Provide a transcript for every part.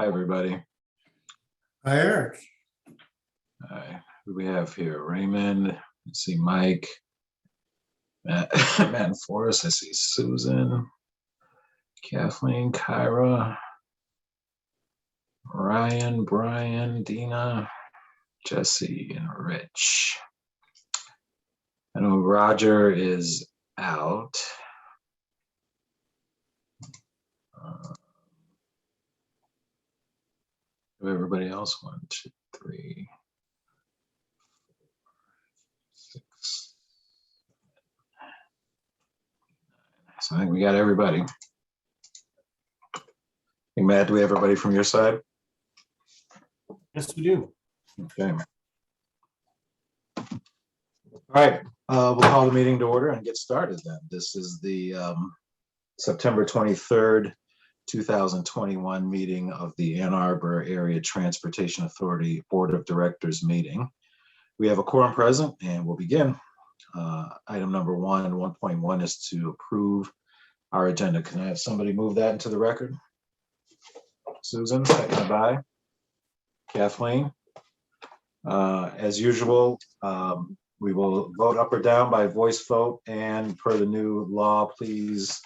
Hi, everybody. Hi, Eric. Hi. Who do we have here? Raymond. I see Mike. Matt, Matt and Forrest. I see Susan. Kathleen, Kyra. Ryan, Brian, Dina, Jesse, and Rich. I know Roger is out. Everybody else, 1, 2, 3, 4, 6. So I think we got everybody. Hey, Matt, do we have everybody from your side? Yes, we do. Okay. All right, we'll call the meeting to order and get started then. This is the September 23rd, 2021 meeting of the Ann Arbor Area Transportation Authority Board of Directors meeting. We have a quorum present and we'll begin. Item number 1.1 is to approve our agenda. Can I have somebody move that into the record? Susan, seconded by Kathleen. As usual, we will vote up or down by voice vote, and per the new law, please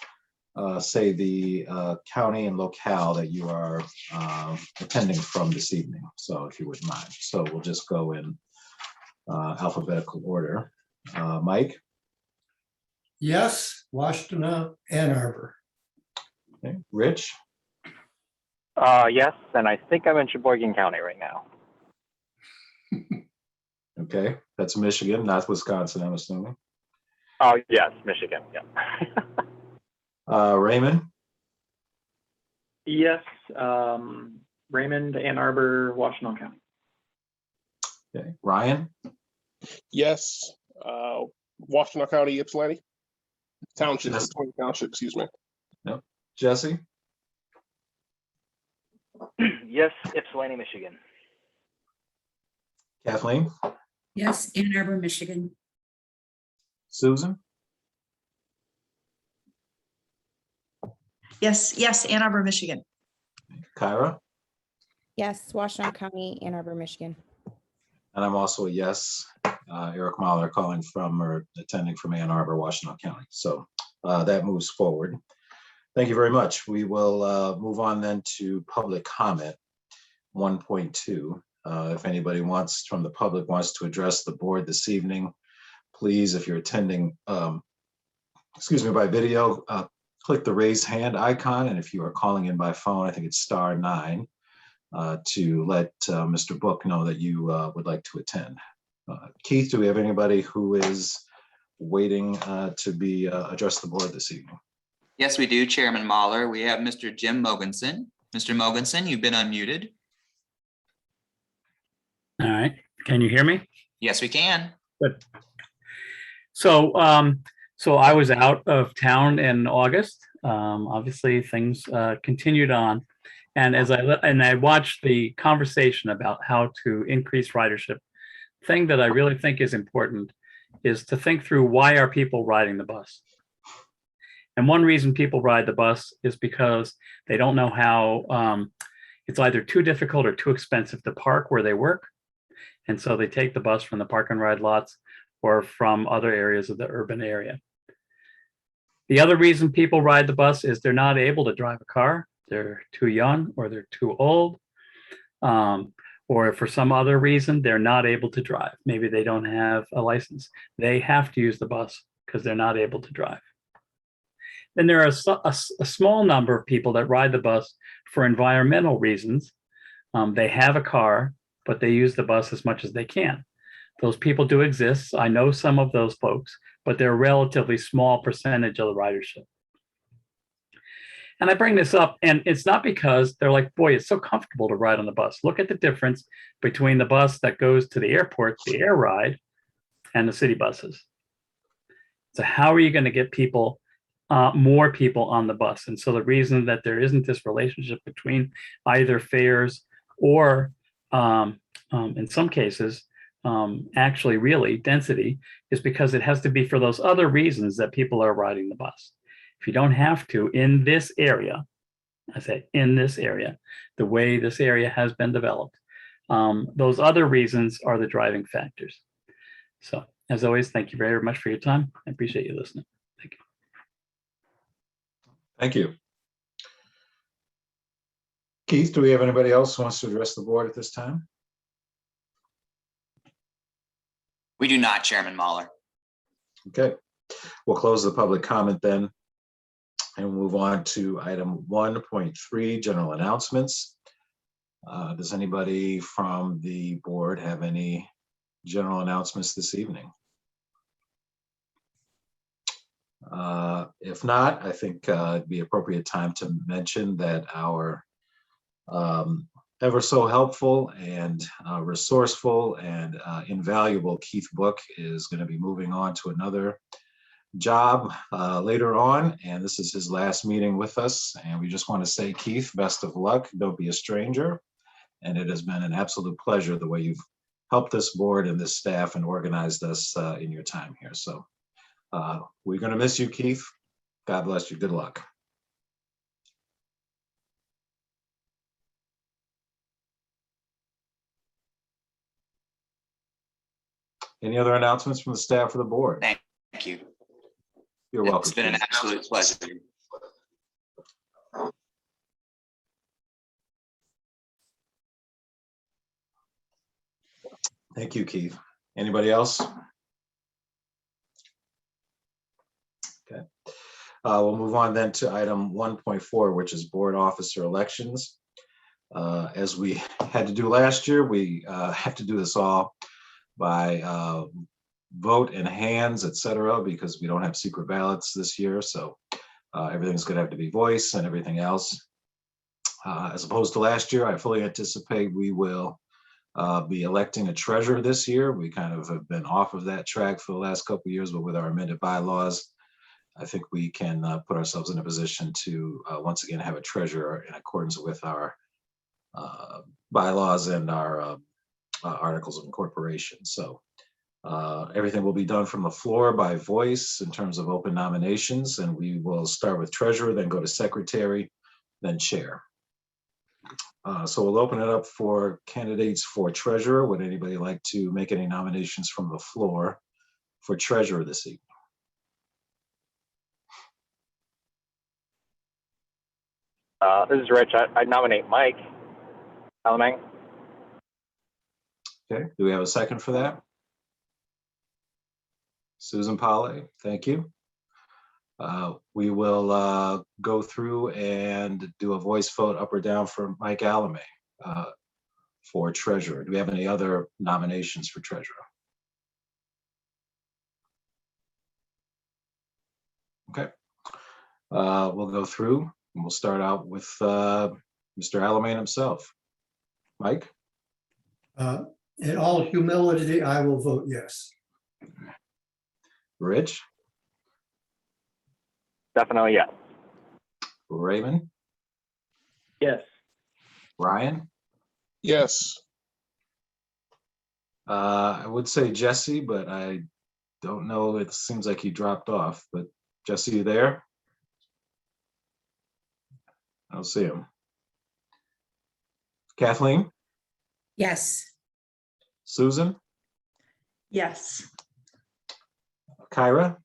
say the county and locale that you are attending from this evening. So if you wouldn't mind. So we'll just go in alphabetical order. Mike? Yes, Washington, Ann Arbor. Okay. Rich? Yes, and I think I'm in Sheboygan County right now. Okay, that's Michigan, not Wisconsin, I'm assuming. Oh, yes, Michigan, yeah. Raymond? Yes, Raymond, Ann Arbor, Washington County. Okay, Ryan? Yes, Washington County, Ypsilanti Township, Yes. Township, excuse me. Yep. Jesse? Yes, Ypsilanti, Michigan. Kathleen? Yes, Ann Arbor, Michigan. Susan? Yes, Ann Arbor, Michigan. Kyra? Yes, Washington County, Ann Arbor, Michigan. And I'm also a yes. Eric Mahler calling from or attending from Ann Arbor, Washington County. So that moves forward. Thank you very much. We will move on then to public comment 1.2. If anybody from the public wants to address the board this evening, please, if you're attending, by video, click the raise hand icon. And if you are calling in by phone, I think it's *9 to let Mr. Book know that you would like to attend. Keith, do we have anybody who is waiting to be address the board this evening? Yes, we do, Chairman Mahler. We have Mr. Jim Mogensen. Mr. Mogensen, you've been unmuted. All right. Can you hear me? Yes, we can. Good. So, I was out of town in August. Obviously, things continued on, and as I watched the conversation about how to increase ridership, thing that I really think is important is to think through, why are people riding the bus? And one reason people ride the bus is because they don't know how it's either too difficult or too expensive to park where they work. And so they take the bus from the park and ride lots or from other areas of the urban area. The other reason people ride the bus is they're not able to drive a car. They're too young or they're too old. Or for some other reason, they're not able to drive. Maybe they don't have a license. They have to use the bus because they're not able to drive. Then there are a small number of people that ride the bus for environmental reasons. They have a car, but they use the bus as much as they can. Those people do exist. I know some of those folks, but they're a relatively small percentage of the ridership. And I bring this up, and it's not because they're like, boy, it's so comfortable to ride on the bus. Look at the difference between the bus that goes to the airport, the air ride, and the city buses. So how are you going to get people, more people on the bus? And so the reason that there isn't this relationship between either fares or, in some cases, actually really density, is because it has to be for those other reasons that people are riding the bus. If you don't have to in this area, I say in this area, the way this area has been developed. Those other reasons are the driving factors. So as always, thank you very much for your time. I appreciate you listening. Thank you. Thank you. Keith, do we have anybody else who wants to address the board at this time? We do not, Chairman Mahler. Okay, we'll close the public comment then and move on to item 1.3, general announcements. Does anybody from the board have any general announcements this evening? If not, I think it'd be appropriate time to mention that our ever so helpful and resourceful and invaluable Keith Book is going to be moving on to another job later on, and this is his last meeting with us. And we just want to say, Keith, best of luck. Don't be a stranger. And it has been an absolute pleasure the way you've helped this board and this staff and organized us in your time here. So we're going to miss you, Keith. God bless you. Good luck. Any other announcements from the staff of the board? Thank you. You're welcome. It's been an absolute pleasure. Thank you, Keith. Anybody else? Okay. We'll move on then to item 1.4, which is board officer elections. As we had to do last year, we have to do this all by vote in hands, etc., because we don't have secret ballots this year. So everything's going to have to be voice and everything else. As opposed to last year, I fully anticipate we will be electing a treasurer this year. We kind of have been off of that track for the last couple of years, but with our amended bylaws, I think we can put ourselves in a position to once again have a treasurer in accordance with our bylaws and our articles of incorporation. So everything will be done from the floor by voice in terms of open nominations, and we will start with treasurer, then go to secretary, then chair. So we'll open it up for candidates for treasurer. Would anybody like to make any nominations from the floor for treasurer this evening? This is Rich. I nominate Mike Alamang. Okay, do we have a second for that? Susan Polly, thank you. We will go through and do a voice vote up or down for Mike Alamang for treasurer. Do we have any other nominations for treasurer? Okay, we'll go through and we'll start out with Mr. Alamang himself. Mike? In all humility, I will vote yes. Rich? Definitely yes. Raymond? Yes. Ryan? Yes. I would say Jesse, but I don't know. It seems like he dropped off. But Jesse, you there? I don't see him. Kathleen? Yes. Susan? Yes. Kyra?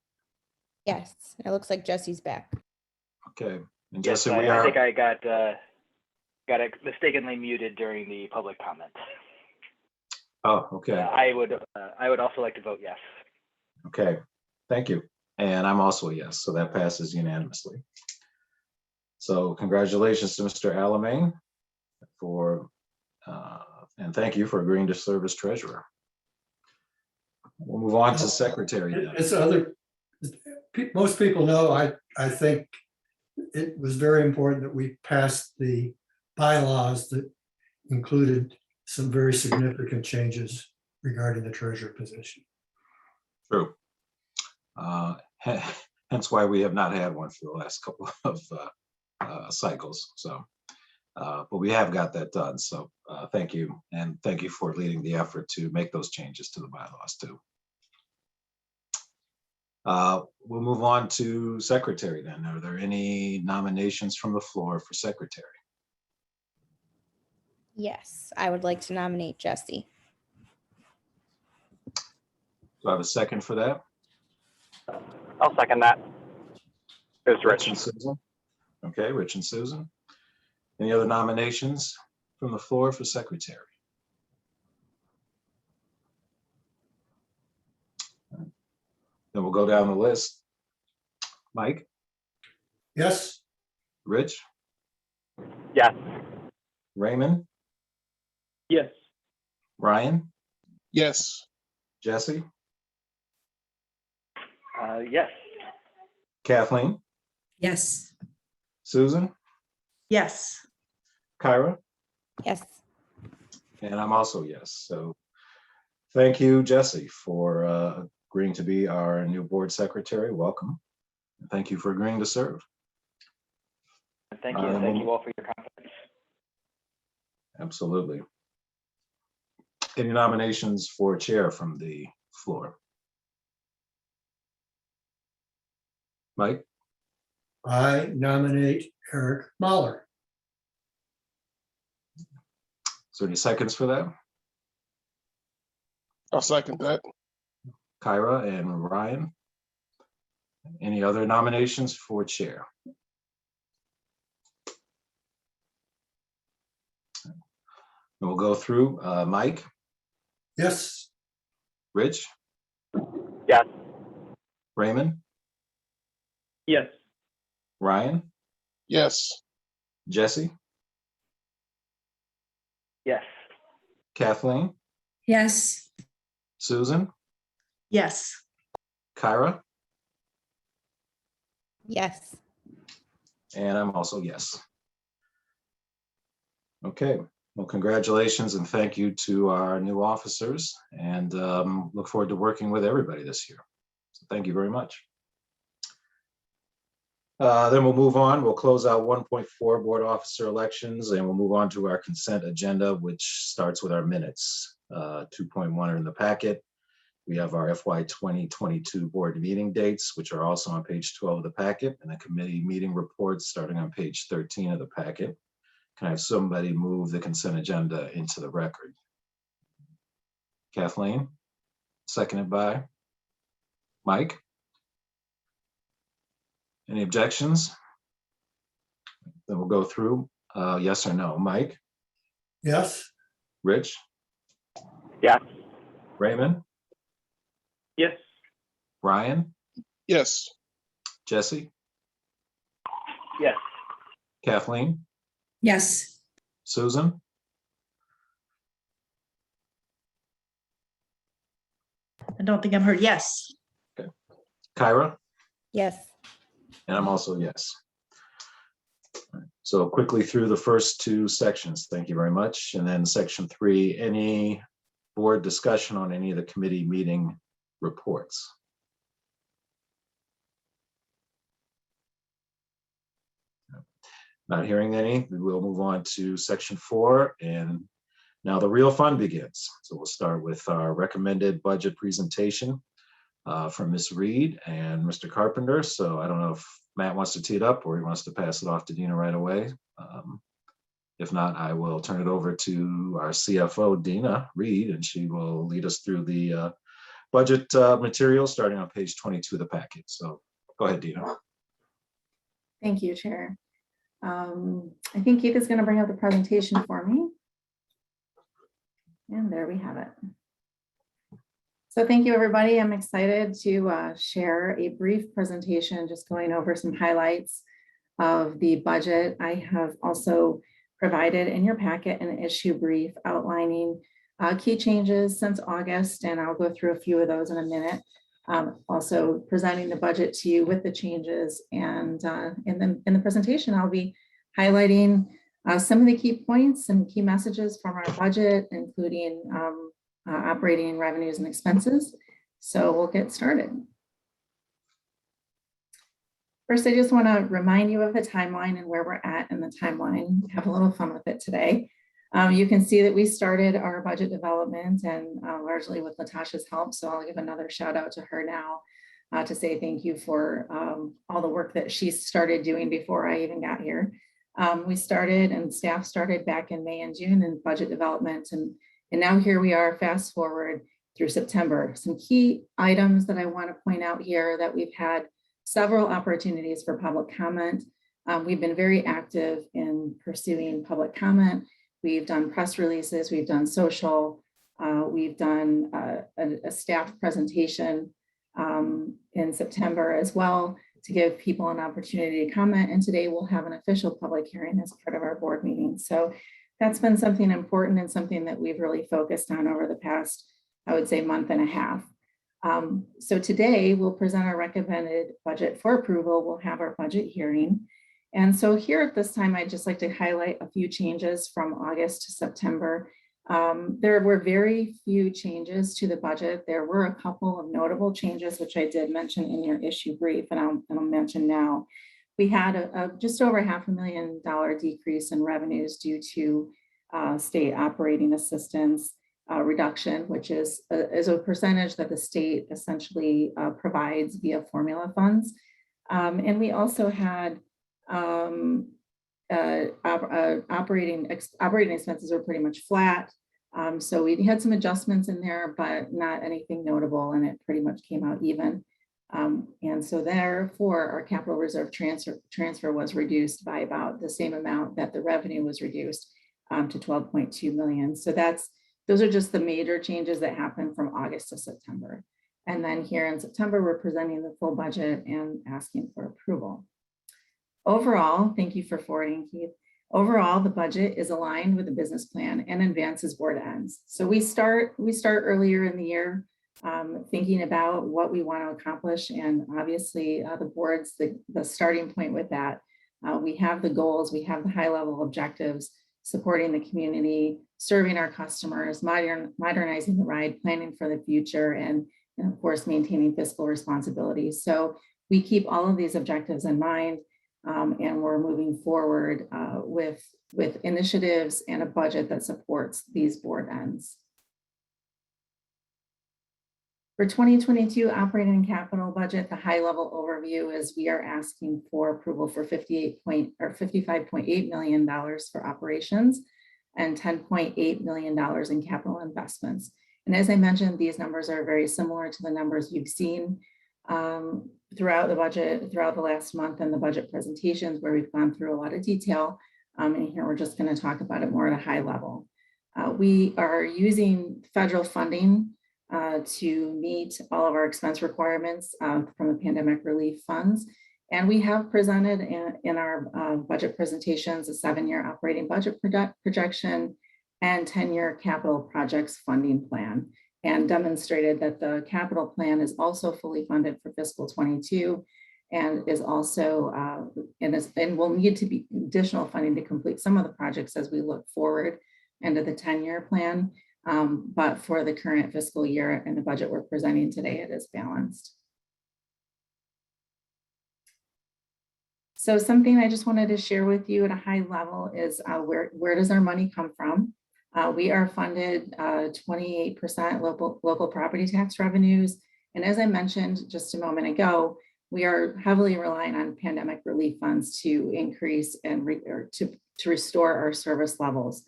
Yes, it looks like Jesse's back. Okay. And Yes, Jesse, we I are. think I got it mistakenly muted during the public comment. Oh, okay. I would also like to vote yes. Okay. Thank you. And I'm also a yes, so that passes unanimously. So congratulations to Mr. Alamang for, and thank you for agreeing to serve as treasurer. We'll move on to secretary then. As most people know, I think it was very important that we passed the bylaws that included some very significant changes regarding the treasurer position. True. Hence why we have not had one for the last couple of cycles. So, but we have got that done. So thank you. And thank you for leading the effort to make those changes to the bylaws too. We'll move on to secretary then. Are there any nominations from the floor for secretary? Yes, I would like to nominate Jesse. Do I have a second for that? I'll second that. It was Rich Rich. and Susan? Okay, Rich and Susan. Any other nominations from the floor for secretary? Then we'll go down the list. Mike, Yes, Rich, Yes. Raymond, Yes. Ryan, Yes. Jesse, Yes. Kathleen, Yes. Susan, Yes. Kyra, Yes. and I'm also yes. So thank you, Jesse, for agreeing to be our new board secretary. Welcome. And thank you for agreeing to serve. Thank you. Thank you all for your confidence. Absolutely. Any nominations for chair from the floor? Mike, I nominate Eric Mahler. is there any seconds for that? I'll second that. Kyra and Ryan. Any other nominations for chair? And we'll go through Mike, Yes, Rich, Yes. Raymond, Yes. Ryan, Yes. Jesse, Yes. Kathleen, Yes. Susan, Yes. Kyra, Yes. and I'm also yes. Okay, well, congratulations and thank you to our new officers, and look forward to working with everybody this year. So thank you very much. Then we'll move on. We'll close out 1.4 board officer elections, and we'll move on to our consent agenda, which starts with our minutes. 2.1 are in the packet. We have our FY 2022 board meeting dates, which are also on page 12 of the packet, and the committee meeting reports starting on page 13 of the packet. Can I have somebody move the consent agenda into the record? Kathleen, seconded by Mike. Any objections? Then we'll go through yes or no. Mike, yes, Rich, Yes. Raymond, Yes. Ryan, Yes. Jesse, Yes. Kathleen, Yes. Susan, I don't think I'm heard. Yes. Kyra, Yes. and I'm also yes. So quickly through the first two sections, thank you very much. And then section 3, any board discussion on any of the committee meeting reports? Not hearing any, we will move on to section 4, and now the real fun begins. So we'll start with our recommended budget presentation from Ms. Reed and Mr. Carpenter. So I don't know if Matt wants to tee it up or he wants to pass it off to Dina right away. If not, I will turn it over to our CFO, Dina Reed, and she will lead us through the budget material starting on page 22 of the packet. So go ahead, Dina. Thank you, Chair. I think Keith is going to bring up the presentation for me. And there we have it. So thank you, everybody. I'm excited to share a brief presentation, just going over some highlights of the budget. I have also provided in your packet an issue brief outlining key changes since August, and I'll go through a few of those in a minute. Also presenting the budget to you with the changes, and in the presentation, I'll be highlighting some of the key points and key messages from our budget, including operating revenues and expenses. So we'll get started. First, I just want to remind you of the timeline and where we're at in the timeline. Have a little fun with it today. You can see that we started our budget development and largely with Natasha's help. So I'll give another shout out to her now. to say thank you for all the work that she started doing before I even got here. We started and staff started back in May and June in budget development, and now here we are, fast forward through September. Some key items that I want to point out here that we've had several opportunities for public comment. We've been very active in pursuing public comment. We've done press releases, we've done social, we've done a staff presentation in September as well to give people an opportunity to comment. And today we'll have an official public hearing as part of our board meeting. So that's been something important and something that we've really focused on over the past, I would say, month and a half. So today we'll present our recommended budget for approval. We'll have our budget hearing. And so here at this time, I'd just like to highlight a few changes from August to September. There were very few changes to the budget. There were a couple of notable changes, which I did mention in your issue brief, and I'll mention now. We had a just over $500,000 decrease in revenues due to state operating assistance reduction, which is a percentage that the state essentially provides via formula funds. And we also had operating expenses were pretty much flat. So we had some adjustments in there, but not anything notable, and it pretty much came out even. And so therefore, our capital reserve transfer was reduced by about the same amount that the revenue was reduced to 12.2 million. So those are just the major changes that happened from August to September. And then here in September, we're presenting the full budget and asking for approval. Overall, thank you for forwarding, Keith. Overall, the budget is aligned with the business plan and advances board ends. So we start earlier in the year thinking about what we want to accomplish. And obviously the board's the starting point with that. We have the goals, we have the high level objectives, supporting the community, serving our customers, modernizing the ride, planning for the future, and of course, maintaining fiscal responsibility. So we keep all of these objectives in mind. And we're moving forward with initiatives and a budget that supports these board ends. For 2022 operating capital budget, the high level overview is we are asking for approval for $55.8 million for operations and $10.8 million in capital investments. And as I mentioned, these numbers are very similar to the numbers you've seen throughout the budget, throughout the last month and the budget presentations where we've gone through a lot of detail. And here we're just going to talk about it more at a high level. We are using federal funding to meet all of our expense requirements from the pandemic relief funds. And we have presented in our budget presentations a 7-year operating budget projection and 10-year capital projects funding plan, and demonstrated that the capital plan is also fully funded for fiscal 22 and is also and will need to be additional funding to complete some of the projects as we look forward into the 10-year plan. But for the current fiscal year and the budget we're presenting today, it is balanced. So something I just wanted to share with you at a high level is where does our money come from? We are funded 28% local property tax revenues. And as I mentioned just a moment ago, we are heavily relying on pandemic relief funds to increase and to restore our service levels.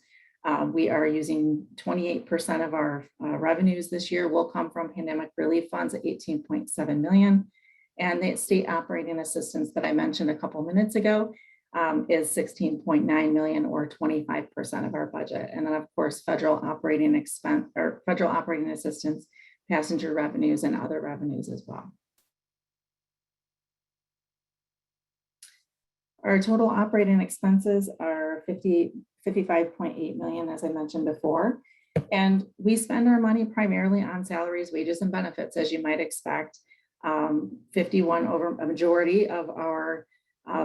We are using 28% of our revenues this year will come from pandemic relief funds at 18.7 million. And the state operating assistance that I mentioned a couple minutes ago is 16.9 million, or 25% of our budget. And then of course, federal operating assistance, passenger revenues, and other revenues as well. Our total operating expenses are 55.8 million, as I mentioned before. And we spend our money primarily on salaries, wages, and benefits, as you might expect. A majority of our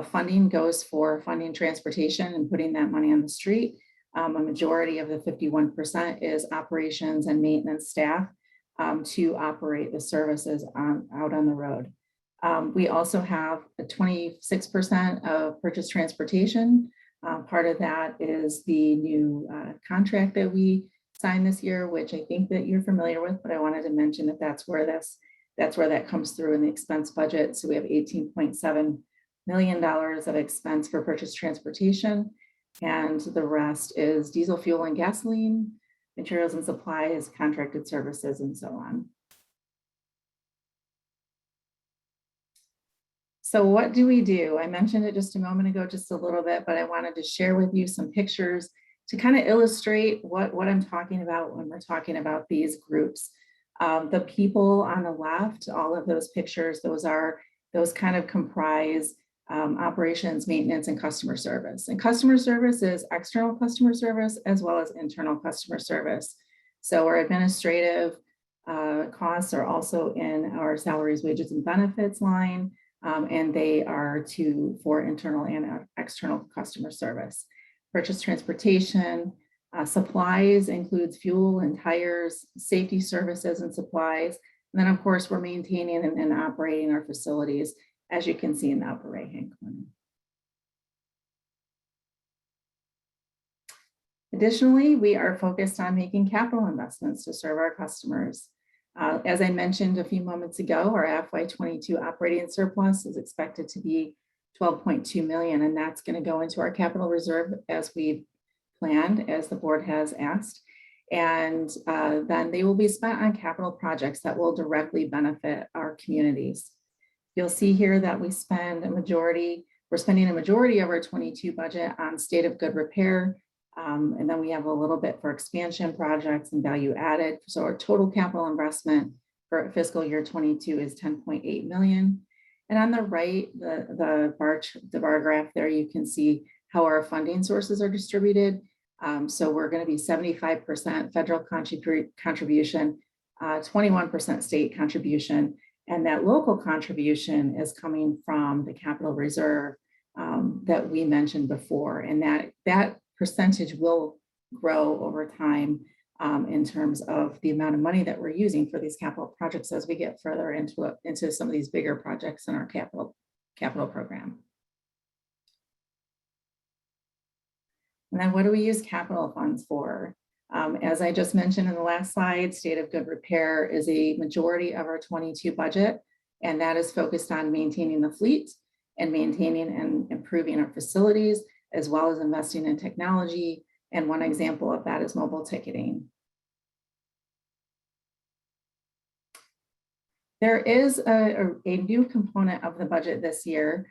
funding goes for funding transportation and putting that money on the street. A majority of the 51% is operations and maintenance staff to operate the services out on the road. We also have a 26% of purchase transportation. Part of that is the new contract that we signed this year, which I think that you're familiar with, but I wanted to mention that that's where this That's where that comes through in the expense budget. So we have $18.7 million of expense for purchase transportation, and the rest is diesel fuel and gasoline, materials and supplies, contracted services, and so on. So what do we do? I mentioned it just a moment ago, just a little bit, but I wanted to share with you some pictures to kind of illustrate what I'm talking about when we're talking about these groups. The people on the left, all of those pictures, those kind of comprise operations, maintenance, and customer service. And customer service is external customer service as well as internal customer service. So our administrative costs are also in our salaries, wages, and benefits line, and they are for internal and external customer service. Purchase transportation, supplies includes fuel and tires, safety services and supplies. And then of course, we're maintaining and operating our facilities, as you can see in the upper right-hand corner. Additionally, we are focused on making capital investments to serve our customers. As I mentioned a few moments ago, our FY22 operating surplus is expected to be $12.2 million, and that's going to go into our capital reserve as we planned, as the board has asked. And then they will be spent on capital projects that will directly benefit our communities. You'll see here that we're spending a majority of our 22 budget on state of good repair. And then we have a little bit for expansion projects and value added. So our total capital investment for fiscal year 22 is $10.8 million. And on the right, the bar graph there, you can see how our funding sources are distributed. So we're going to be 75% federal contribution, 21% state contribution, and that local contribution is coming from the capital reserve that we mentioned before. And that percentage will grow over time in terms of the amount of money that we're using for these capital projects as we get further into some of these bigger projects in our capital program. And then what do we use capital funds for? As I just mentioned in the last slide, state of good repair is a majority of our 22 budget, and that is focused on maintaining the fleet and maintaining and improving our facilities, as well as investing in technology. And one example of that is mobile ticketing. There is a new component of the budget this year.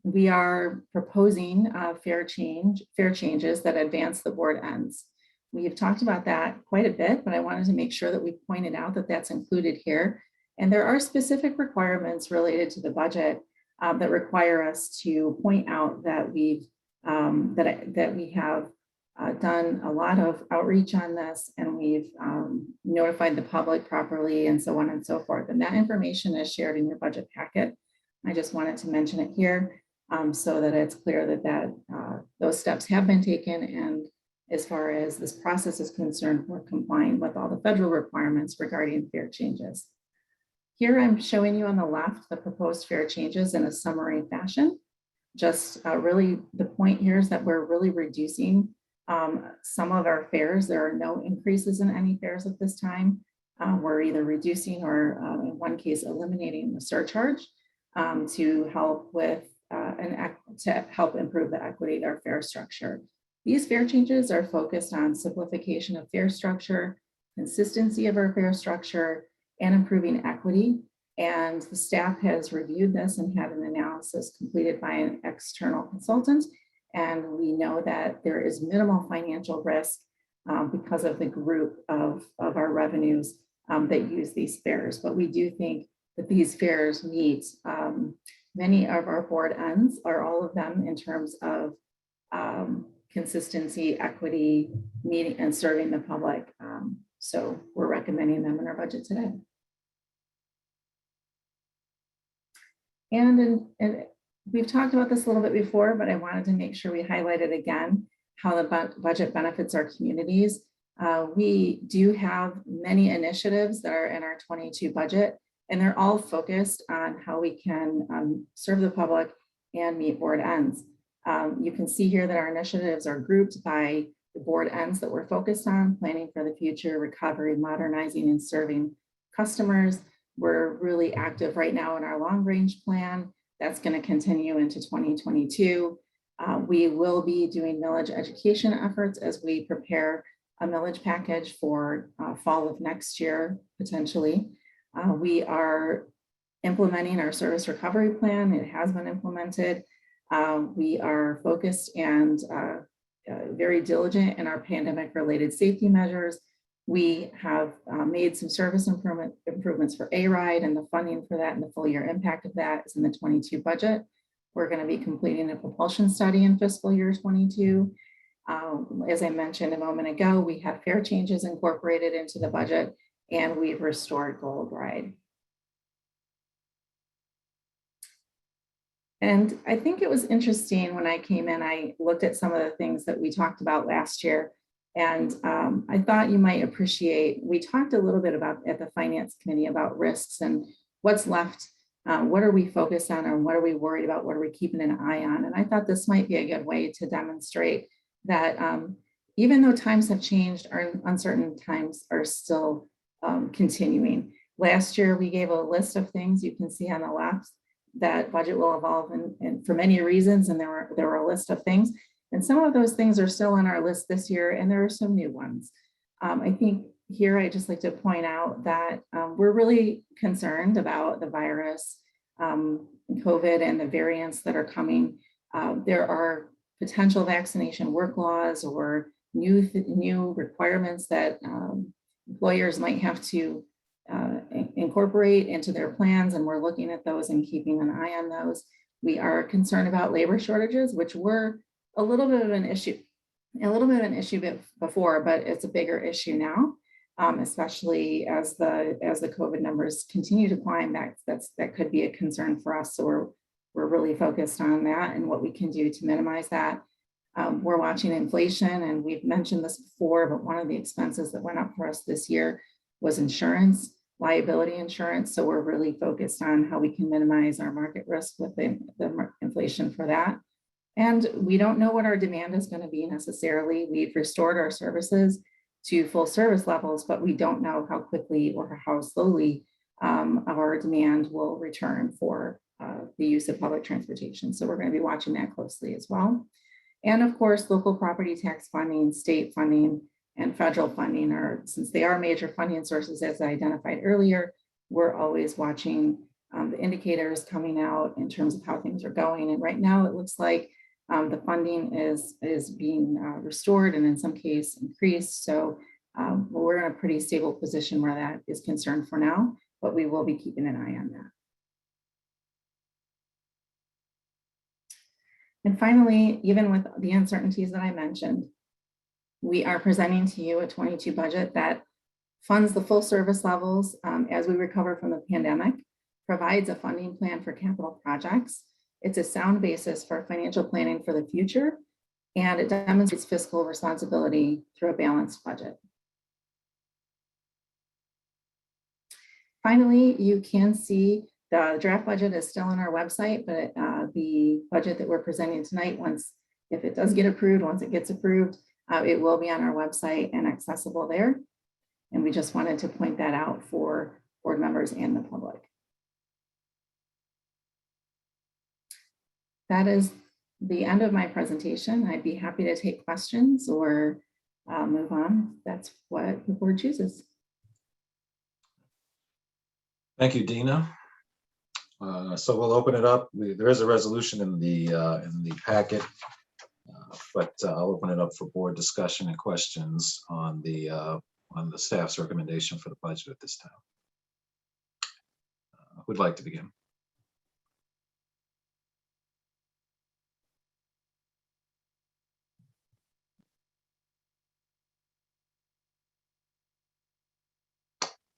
We are proposing fare changes that advance the board ends. We've talked about that quite a bit, but I wanted to make sure that we pointed out that that's included here. And there are specific requirements related to the budget that require us to point out that we have done a lot of outreach on this, and we've notified the public properly, and so on and so forth. And that information is shared in your budget packet. I just wanted to mention it here so that it's clear that those steps have been taken, and as far as this process is concerned, we're complying with all the federal requirements regarding fare changes. Here I'm showing you on the left the proposed fare changes in a summary fashion. Just really the point here is that we're really reducing some of our fares. There are no increases in any fares at this time. We're either reducing or in one case eliminating the surcharge to help with to help improve the equity of our fare structure. These fare changes are focused on simplification of fare structure, consistency of our fare structure, and improving equity. And the staff has reviewed this and had an analysis completed by an external consultant. And we know that there is minimal financial risk because of the group of our revenues that use these fares. But we do think that these fares meet many of our board ends, or all of them, in terms of consistency, equity, meeting and serving the public. So we're recommending them in our budget today. And we've talked about this a little bit before, but I wanted to make sure we highlight it again, how the budget benefits our communities. We do have many initiatives that are in our 22 budget, and they're all focused on how we can serve the public and meet board ends. You can see here that our initiatives are grouped by the board ends that we're focused on: planning for the future, recovery, modernizing and serving customers, We're really active right now in our long range plan. That's going to continue into 2022. We will be doing millage education efforts as we prepare a millage package for fall of next year, potentially. We are implementing our service recovery plan. It has been implemented. We are focused and very diligent in our pandemic-related safety measures. We have made some service improvements for TheRide, and the funding for that and the full year impact of that is in the 22 budget. We're going to be completing a propulsion study in fiscal year 22. As I mentioned a moment ago, we have fare changes incorporated into the budget, and we've restored Gold Ride. And I think it was interesting when I came in, I looked at some of the things that we talked about last year, and I thought you might appreciate, we talked a little bit about at the Finance Committee about risks and what's left, what are we focused on, and what are we worried about, what are we keeping an eye on? And I thought this might be a good way to demonstrate that even though times have changed, our uncertain times are still continuing. Last year, we gave a list of things you can see on the left. That budget will evolve and for many reasons, and there were a list of things. And some of those things are still on our list this year, and there are some new ones. I think here I'd just like to point out that we're really concerned about the virus, COVID, and the variants that are coming. There are potential vaccination work laws or new requirements that employers might have to incorporate into their plans, and we're looking at those and keeping an eye on those. We are concerned about labor shortages, which were a little bit of an issue before, but it's a bigger issue now, especially as the COVID numbers continue to climb. That could be a concern for us. So we're really focused on that and what we can do to minimize that. We're watching inflation, and we've mentioned this before, but one of the expenses that went up for us this year was insurance, liability insurance. So we're really focused on how we can minimize our market risk with the inflation for that. And we don't know what our demand is going to be necessarily. We've restored our services to full service levels, but we don't know how quickly or how slowly our demand will return for the use of public transportation. So we're going to be watching that closely as well. And of course, local property tax funding, state funding, and federal funding are, since they are major funding sources, as I identified earlier, we're always watching the indicators coming out in terms of how things are going. And right now it looks like the funding is being restored and in some case increased. So we're in a pretty stable position where that is concerned for now, but we will be keeping an eye on that. And finally, even with the uncertainties that I mentioned, we are presenting to you a 22 budget that funds the full service levels as we recover from the pandemic, provides a funding plan for capital projects. It's a sound basis for financial planning for the future, and it demonstrates fiscal responsibility through a balanced budget. Finally, you can see the draft budget is still on our website, but the budget that we're presenting tonight, if it does get approved, once it gets approved, it will be on our website and accessible there. And we just wanted to point that out for board members and the public. That is the end of my presentation. I'd be happy to take questions or move on. That's what the board chooses. Thank you, Dina. So we'll open it up. There is a resolution in the packet, but I'll open it up for board discussion and questions on the staff's recommendation for the budget at this time. Who'd like to begin?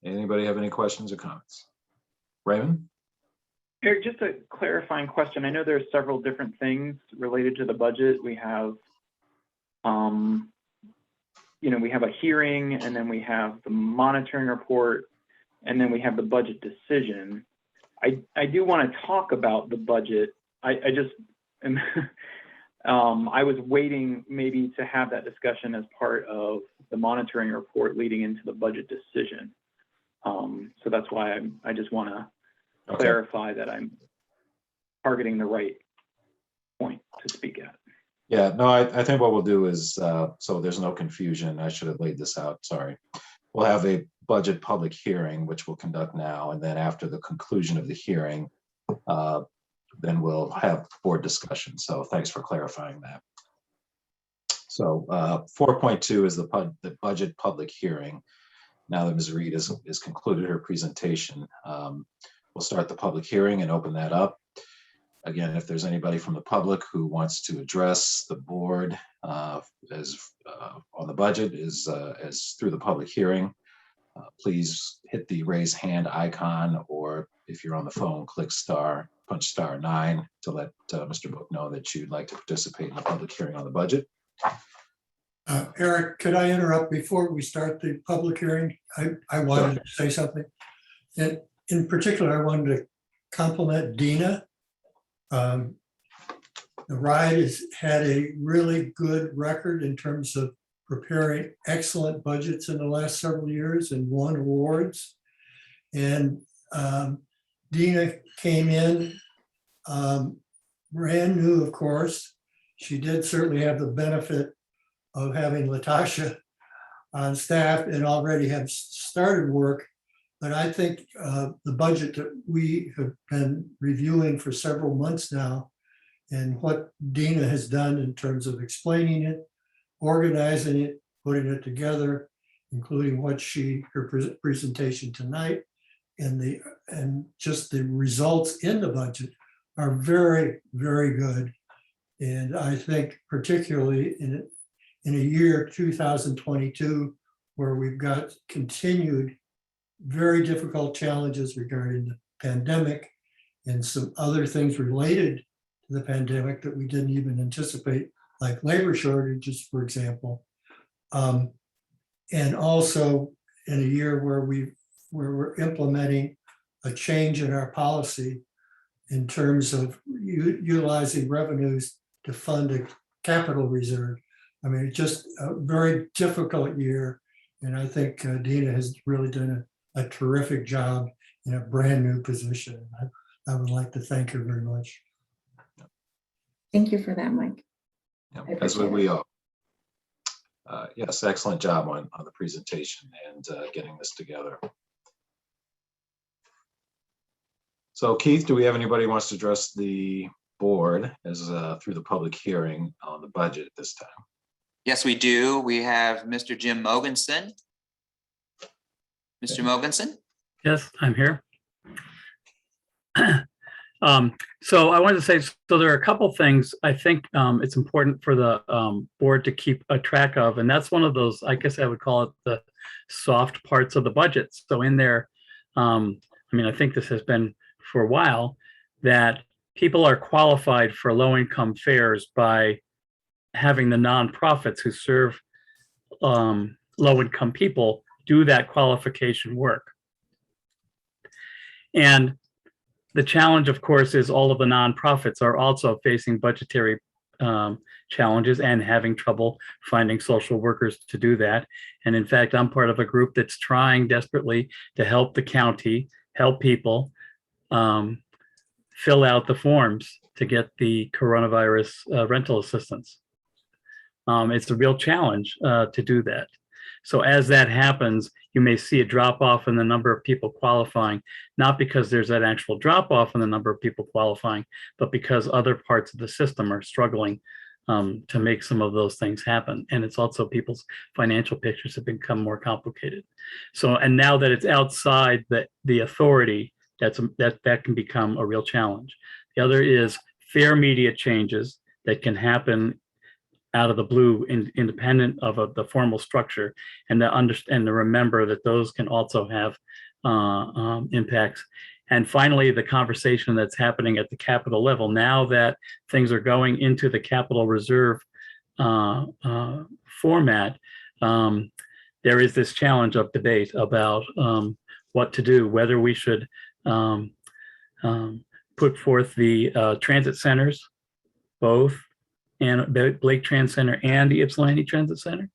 Anybody have any questions or comments? Raymond? Eric, just a clarifying question. I know there's several different things related to the budget. We have, we have a hearing, and then we have the monitoring report, and then we have the budget decision. I do want to talk about the budget. I just am, I was waiting maybe to have that discussion as part of the monitoring report leading into the budget decision. So that's why I just want to Okay. clarify that I'm targeting the right point to speak at. Yeah, no, I think what we'll do is, so there's no confusion, I should have laid this out, sorry. We'll have a budget public hearing, which we'll conduct now, and then after the conclusion of the hearing, then we'll have board discussion. So thanks for clarifying that. So 4.2 is the budget public hearing. Now that Ms. Reed has concluded her presentation, we'll start the public hearing and open that up. Again, if there's anybody from the public who wants to address the board as on the budget as through the public hearing, please hit the raise hand icon, or if you're on the phone, punch *9 to let Mr. Book know that you'd like to participate in the public hearing on the budget. Eric, could I interrupt before we start the public hearing? I wanted to say something. And in particular, I wanted to compliment Dina. TheRide has had a really good record in terms of preparing excellent budgets in the last several years and won awards. And Dina came in brand new, of course. She did certainly have the benefit of having Latasha on staff and already have started work. But I think the budget that we have been reviewing for several months now, and what Dina has done in terms of explaining it, organizing it, putting it together, including her presentation tonight, and just the results in the budget are very, very good. And I think particularly in a year 2022, where we've got continued very difficult challenges regarding the pandemic and some other things related to the pandemic that we didn't even anticipate, like labor shortages, for example. And also in a year where we're implementing a change in our policy in terms of utilizing revenues to fund a capital reserve. I mean, it's just a very difficult year. And I think Dina has really done a terrific job in a brand new position. I would like to thank her very much. Thank you for that, Mike. Yeah, I as would appreciate we all. Yes, excellent job on the presentation and getting this together. So Keith, do we have anybody who wants to address the board as through the public hearing on the budget at this time? Yes, we do. We have Mr. Jim Mogensen. Mr. Mogensen? Yes, I'm here. So I wanted to say, so there are a couple things I think it's important for the board to keep a track of, and that's one of those, I guess I would call it the soft parts of the budget. So in there, I mean, I think this has been for a while, that people are qualified for low-income fares by having the nonprofits who serve low-income people do that qualification work. And the challenge, of course, is all of the nonprofits are also facing budgetary challenges and having trouble finding social workers to do that. And in fact, I'm part of a group that's trying desperately to help the county, help people fill out the forms to get the coronavirus rental assistance. It's a real challenge to do that. So as that happens, you may see a drop off in the number of people qualifying, not because there's an actual drop off in the number of people qualifying, but because other parts of the system are struggling to make some of those things happen. And it's also people's financial pictures have become more complicated. So, and now that it's outside the authority, that can become a real challenge. The other is fair media changes that can happen out of the blue, independent of the formal structure, and to remember that those can also have impacts. And finally, the conversation that's happening at the capital level, now that things are going into the capital reserve format, there is this challenge of debate about what to do, whether we should put forth the transit centers, both and Blake Trans Center and the Ypsilanti Transit Center,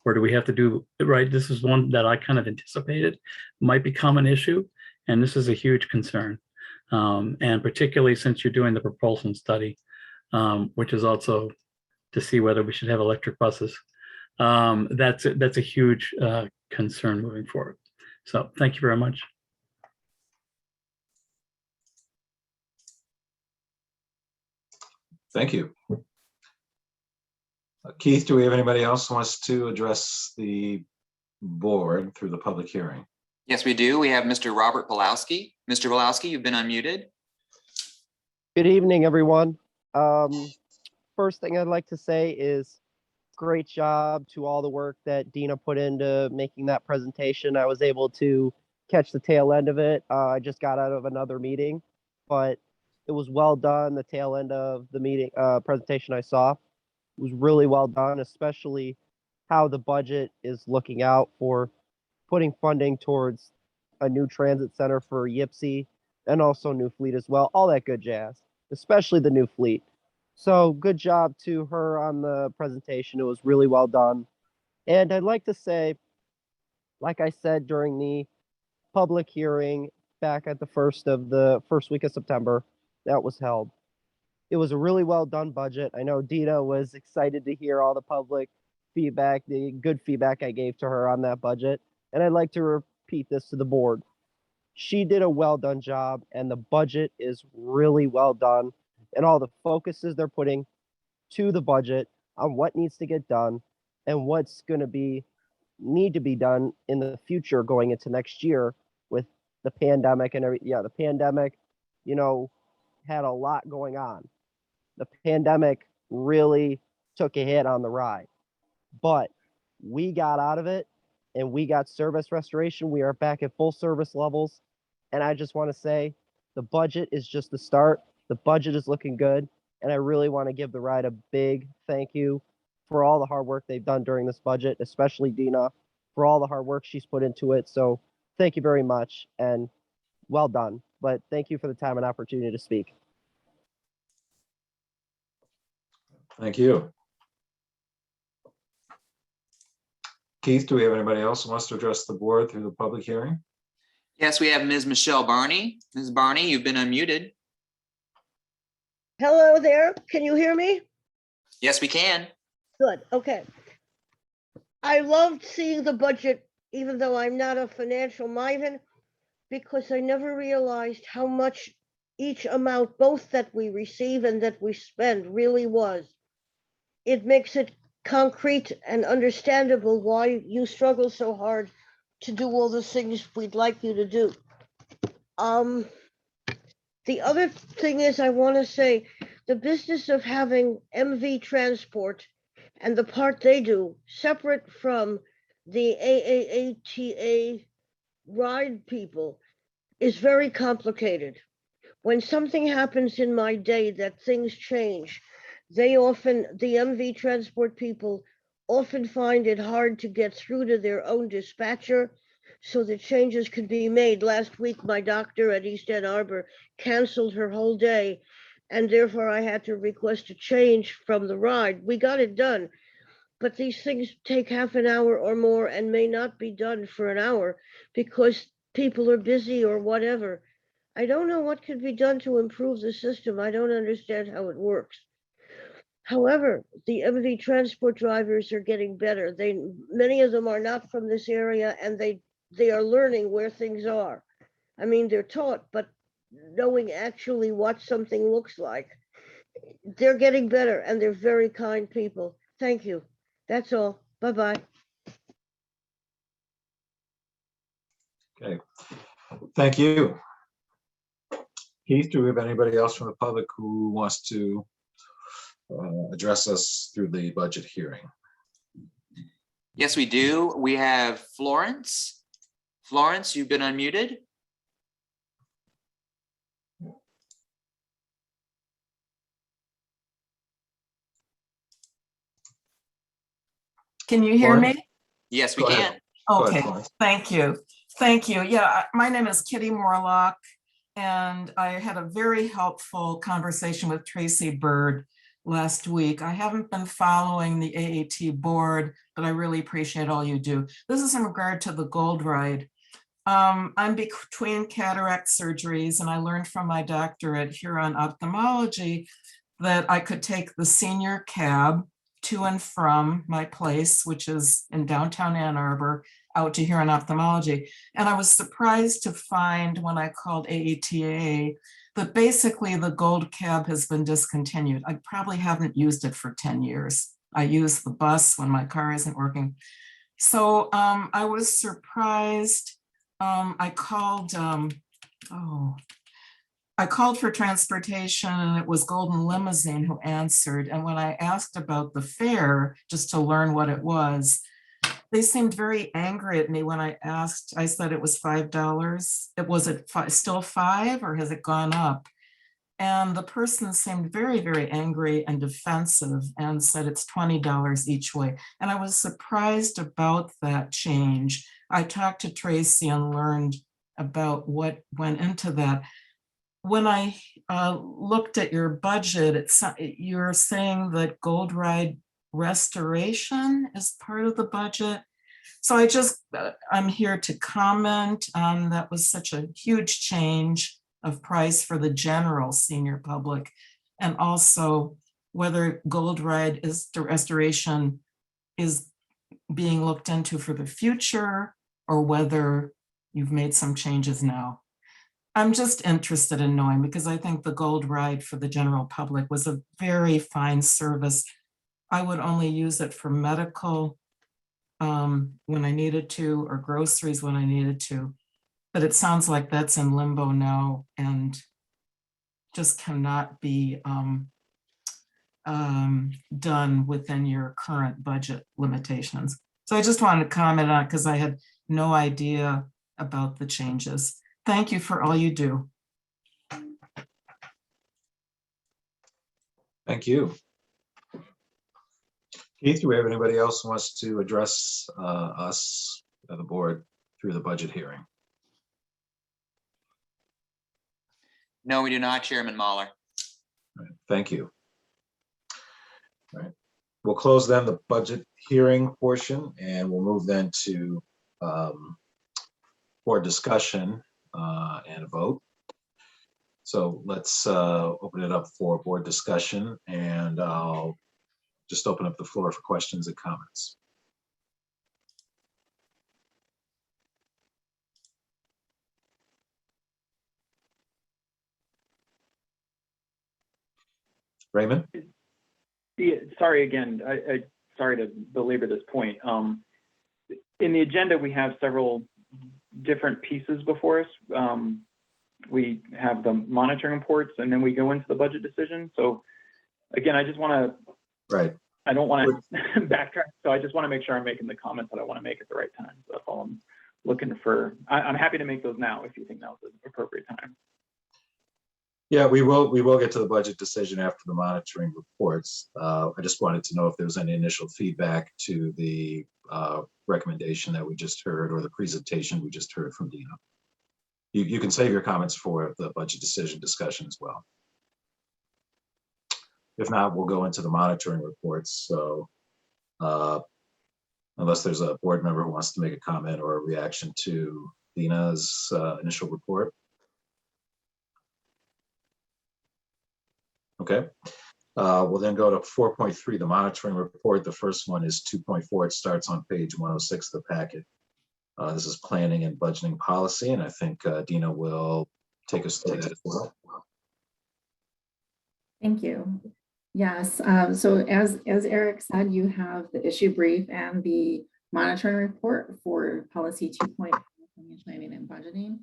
Or do we have to do, right? This is one that I kind of anticipated might become an issue. And this is a huge concern. And particularly since you're doing the propulsion study, which is also to see whether we should have electric buses. That's a huge concern moving forward. So thank you very much. Thank you. Keith, do we have anybody else who wants to address the board through the public hearing? Yes, we do. We have Mr. Robert Pawlowski. Mr. Pawlowski, you've been unmuted. Good evening, everyone. First thing I'd like to say is great job to all the work that Dina put into making that presentation. I was able to catch the tail end of it. I just got out of another meeting, but it was well done. The tail end of the meeting presentation I saw was really well done, especially how the budget is looking out for putting funding towards a new transit center for Yipsy and also new fleet as well. All that good jazz, especially the new fleet. So good job to her on the presentation. It was really well done. And I'd like to say, like I said during the public hearing back at the first week of September that was held, it was a really well done budget. I know Dina was excited to hear all the public feedback, the good feedback I gave to her on that budget. And I'd like to repeat this to the board. She did a well done job, and the budget is really well done. And all the focuses they're putting to the budget on what needs to get done and what's going to need to be done in the future going into next year with the pandemic and everything. Yeah, the pandemic, had a lot going on. The pandemic really took a hit on the ride, but we got out of it and we got service restoration. We are back at full service levels. And I just want to say the budget is just the start. The budget is looking good. And I really want to give TheRide a big thank you for all the hard work they've done during this budget, especially Dina, for all the hard work she's put into it. So thank you very much and well done. But thank you for the time and opportunity to speak. Thank you. Keith, do we have anybody else who wants to address the board through the public hearing? Yes, we have Ms. Michelle Barney. Ms. Barney, you've been unmuted. Hello there. Can you hear me? Yes, we can. Good. Okay. I loved seeing the budget, even though I'm not a financial maven, because I never realized how much each amount, both that we receive and that we spend, really was. It makes it concrete and understandable why you struggle so hard to do all the things we'd like you to do. The other thing is, I want to say the business of having MV transport and the part they do separate from the AAATA ride people is very complicated. When something happens in my day that things change, the MV transport people often find it hard to get through to their own dispatcher so that changes can be made. Last week, my doctor at East Ann Arbor canceled her whole day, and therefore I had to request a change from the ride. We got it done, but these things take half an hour or more and may not be done for an hour because people are busy or whatever. I don't know what could be done to improve the system. I don't understand how it works. However, the MV transport drivers are getting better. Many of them are not from this area, and they are learning where things are. I mean, they're taught, but knowing actually what something looks like, they're getting better, and they're very kind people. Thank you. That's all. Bye-bye. Okay, thank you. Keith, do we have anybody else from the public who wants to address us through the budget hearing? Yes, we do. We have Florence. Florence, you've been unmuted. Can you hear Florence? me? Yes, we Go ahead. can. Go Okay, ahead, Florence. thank you. Thank you. Yeah, my name is Kitty Morlock, and I had a very helpful conversation with Tracy Bird last week. I haven't been following the AAT board, but I really appreciate all you do. This is in regard to the Gold Ride. I'm between cataract surgeries, and I learned from my doctor at Huron Ophthalmology that I could take the senior cab to and from my place, which is in downtown Ann Arbor, out to Huron Ophthalmology. And I was surprised to find when I called AETA that basically the gold cab has been discontinued. I probably haven't used it for 10 years. I use the bus when my car isn't working. So I was surprised. I called for transportation, and it was Golden Limousine who answered. And when I asked about the fare, just to learn what it was, they seemed very angry at me when I asked. I said it was $5. Was it still $5, or has it gone up? And the person seemed very, very angry and defensive and said it's $20 each way. And I was surprised about that change. I talked to Tracy and learned about what went into that. When I looked at your budget, you're saying that Gold Ride restoration is part of the budget. So I'm here to comment on that was such a huge change of price for the general senior public, and also whether Gold Ride restoration is being looked into for the future, or whether you've made some changes now. I'm just interested in knowing, because I think the Gold Ride for the general public was a very fine service. I would only use it for medical when I needed to, or groceries when I needed to. But it sounds like that's in limbo now and just cannot be done within your current budget limitations. So I just wanted to comment on it because I had no idea about the changes. Thank you for all you do. Thank you. Keith, do we have anybody else who wants to address us, the board, through the budget hearing? No, we do not, Chairman Mahler. All right, thank you. All right. We'll close then the budget hearing portion, and we'll move then to board discussion and a vote. So let's open it up for board discussion, and I'll just open up the floor for questions and comments. Raymond? Yeah, sorry again. Sorry to belabor this point. In the agenda, we have several different pieces before us. We have the monitoring reports, and then we go into the budget decision. So again, I just want to, right. I don't want to backtrack. So I just want to make sure I'm making the comments that I want to make at the right time. So that's all I'm looking for. I'm happy to make those now if you think now's the appropriate time. Yeah, we will get to the budget decision after the monitoring reports. I just wanted to know if there was any initial feedback to the recommendation that we just heard, or the presentation we just heard from Dina. You can save your comments for the budget decision discussion as well. If not, we'll go into the monitoring reports. So unless there's a board member who wants to make a comment or a reaction to Dina's initial report. Okay, we'll then go to 4.3, the monitoring report. The first one is 2.4. It starts on page 106 of the packet. This is planning and budgeting policy, and I think Dina will take us through that as well. Thank you. Yes, so as Eric said, you have the issue brief and the monitoring report for policy 2.4, planning and budgeting.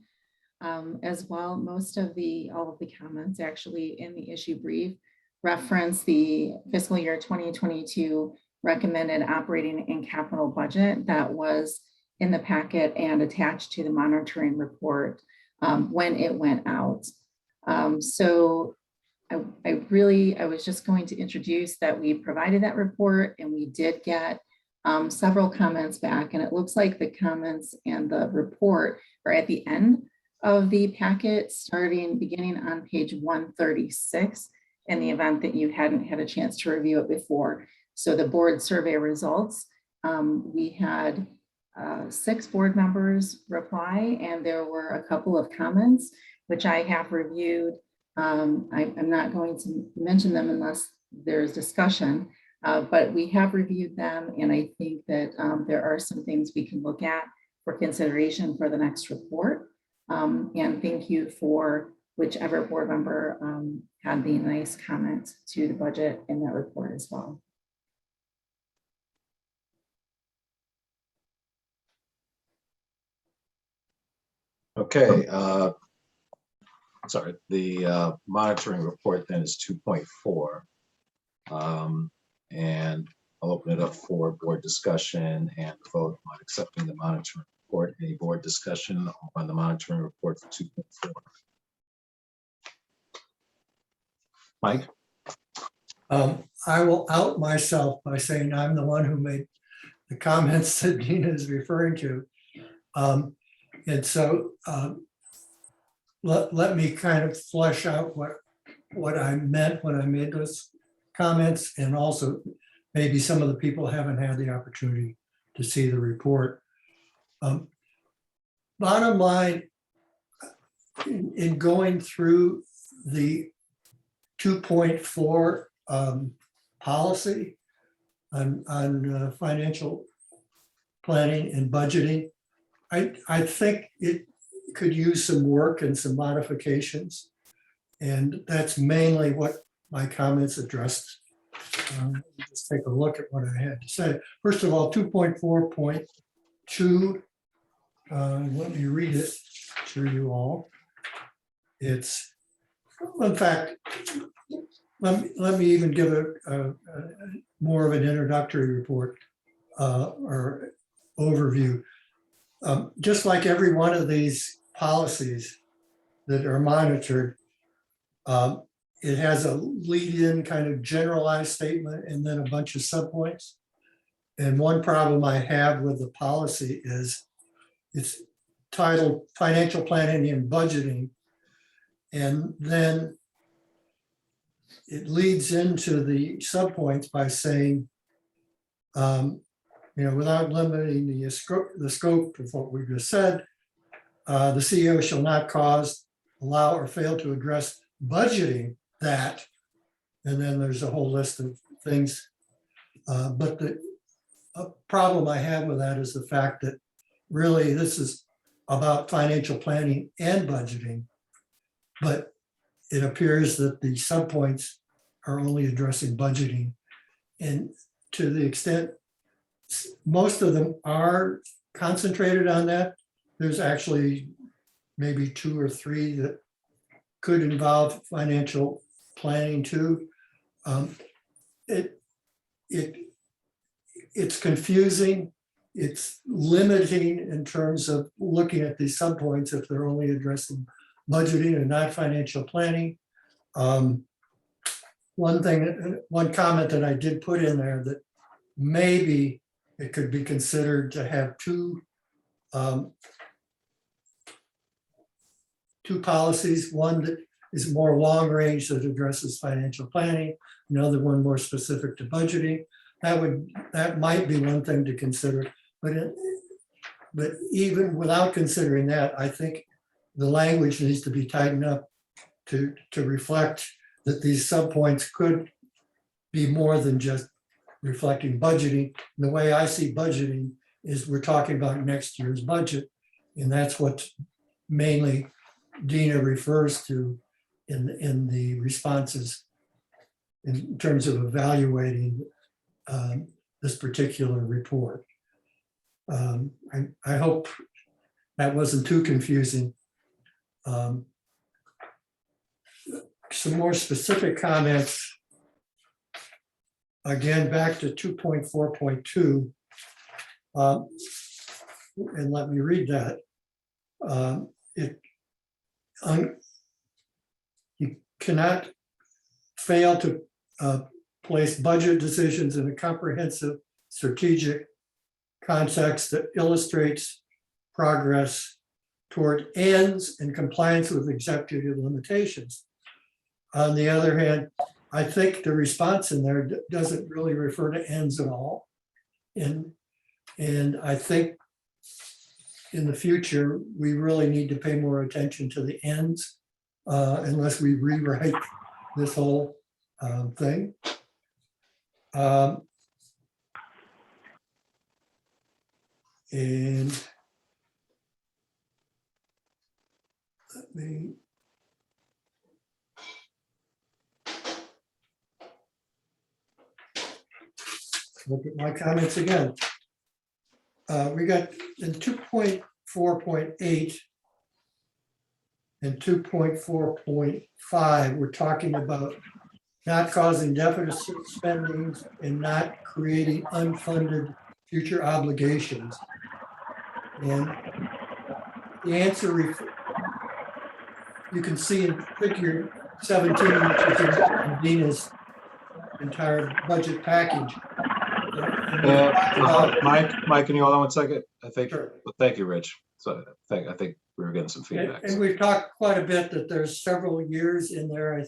As well, all of the comments actually in the issue brief reference the fiscal year 2022 recommended operating and capital budget that was in the packet and attached to the monitoring report when it went out. So I was just going to introduce that we provided that report, and we did get several comments back, and it looks like the comments and the report are at the end of the packet, beginning on page 136, in the event that you hadn't had a chance to review it before. So the board survey results We had 6 board members reply, and there were a couple of comments, which I have reviewed. I'm not going to mention them unless there's discussion, but we have reviewed them, and I think that there are some things we can look at for consideration for the next report. And thank you for whichever board member had the nice comment to the budget in that report as well. Okay, sorry, the monitoring report then is 2.4. And I'll open it up for board discussion and vote on accepting the monitoring report. Any board discussion on the monitoring report for 2.4? Mike? I will out myself by saying I'm the one who made the comments that Dina is referring to. And so let me kind of flesh out what I meant when I made those comments, and also maybe some of the people haven't had the opportunity to see the report. Bottom line, in going through the 2.4 policy on financial planning and budgeting, I think it could use some work and some modifications. And that's mainly what my comments addressed. Just take a look at what I had to say. First of all, 2.4.2, let me read it to you all. It's, in fact, let me even give a more of an introductory report or overview. Just like every one of these policies that are monitored, it has a lead-in kind of generalized statement and then a bunch of subpoints. And one problem I have with the policy is it's titled Financial Planning and Budgeting. And then it leads into the subpoints by saying, without limiting the scope of what we just said, the CEO shall not cause, allow, or fail to address budgeting that. And then there's a whole list of things. But the problem I have with that is the fact that really this is about financial planning and budgeting, but it appears that the subpoints are only addressing budgeting. And to the extent most of them are concentrated on that, there's actually maybe 2 or 3 that could involve financial planning too. It's confusing. It's limiting in terms of looking at these subpoints if they're only addressing budgeting and not financial planning. One comment that I did put in there that maybe it could be considered to have two policies, one that is more long range that addresses financial planning, another one more specific to budgeting. That might be one thing to consider, but even without considering that, I think the language needs to be tightened up to reflect that these subpoints could be more than just reflecting budgeting. And the way I see budgeting is we're talking about next year's budget, and that's what mainly Dina refers to in the responses in terms of evaluating this particular report. I hope that wasn't too confusing. Some more specific comments. Again, back to 2.4.2. And let me read that. You cannot fail to place budget decisions in a comprehensive strategic context that illustrates progress toward ends in compliance with executive limitations. On the other hand, I think the response in there doesn't really refer to ends at all. And And I think in the future, we really need to pay more attention to the ends unless we rewrite this whole thing. And let me look at my comments again. We got in 2.4.8 and 2.4.5, we're talking about not causing deficit spending and not creating unfunded future obligations. And the answer, you can see in figure 17, which is in Dina's entire budget package. Mike, can you hold on one second? I think, Sure. well, thank you, Rich. So I think we were getting some feedback. And we've talked quite a bit that there's several years in there, I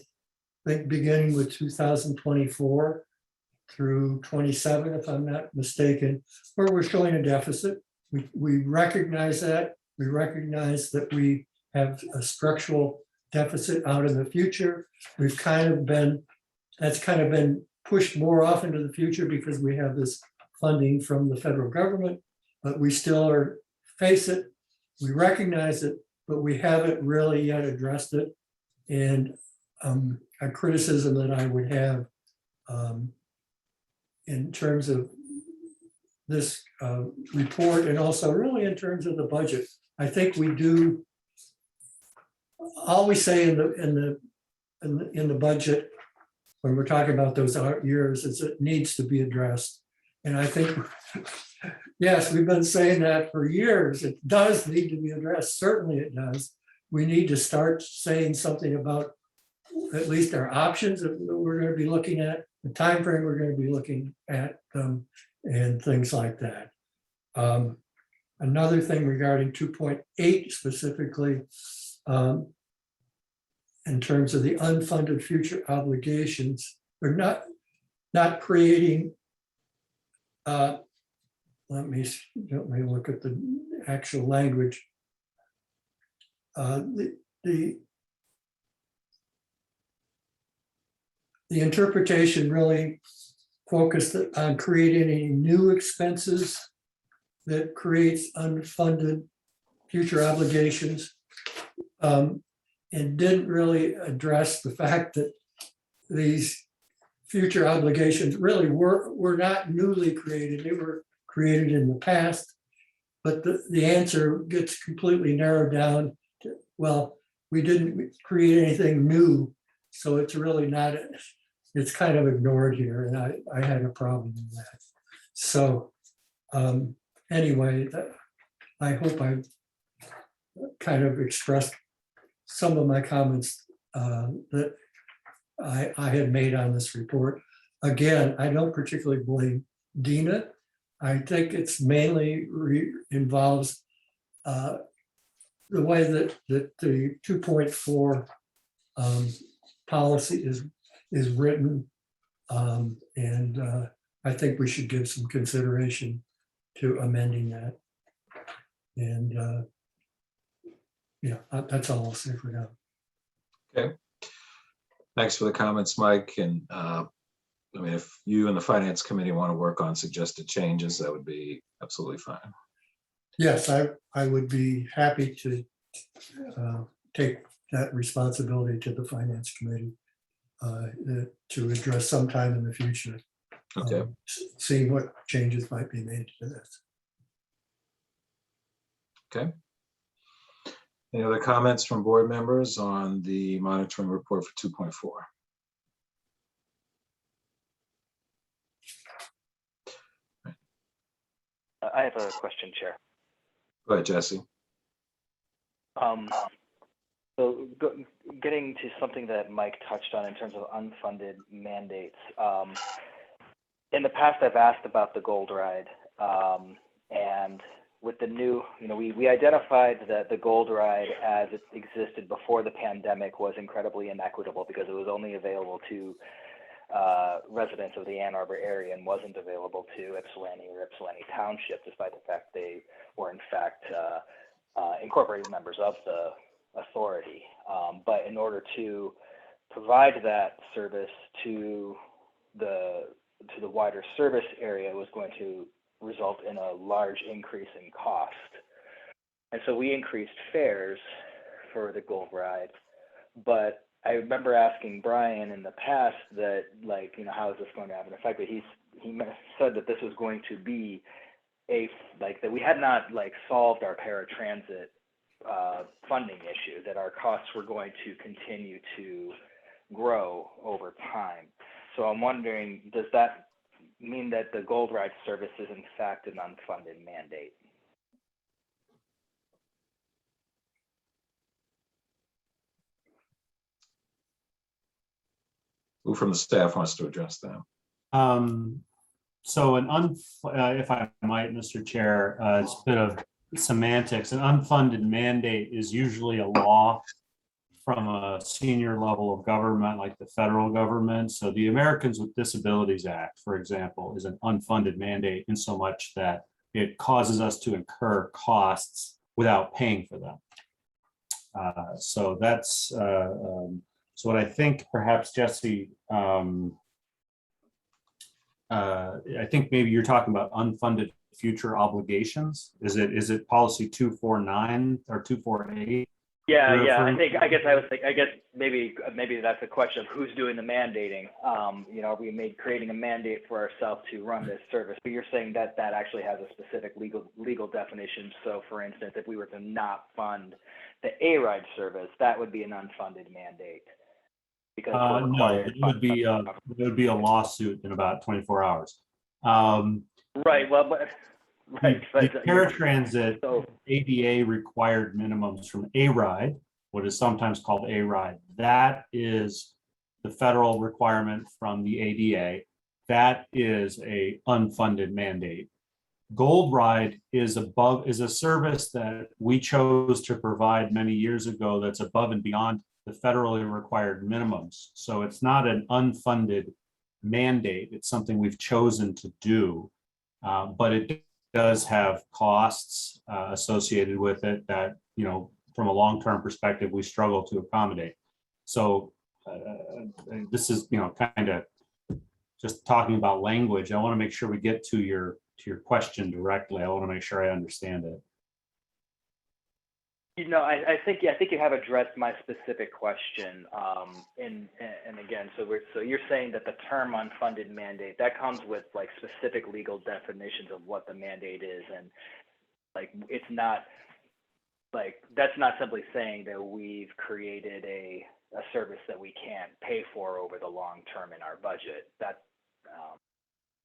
think beginning with 2024 through 27, if I'm not mistaken, where we're showing a deficit. We recognize that. We recognize that we have a structural deficit out in the future. That's kind of been pushed more off into the future because we have this funding from the federal government, but we still face it. We recognize it, but we haven't really yet addressed it. And a criticism that I would have in terms of this report, and also really in terms of the budget, I think we do. All we say in the budget when we're talking about those years is it needs to be addressed. And I think, yes, we've been saying that for years. It does need to be addressed. Certainly it does. We need to start saying something about at least our options that we're going to be looking at, the time frame we're going to be looking at, and things like that. Another thing regarding 2.8 specifically, in terms of the unfunded future obligations, we're not creating. Let me look at the actual language. The interpretation really focused on creating any new expenses that creates unfunded future obligations, and didn't really address the fact that these future obligations really were not newly created. They were created in the past, but the answer gets completely narrowed down to, well, we didn't create anything new, so it's really not, it's kind of ignored here, and I had a problem with that. So anyway, I hope I kind of expressed some of my comments that I had made on this report. Again, I don't particularly blame Dina. I think it's mainly involves the way that the 2.4 policy is written, and I think we should give some consideration to amending that. And yeah, that's all I'll say for now. Okay. Thanks for the comments, Mike. And I mean, if you and the Finance Committee want to work on suggested changes, that would be absolutely fine. Yes, I would be happy to take that responsibility to the Finance Committee to address sometime in the future. Okay. Seeing what changes might be made to this. Okay. Any other comments from board members on the monitoring report for 2.4? I have a question, Chair. Go ahead, Jesse. So getting to something that Mike touched on in terms of unfunded mandates. In the past, I've asked about the Gold Ride, and with the new, we identified that the Gold Ride as it existed before the pandemic was incredibly inequitable because it was only available to residents of the Ann Arbor area and wasn't available to Ypsilanti or Ypsilanti Township, despite the fact they were in fact incorporated members of the authority. But in order to provide that service to the wider service area, was going to result in a large increase in cost. And so we increased fares for the Gold Ride. But I remember asking Brian in the past that, like, you know, how is this going to have an effect? But he said that this was going to be that we had not solved our paratransit funding issue, that our costs were going to continue to grow over time. So I'm wondering, does that mean that the Gold Ride service is in fact an unfunded mandate? Who from the staff wants to address that? So if I might, Mr. Chair, it's a bit of semantics. An unfunded mandate is usually a law from a senior level of government, like the federal government. So the Americans with Disabilities Act, for example, is an unfunded mandate in so much that it causes us to incur costs without paying for them. So that's so what I think perhaps, Jesse, I think maybe you're talking about unfunded future obligations. Is it policy 249 or 248? Yeah. I guess maybe that's a question of who's doing the mandating. You know, are we creating a mandate for ourselves to run this service? But you're saying that actually has a specific legal definition. So, for instance, if we were to not fund the TheRide service, that would be an unfunded mandate. Because no, it would be a lawsuit in about 24 hours. Right. Well, but right. The paratransit ADA required minimums from TheRide, what is sometimes called TheRide, that is the federal requirement from the ADA. That is a unfunded mandate. Gold Ride is a service that we chose to provide many years ago that's above and beyond the federally required minimums. So it's not an unfunded mandate. It's something we've chosen to do, but it does have costs associated with it that, you know, from a long-term perspective, we struggle to accommodate. So this is, you know, kind of just talking about language. I want to make sure we get to your question directly. I want to make sure I understand it. You know, I think you have addressed my specific question. And again, so you're saying that the term unfunded mandate, that comes with like specific legal definitions of what the mandate is, and like it's not like that's not simply saying that we've created a service that we can't pay for over the long term in our budget. That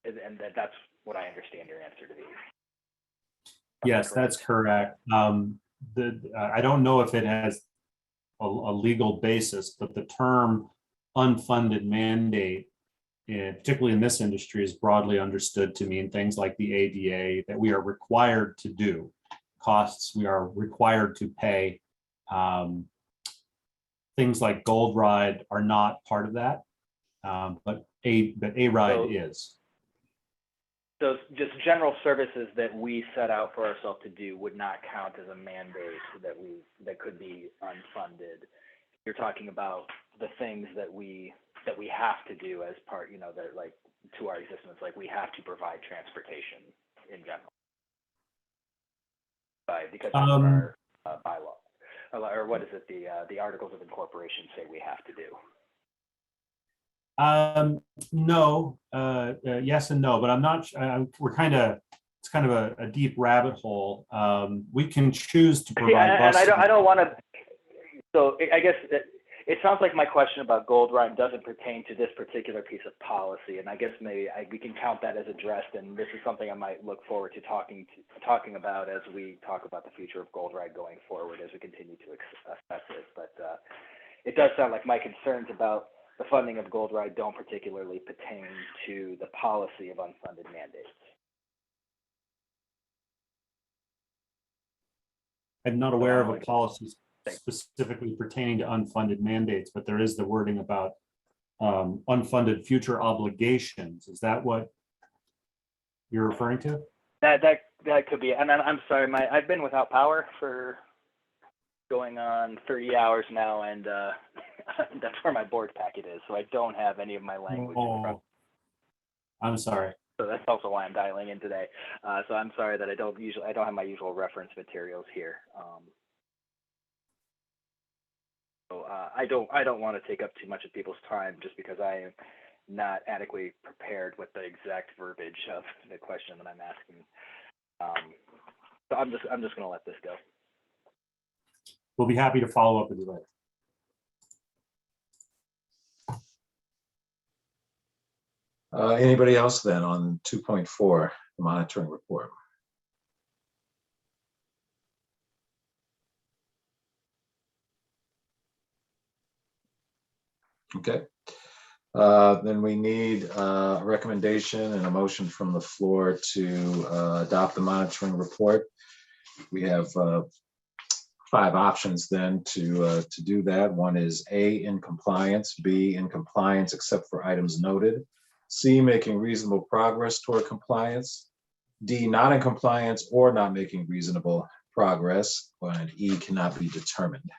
and that's what I understand your answer to be. Yes, that's correct. I don't know if it has a legal basis, but the term unfunded mandate, particularly in this industry, is broadly understood to mean things like the ADA that we are required to do, costs we are required to pay. Things like Gold Ride are not part of that, but TheRide is. So just general services that we set out for ourselves to do would not count as a mandate that could be unfunded. You're talking about the things that we have to do as part, you know, that like to our existence, like we have to provide transportation in general. Because of our bylaw, or what is it? The Articles of Incorporation say we have to do. No, yes and no, but I'm not. It's kind of a deep rabbit hole. We can choose to provide. And I don't want to. So I guess it sounds like my question about Gold Ride doesn't pertain to this particular piece of policy, and I guess maybe we can count that as addressed. And this is something I might look forward to talking about as we talk about the future of Gold Ride going forward as we continue to assess it. But it does sound like my concerns about the funding of Gold Ride don't particularly pertain to the policy of unfunded mandates. I'm not aware of a policy specifically pertaining to unfunded mandates, but there is the wording about unfunded future obligations. Is that what you're referring to? That could be. And I'm sorry, I've been without power for going on 30 hours now, and that's where my board packet is. So I don't have any of my language. Oh, I'm sorry. So that's also why I'm dialing in today. So I'm sorry that I don't have my usual reference materials here. So I don't want to take up too much of people's time just because I am not adequately prepared with the exact verbiage of the question that I'm asking. So I'm just going to let this go. We'll be happy to follow up with you later. Anybody else then on 2.4, the monitoring report? Okay. Then we need a recommendation and a motion from the floor to adopt the monitoring report. We have 5 options then to do that. One is A, in compliance, B, in compliance except for items noted, C, making reasonable progress toward compliance, D, not in compliance or not making reasonable progress, and E, cannot be determined.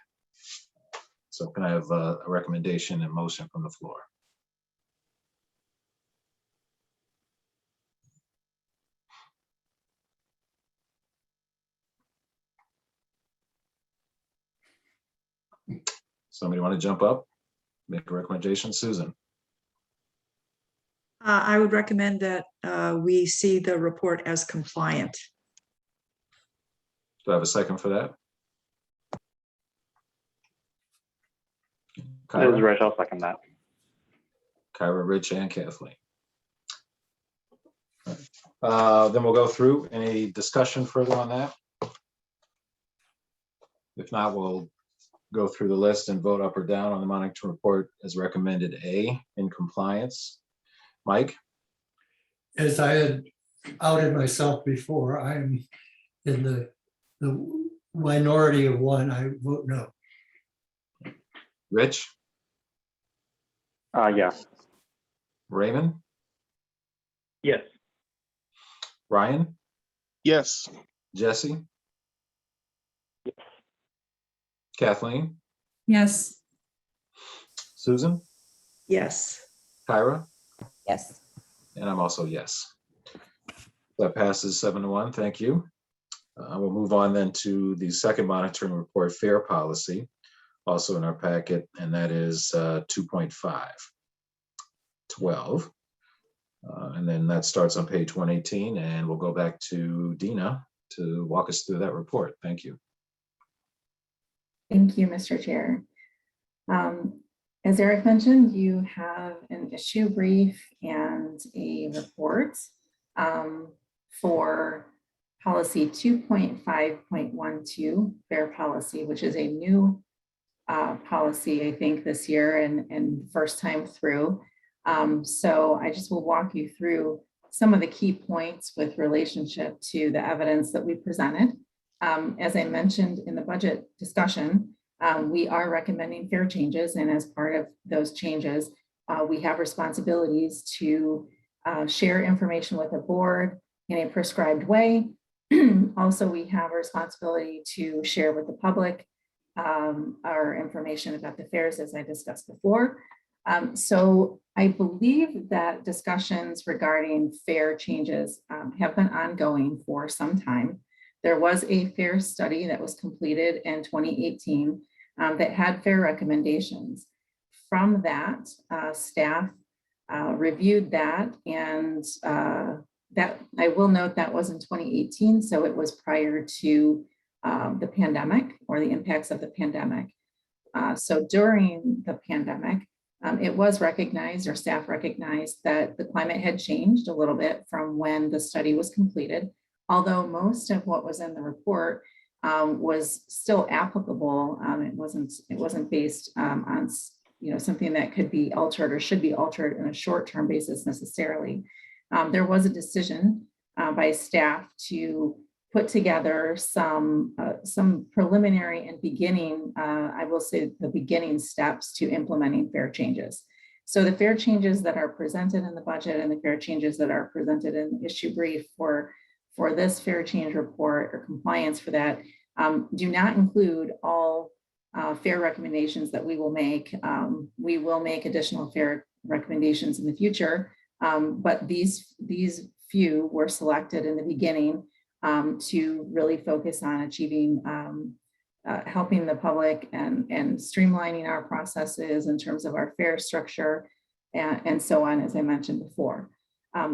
So can I have a recommendation and motion from the floor? Somebody want to jump up, make a recommendation? Susan? I would recommend that we see the report as compliant. Do I have a second for that? This is Rich, I'll second that. Kyra, Rich, and Kathleen. Then we'll go through. Any discussion further on that? If not, we'll go through the list and vote up or down on the monitoring report as recommended. A, in compliance. Mike? As I had outed myself before, I am in the minority of one. I vote no. Rich? Yes. Raymond? Yes. Ryan? Yes. Jesse? Yes. Kathleen? Yes. Susan? Yes. Kyra? Yes. And I'm also yes. That passes 7-1. Thank you. We'll move on then to the second monitoring report, fair policy, also in our packet, and that is 2.5, 12. And then that starts on page 118, and we'll go back to Dina to walk us through that report. Thank you. Thank you, Mr. Chair. As Eric mentioned, you have an issue brief and a report for policy 2.5.12, fair policy, which is a new policy, I think, this year and first time through. So I just will walk you through some of the key points with relationship to the evidence that we presented. As I mentioned in the budget discussion, we are recommending fair changes, and as part of those changes, we have responsibilities to share information with the board in a prescribed way. Also, we have a responsibility to share with the public our information about the fairs, as I discussed before. So I believe that discussions regarding fair changes have been ongoing for some time. There was a fair study that was completed in 2018 that had fair recommendations. From that, staff reviewed that, and that I will note that was in 2018, so it was prior to the pandemic or the impacts of the pandemic. So during the pandemic, it was recognized, or staff recognized, that the climate had changed a little bit from when the study was completed, although most of what was in the report was still applicable. It wasn't based on something that could be altered or should be altered in a short-term basis necessarily. There was a decision by staff to put together some preliminary and beginning, I will say, the beginning steps to implementing fair changes. So the fare changes that are presented in the budget and the fare changes that are presented in the issue brief for this fare change report or compliance for that do not include all fare recommendations that we will make. We will make additional fare recommendations in the future, but these few were selected in the beginning to really focus on achieving, helping the public and streamlining our processes in terms of our fare structure and so on, as I mentioned before.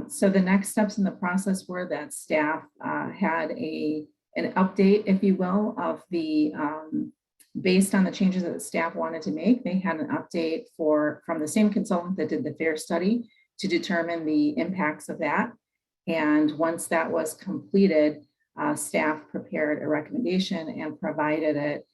So the next steps in the process were that staff had an update, if you will, of the, based on the changes that the staff wanted to make, they had an update from the same consultant that did the fare study to determine the impacts of that. And once that was completed, staff prepared a recommendation and provided it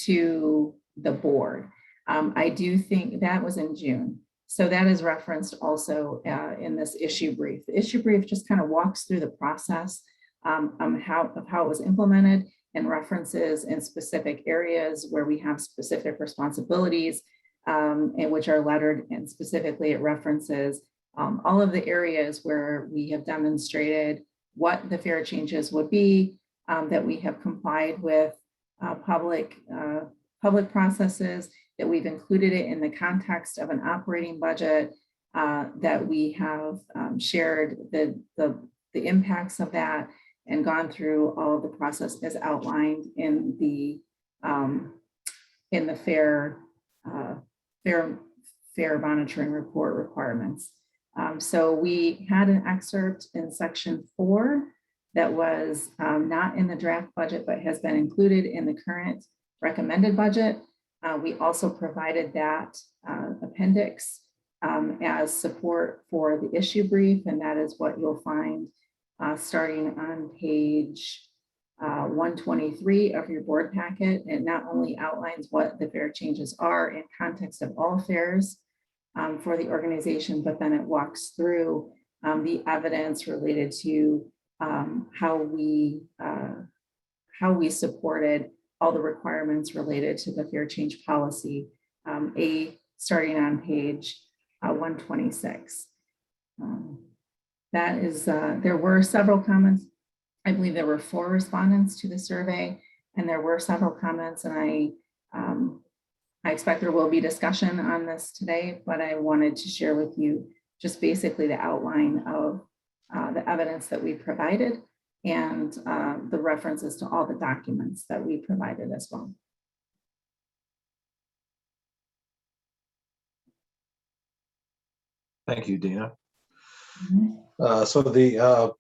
to the board. I do think that was in June. So that is referenced also in this issue brief. The issue brief just kind of walks through the process of how it was implemented and references in specific areas where we have specific responsibilities and which are lettered, and specifically it references all of the areas where we have demonstrated what the fare changes would be, that we have complied with public processes, that we've included it in the context of an operating budget, that we have shared the impacts of that and gone through all of the process as outlined in the fare monitoring report requirements. So we had an excerpt in section 4 that was not in the draft budget, but has been included in the current recommended budget. We also provided that appendix as support for the issue brief, and that is what you'll find starting on page 123 of your board packet. It not only outlines what the fare changes are in context of all fares for the organization, but then it walks through the evidence related to how we supported all the requirements related to the fare change policy, starting on page 126. That is, there were several comments. I believe there were 4 respondents to the survey, and there were several comments, and I expect there will be discussion on this today, but I wanted to share with you just basically the outline of the evidence that we provided and the references to all the documents that we provided as well. Thank you, Dina. So the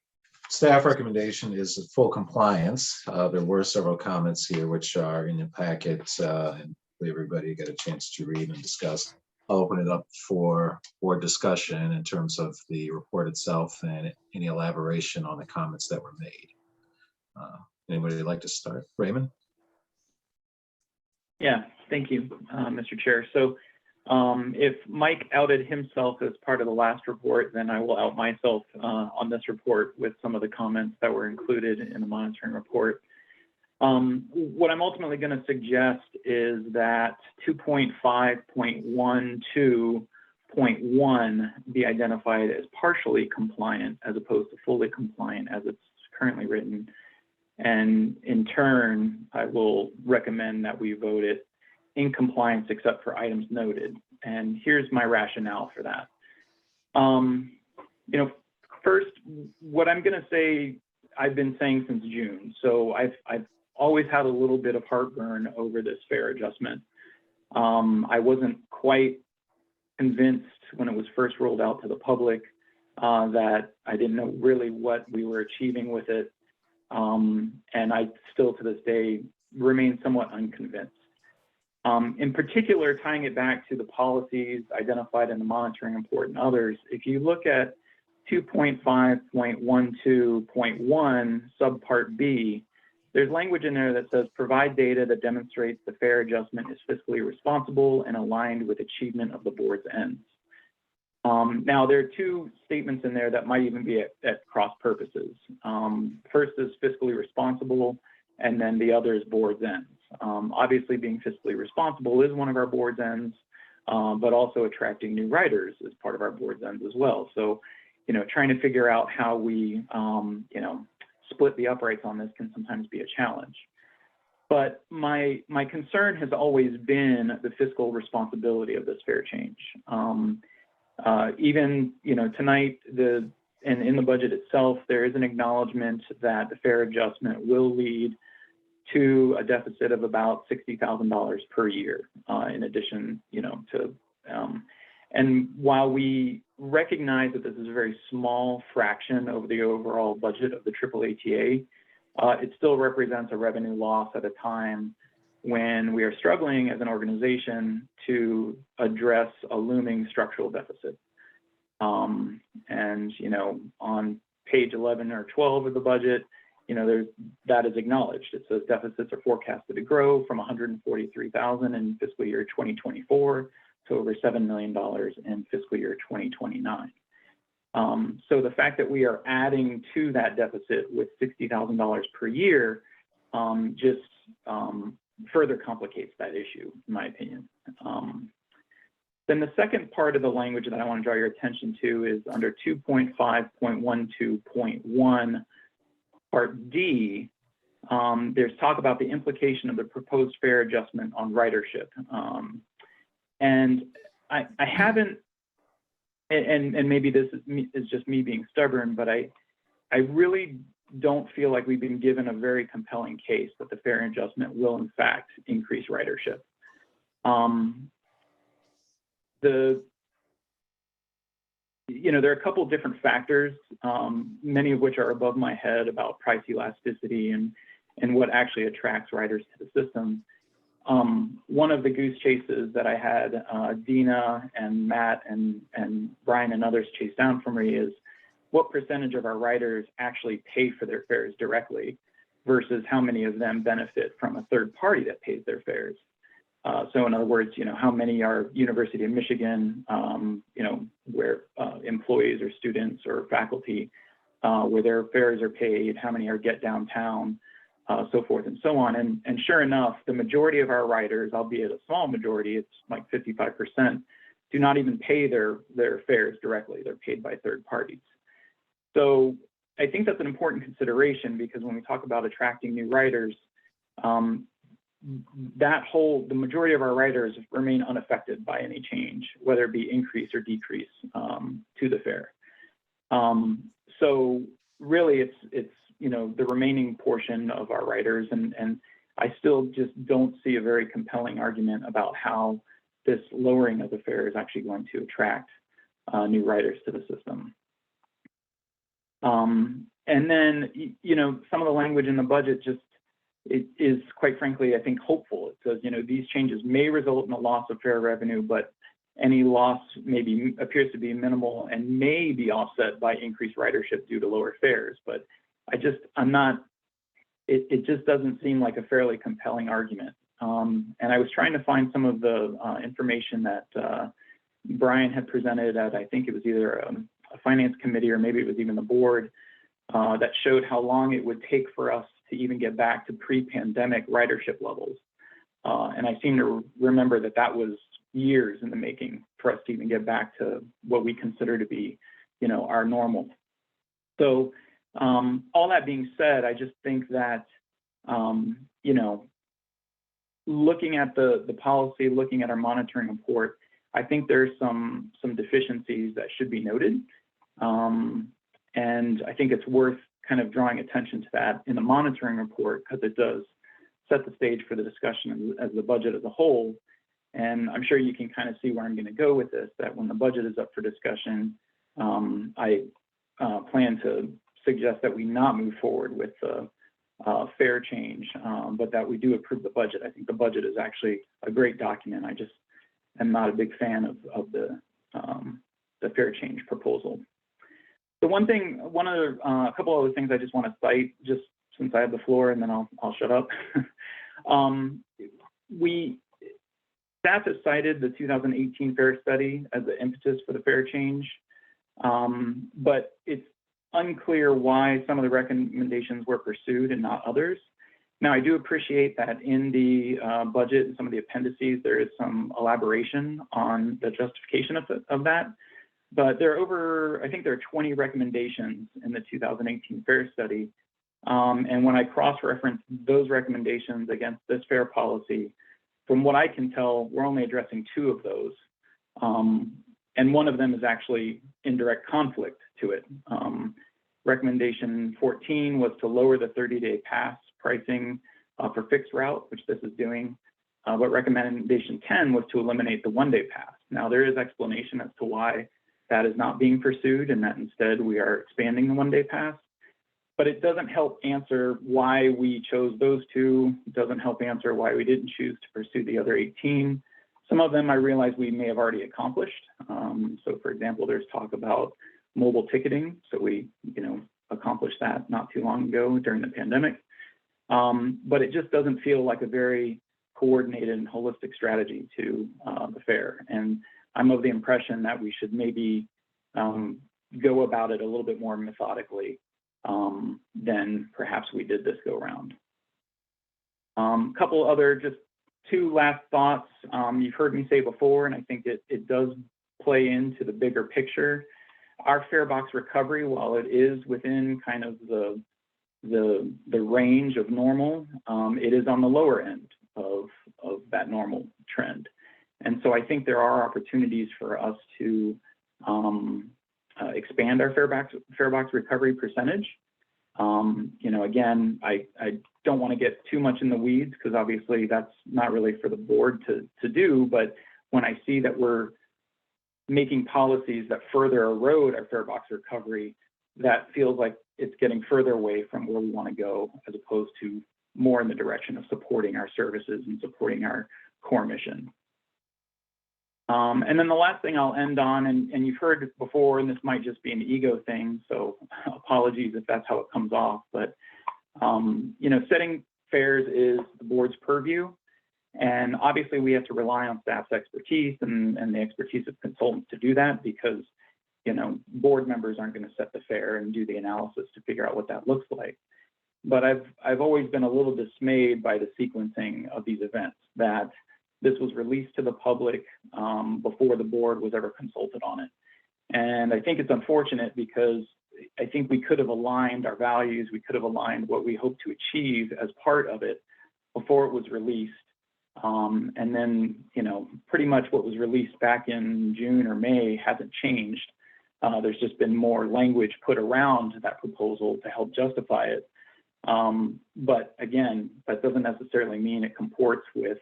staff recommendation is full compliance. There were several comments here which are in your packet, and everybody got a chance to read and discuss. I'll open it up for discussion in terms of the report itself and any elaboration on the comments that were made. Anybody would like to start? Raymond? Yeah, thank you, Mr. Chair. So if Mike outed himself as part of the last report, then I will out myself on this report with some of the comments that were included in the monitoring report. What I'm ultimately going to suggest is that 2.5.12.1 be identified as partially compliant as opposed to fully compliant as it's currently written. And in turn, I will recommend that we vote it in compliance except for items noted. And here's my rationale for that. First, what I'm going to say, I've been saying since June. So I've always had a little bit of heartburn over this fare adjustment. I wasn't quite convinced when it was first rolled out to the public that I didn't know really what we were achieving with it. And I still to this day remain somewhat unconvinced. In particular, tying it back to the policies identified in the monitoring report and others, if you look at 2.5.12.1 subpart B, there's language in there that says provide data that demonstrates the fare adjustment is fiscally responsible and aligned with achievement of the board's ends. Now, there are 2 statements in there that might even be at cross purposes. First is fiscally responsible, and then the other is board's ends. Obviously, being fiscally responsible is one of our board's ends, but also attracting new riders as part of our board's ends as well. So, trying to figure out how we, split the uprights on this can sometimes be a challenge. But my concern has always been the fiscal responsibility of this fare change. Even tonight, and in the budget itself, there is an acknowledgement that the fare adjustment will lead to a deficit of about $60,000 per year, in addition, to. And while we recognize that this is a very small fraction of the overall budget of the AAATA, it still represents a revenue loss at a time when we are struggling as an organization to address a looming structural deficit. And, on page 11 or 12 of the budget, that is acknowledged. It says deficits are forecasted to grow from 143,000 in fiscal year 2024 to over $7 million in fiscal year 2029. So the fact that we are adding to that deficit with $60,000 per year just further complicates that issue, in my opinion. Then the second part of the language that I want to draw your attention to is under 2.5.12.1, Part D. There's talk about the implication of the proposed fare adjustment on ridership. And I haven't, and maybe this is just me being stubborn, but I really don't feel like we've been given a very compelling case that the fare adjustment will in fact increase ridership. There are a couple of different factors, many of which are above my head about price elasticity and what actually attracts riders to the system. One of the goose chases that I had Dina and Matt and Brian and others chase down for me is what percentage of our riders actually pay for their fares directly versus how many of them benefit from a third party that pays their fares. So in other words, how many are University of Michigan, where employees or students or faculty, where their fares are paid, how many are Get Downtown, so forth and so on. And sure enough, the majority of our riders, albeit a small majority, it's like 55%, do not even pay their fares directly. They're paid by third parties. So I think that's an important consideration because when we talk about attracting new riders, the majority of our riders remain unaffected by any change, whether it be increase or decrease to the fare. So really it's the remaining portion of our riders, and I still just don't see a very compelling argument about how this lowering of the fare is actually going to attract new riders to the system. And then, some of the language in the budget it is quite frankly, I think, hopeful. It says, these changes may result in a loss of fare revenue, but any loss appears to be minimal and may be offset by increased ridership due to lower fares. But it just doesn't seem like a fairly compelling argument. And I was trying to find some of the information that Brian had presented at, I think it was either a finance committee or maybe it was even the board, that showed how long it would take for us to even get back to pre-pandemic ridership levels. And I seem to remember that was years in the making for us to even get back to what we consider to be, our normal. So all that being said, I just think that, looking at the policy, looking at our monitoring report, I think there's some deficiencies that should be noted. And I think it's worth kind of drawing attention to that in the monitoring report because it does set the stage for the discussion as the budget as a whole. And I'm sure you can kind of see where I'm going to go with this, that when the budget is up for discussion, I plan to suggest that we not move forward with the fare change, but that we do approve the budget. I think the budget is actually a great document. I just am not a big fan of the fare change proposal. The a couple other things I just want to cite, just since I have the floor, and then I'll shut up. Staff has cited the 2018 fare study as the impetus for the fare change, but it's unclear why some of the recommendations were pursued and not others. Now, I do appreciate that in the budget and some of the appendices, there is some elaboration on the justification of that. But there are I think there are 20 recommendations in the 2018 fair study. And when I cross-reference those recommendations against this fair policy, from what I can tell, we're only addressing 2 of those. And one of them is actually in direct conflict to it. Recommendation 14 was to lower the 30-day pass pricing for fixed route, which this is doing. But recommendation 10 was to eliminate the one-day pass. Now, there is explanation as to why that is not being pursued and that instead we are expanding the one-day pass. But it doesn't help answer why we chose those 2. It doesn't help answer why we didn't choose to pursue the other 18. Some of them I realize we may have already accomplished. So for example, there's talk about mobile ticketing. So we, accomplished that not too long ago during the pandemic. But it just doesn't feel like a very coordinated and holistic strategy to the fair. And I'm of the impression that we should maybe go about it a little bit more methodically than perhaps we did this go around. Couple other, just 2 last thoughts. You've heard me say before, and I think it does play into the bigger picture. Our fare box recovery, while it is within kind of the range of normal, it is on the lower end of that normal trend. And so I think there are opportunities for us to expand our fare box recovery percentage. Again, I don't want to get too much in the weeds because obviously that's not really for the board to do. But when I see that we're making policies that further erode our fare box recovery, that feels like it's getting further away from where we want to go, as opposed to more in the direction of supporting our services and supporting our core mission. And then the last thing I'll end on, and you've heard it before, and this might just be an ego thing, so apologies if that's how it comes off, but setting fares is the board's purview. And obviously we have to rely on staff's expertise and the expertise of consultants to do that, because board members aren't going to set the fare and do the analysis to figure out what that looks like. But I've always been a little dismayed by the sequencing of these events, that this was released to the public before the board was ever consulted on it. And I think it's unfortunate because I think we could have aligned our values, we could have aligned what we hope to achieve as part of it before it was released. And then, pretty much what was released back in June or May hasn't changed. There's just been more language put around that proposal to help justify it. But again, that doesn't necessarily mean it comports with,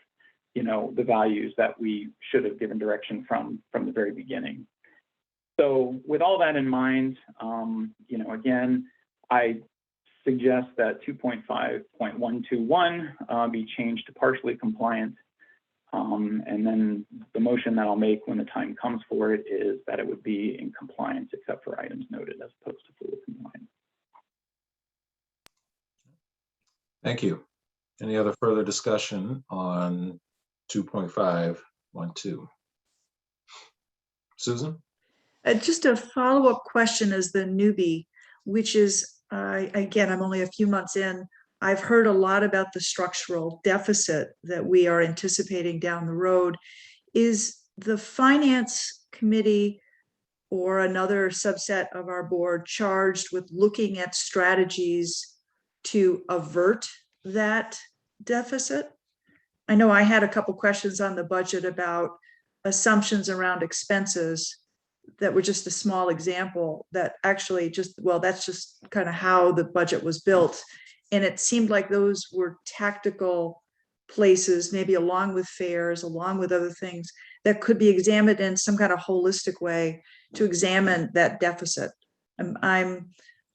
the values that we should have given direction from the very beginning. So with all that in mind, again, I suggest that 2.5.121 be changed to partially compliant. And then the motion that I'll make when the time comes for it is that it would be in compliance except for items noted as opposed to fully compliant. Thank you. Any other further discussion on 2.5.12? Susan? Just a follow-up question as the newbie, which is, again, I'm only a few months in. I've heard a lot about the structural deficit that we are anticipating down the road. Is the finance committee or another subset of our board charged with looking at strategies to avert that deficit? I know I had a couple questions on the budget about assumptions around expenses that were just a small example that actually that's just kind of how the budget was built. And it seemed like those were tactical places, maybe along with fares, along with other things that could be examined in some kind of holistic way to examine that deficit. I'm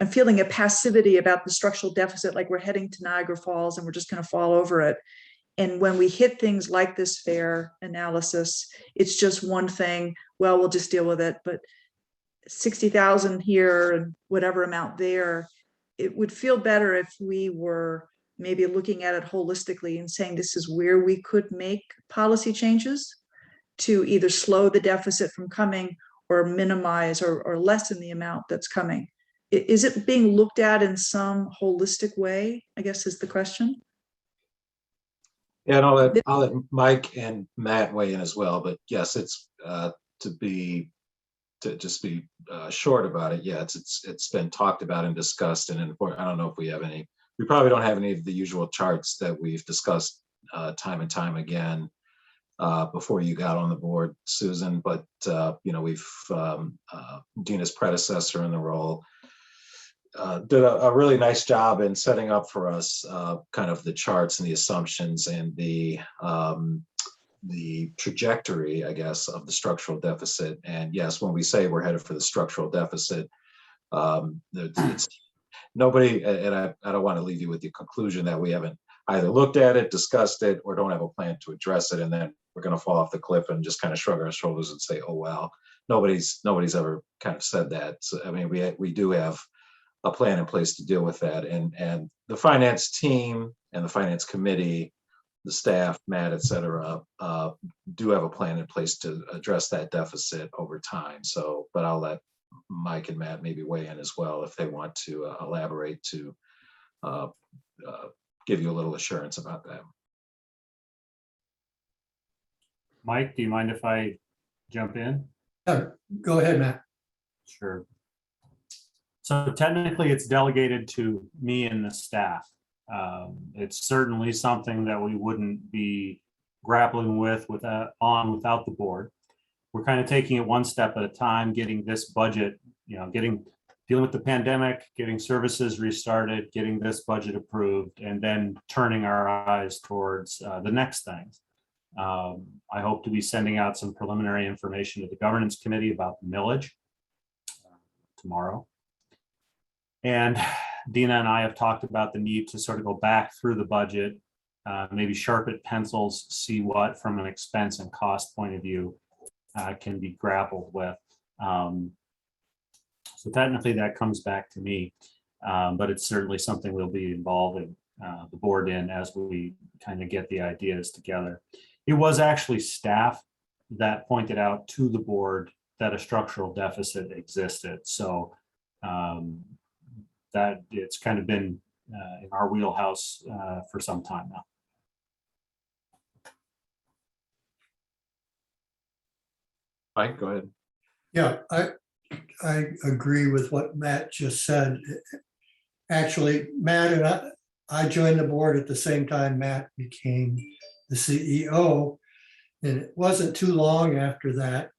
feeling a passivity about the structural deficit, like we're heading to Niagara Falls and we're just going to fall over it. And when we hit things like this fare analysis, it's just one thing, well, we'll just deal with it. But 60,000 here and whatever amount there, it would feel better if we were maybe looking at it holistically and saying this is where we could make policy changes to either slow the deficit from coming or minimize or lessen the amount that's coming. Is it being looked at in some holistic way, I guess is the question? Yeah, and I'll let Mike and Matt weigh in as well, but yes, it's to just be short about it. Yeah, it's been talked about and discussed, and I don't know if we have any. We probably don't have any of the usual charts that we've discussed time and time again before you got on the board, Susan. But we've Dina's predecessor in the role did a really nice job in setting up for us kind of the charts and the assumptions and the trajectory, I guess, of the structural deficit. And yes, when we say we're headed for the structural deficit, it's nobody, and I don't want to leave you with the conclusion that we haven't either looked at it, discussed it, or don't have a plan to address it, and then we're going to fall off the cliff and just kind of shrug our shoulders and say, oh well. Nobody's ever kind of said that. So, I mean, we do have a plan in place to deal with that, and the finance team and the finance committee, the staff, Matt, et cetera, do have a plan in place to address that deficit over time. So, but I'll let Mike and Matt maybe weigh in as well if they want to elaborate to give you a little assurance about that. Mike, do you mind if I jump in? Go ahead, Matt. Sure. So technically it's delegated to me and the staff. It's certainly something that we wouldn't be grappling with without the board. We're kind of taking it one step at a time, getting this budget, dealing with the pandemic, getting services restarted, getting this budget approved, and then turning our eyes towards the next things. I hope to be sending out some preliminary information to the governance committee about the millage tomorrow. And Dina and I have talked about the need to sort of go back through the budget, maybe sharpen pencils, see what from an expense and cost point of view can be grappled with. So technically that comes back to me, but it's certainly something we'll be involving the board in as we kind of get the ideas together. It was actually staff that pointed out to the board that a structural deficit existed. So that it's kind of been in our wheelhouse for some time now. Mike, go ahead. Yeah, I agree with what Matt just said. Actually, Matt and I joined the board at the same time Matt became the CEO. And it wasn't too long after that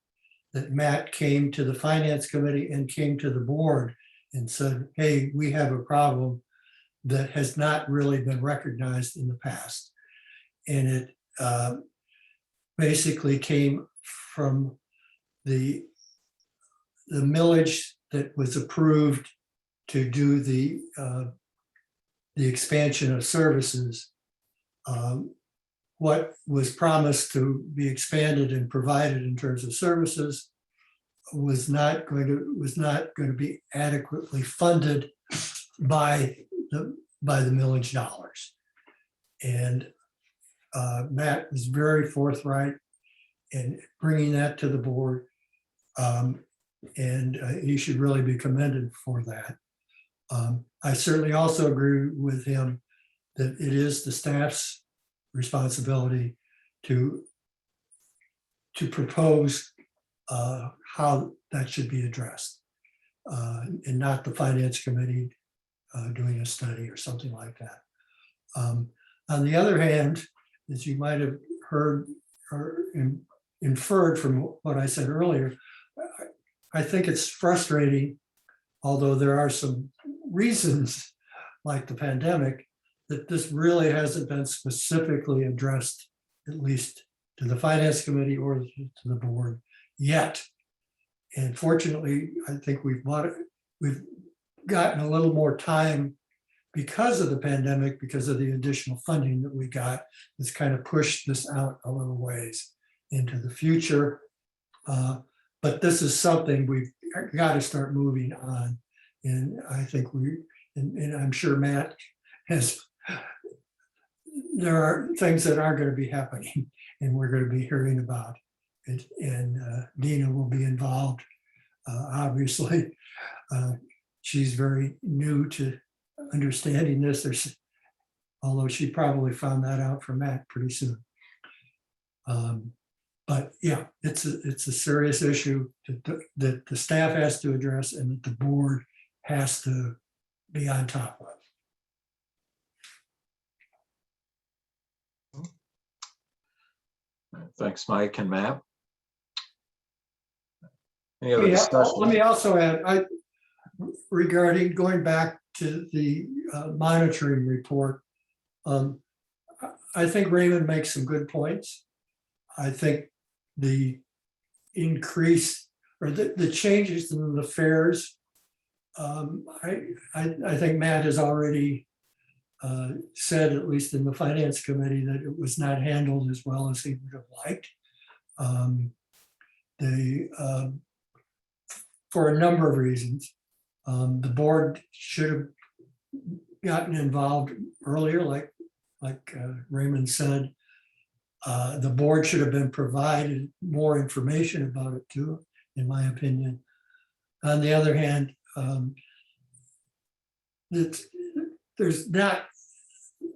Matt came to the finance committee and came to the board and said, hey, we have a problem that has not really been recognized in the past. And it basically came from the millage that was approved to do the expansion of services. What was promised to be expanded and provided in terms of services was not going to be adequately funded by the millage dollars. And Matt was very forthright in bringing that to the board. And he should really be commended for that. I certainly also agree with him that it is the staff's responsibility to propose how that should be addressed, and not the finance committee doing a study or something like that. On the other hand, as you might have heard or inferred from what I said earlier, I think it's frustrating, although there are some reasons like the pandemic, that this really hasn't been specifically addressed, at least to the finance committee or to the board yet. And fortunately, I think we've gotten a little more time because of the pandemic, because of the additional funding that we got. It's kind of pushed this out a little ways into the future. But this is something we've got to start moving on. And I think and I'm sure Matt there are things that are going to be happening and we're going to be hearing about it. And Dina will be involved. Obviously, she's very new to understanding this. There's although she probably found that out from Matt pretty soon. But yeah, it's a serious issue that the staff has to address and that the board has to be on top of. Thanks, Mike and Matt. Any other discussion? Let me also add, regarding going back to the monitoring report, I think Raymond makes some good points. I think the increase or the changes in the fares, I think Matt has already said, at least in the finance committee, that it was not handled as well as he would have liked. For a number of reasons, the board should have gotten involved earlier, like Raymond said. The board should have been provided more information about it too, in my opinion. On the other hand, there's not,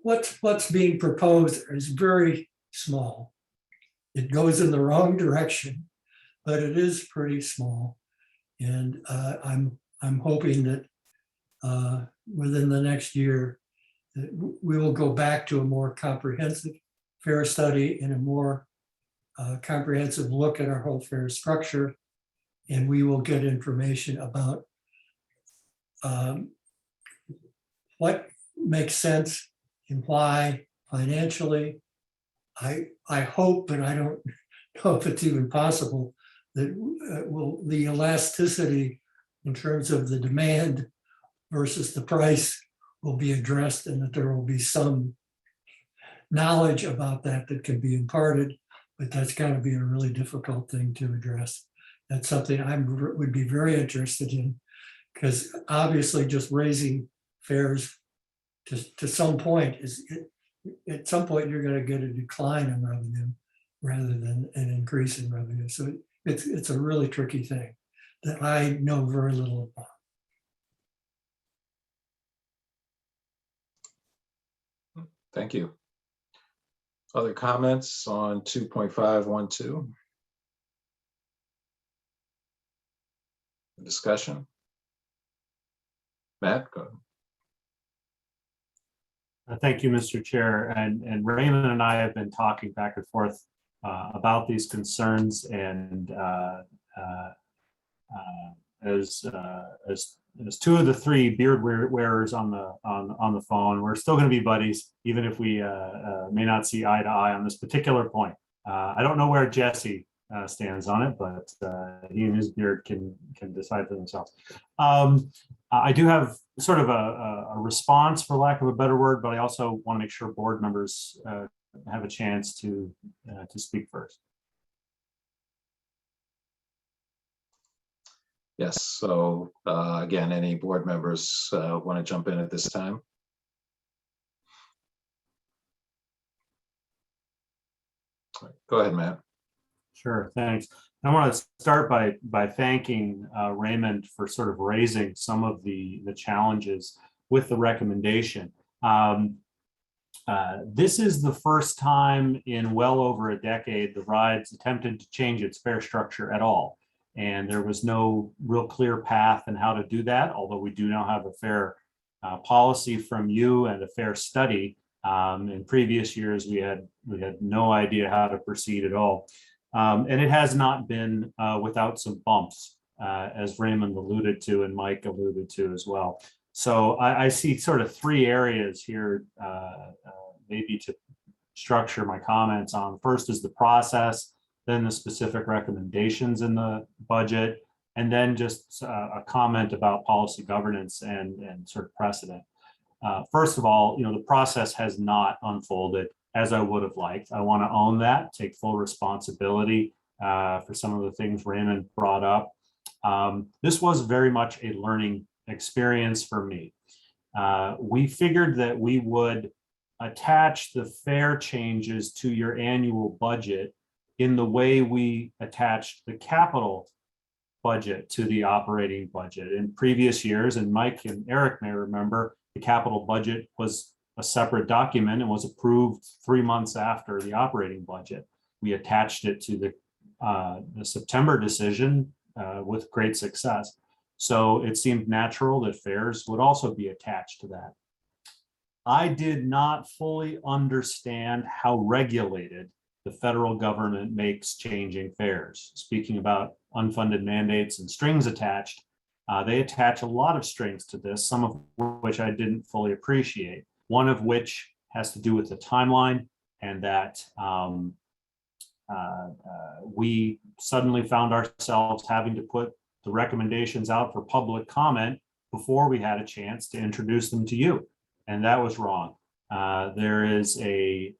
what's being proposed is very small. It goes in the wrong direction, but it is pretty small. And I'm hoping that within the next year, that we will go back to a more comprehensive fare study and a more comprehensive look at our whole fare structure. And we will get information about what makes sense and why financially. I hope, but I don't know if it's even possible, that the elasticity in terms of the demand versus the price will be addressed, and that there will be some knowledge about that can be imparted, but that's got to be a really difficult thing to address. That's something I would be very interested in, because obviously just raising fares to some point at some point you're going to get a decline in revenue rather than an increase in revenue. So it's a really tricky thing that I know very little about. Thank you. Other comments on 2.512? Discussion? Matt, go ahead. Thank you, Mr. Chair. And Raymond and I have been talking back and forth about these concerns, and as two of the three beard wearers on the phone, we're still going to be buddies, even if we may not see eye to eye on this particular point. I don't know where Jesse stands on it, but he and his beard can decide for themselves. I do have sort of a response, for lack of a better word, but I also want to make sure board members have a chance to speak first. Yes, so again, any board members want to jump in at this time? Go ahead, Matt. Sure, thanks. I want to start by thanking Raymond for sort of raising some of the challenges with the recommendation. This is the first time in well over a decade TheRide's attempted to change its fare structure at all. And there was no real clear path in how to do that, although we do now have a fare policy from you and a fare study. In previous years, we had no idea how to proceed at all. And it has not been without some bumps, as Raymond alluded to and Mike alluded to as well. So I see sort of three areas here, maybe to structure my comments on. First is the process, then the specific recommendations in the budget, and then just a comment about policy governance and sort of precedent. First of all, the process has not unfolded as I would have liked. I want to own that, take full responsibility for some of the things Raymond brought up. This was very much a learning experience for me. We figured that we would attach the fare changes to your annual budget in the way we attached the capital budget to the operating budget. In previous years, and Mike and Eric may remember, the capital budget was a separate document and was approved 3 months after the operating budget. We attached it to the September decision with great success. So it seemed natural that fares would also be attached to that. I did not fully understand how regulated the federal government makes changing fares. Speaking about unfunded mandates and strings attached, they attach a lot of strings to this, some of which I didn't fully appreciate. One of which has to do with the timeline, and that we suddenly found ourselves having to put the recommendations out for public comment before we had a chance to introduce them to you. And that was wrong. There is a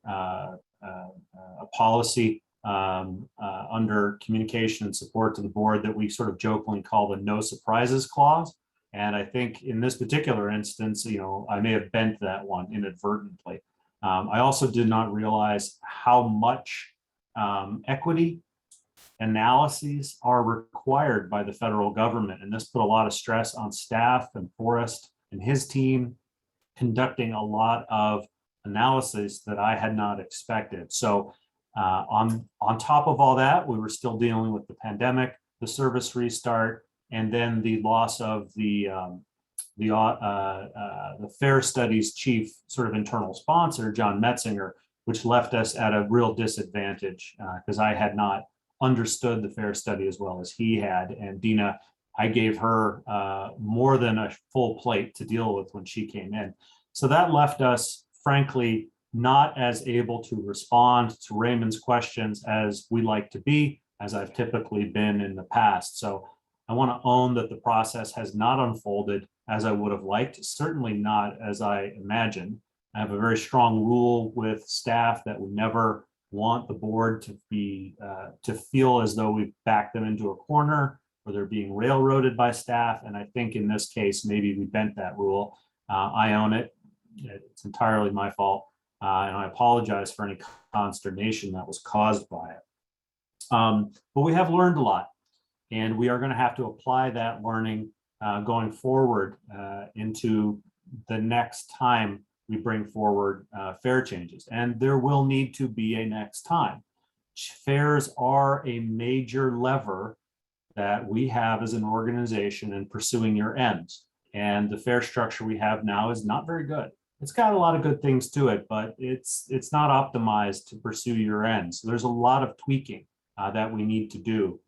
policy under communication and support to the board that we sort of jokingly call the no surprises clause. And I think in this particular instance, I may have bent that one inadvertently. I also did not realize how much equity analyses are required by the federal government. And this put a lot of stress on staff and Forrest and his team conducting a lot of analysis that I had not expected. So on top of all that, we were still dealing with the pandemic, the service restart, and then the loss of the Fair Studies chief sort of internal sponsor, John Metzinger, which left us at a real disadvantage because I had not understood the Fair Study as well as he had. And Dina, I gave her more than a full plate to deal with when she came in. So that left us, frankly, not as able to respond to Raymond's questions as we like to be, as I've typically been in the past. So I want to own that the process has not unfolded as I would have liked, certainly not as I imagined. I have a very strong rule with staff that we never want the board to be to feel as though we've backed them into a corner or they're being railroaded by staff. And I think in this case, maybe we bent that rule. I own it. It's entirely my fault. And I apologize for any consternation that was caused by it. But we have learned a lot, and we are going to have to apply that learning going forward into the next time we bring forward fare changes. And there will need to be a next time. Fares are a major lever that we have as an organization in pursuing your ends. And the fare structure we have now is not very good. It's got a lot of good things to it, but it's not optimized to pursue your ends. So there's a lot of tweaking that we need to do.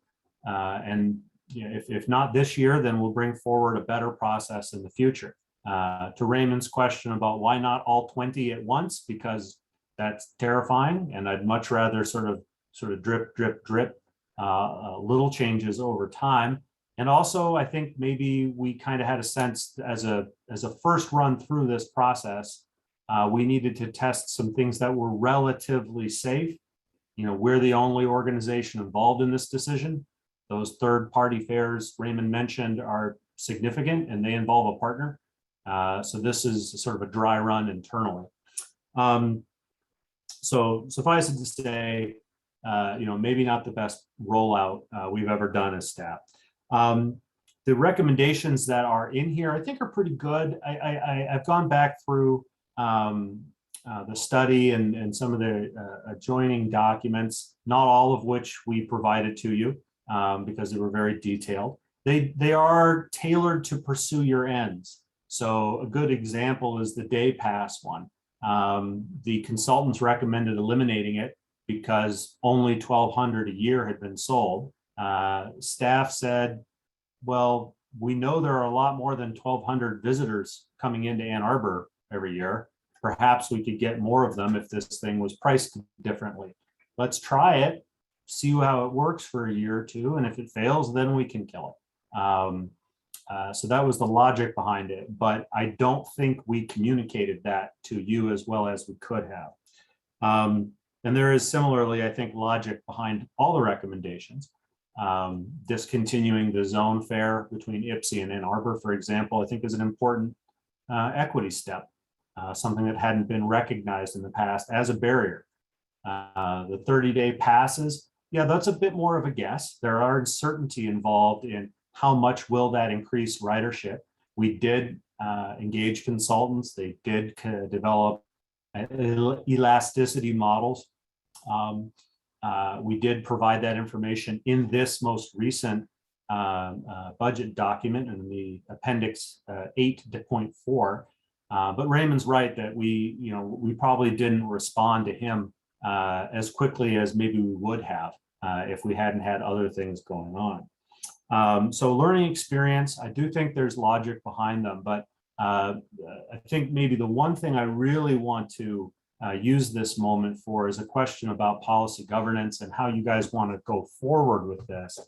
And if not this year, then we'll bring forward a better process in the future. To Raymond's question about why not all 20 at once, because that's terrifying. And I'd much rather sort of drip, drip, drip, little changes over time. And also, I think maybe we kind of had a sense as a first run through this process, we needed to test some things that were relatively safe. We're the only organization involved in this decision. Those third-party fares Raymond mentioned are significant and they involve a partner. So this is sort of a dry run internally. So suffice it to say, maybe not the best rollout we've ever done as staff. The recommendations that are in here, I think, are pretty good. I've gone back through the study and some of the adjoining documents, not all of which we provided to you because they were very detailed. They are tailored to pursue your ends. So a good example is the day pass one. The consultants recommended eliminating it because only 1,200 a year had been sold. Staff said, well, we know there are a lot more than 1,200 visitors coming into Ann Arbor every year. Perhaps we could get more of them if this thing was priced differently. Let's try it, see how it works for a year or two, and if it fails, then we can kill it. So that was the logic behind it, but I don't think we communicated that to you as well as we could have. And there is similarly, I think, logic behind all the recommendations. Discontinuing the zone fare between Ypsi and Ann Arbor, for example, I think is an important equity step, something that hadn't been recognized in the past as a barrier. The 30-day passes, yeah, that's a bit more of a guess. There are uncertainty involved in how much will that increase ridership. We did engage consultants. They did develop elasticity models. We did provide that information in this most recent budget document in the appendix 8.4. But Raymond's right that we probably didn't respond to him as quickly as maybe we would have if we hadn't had other things going on. So learning experience, I do think there's logic behind them, but I think maybe the one thing I really want to use this moment for is a question about policy governance and how you guys want to go forward with this.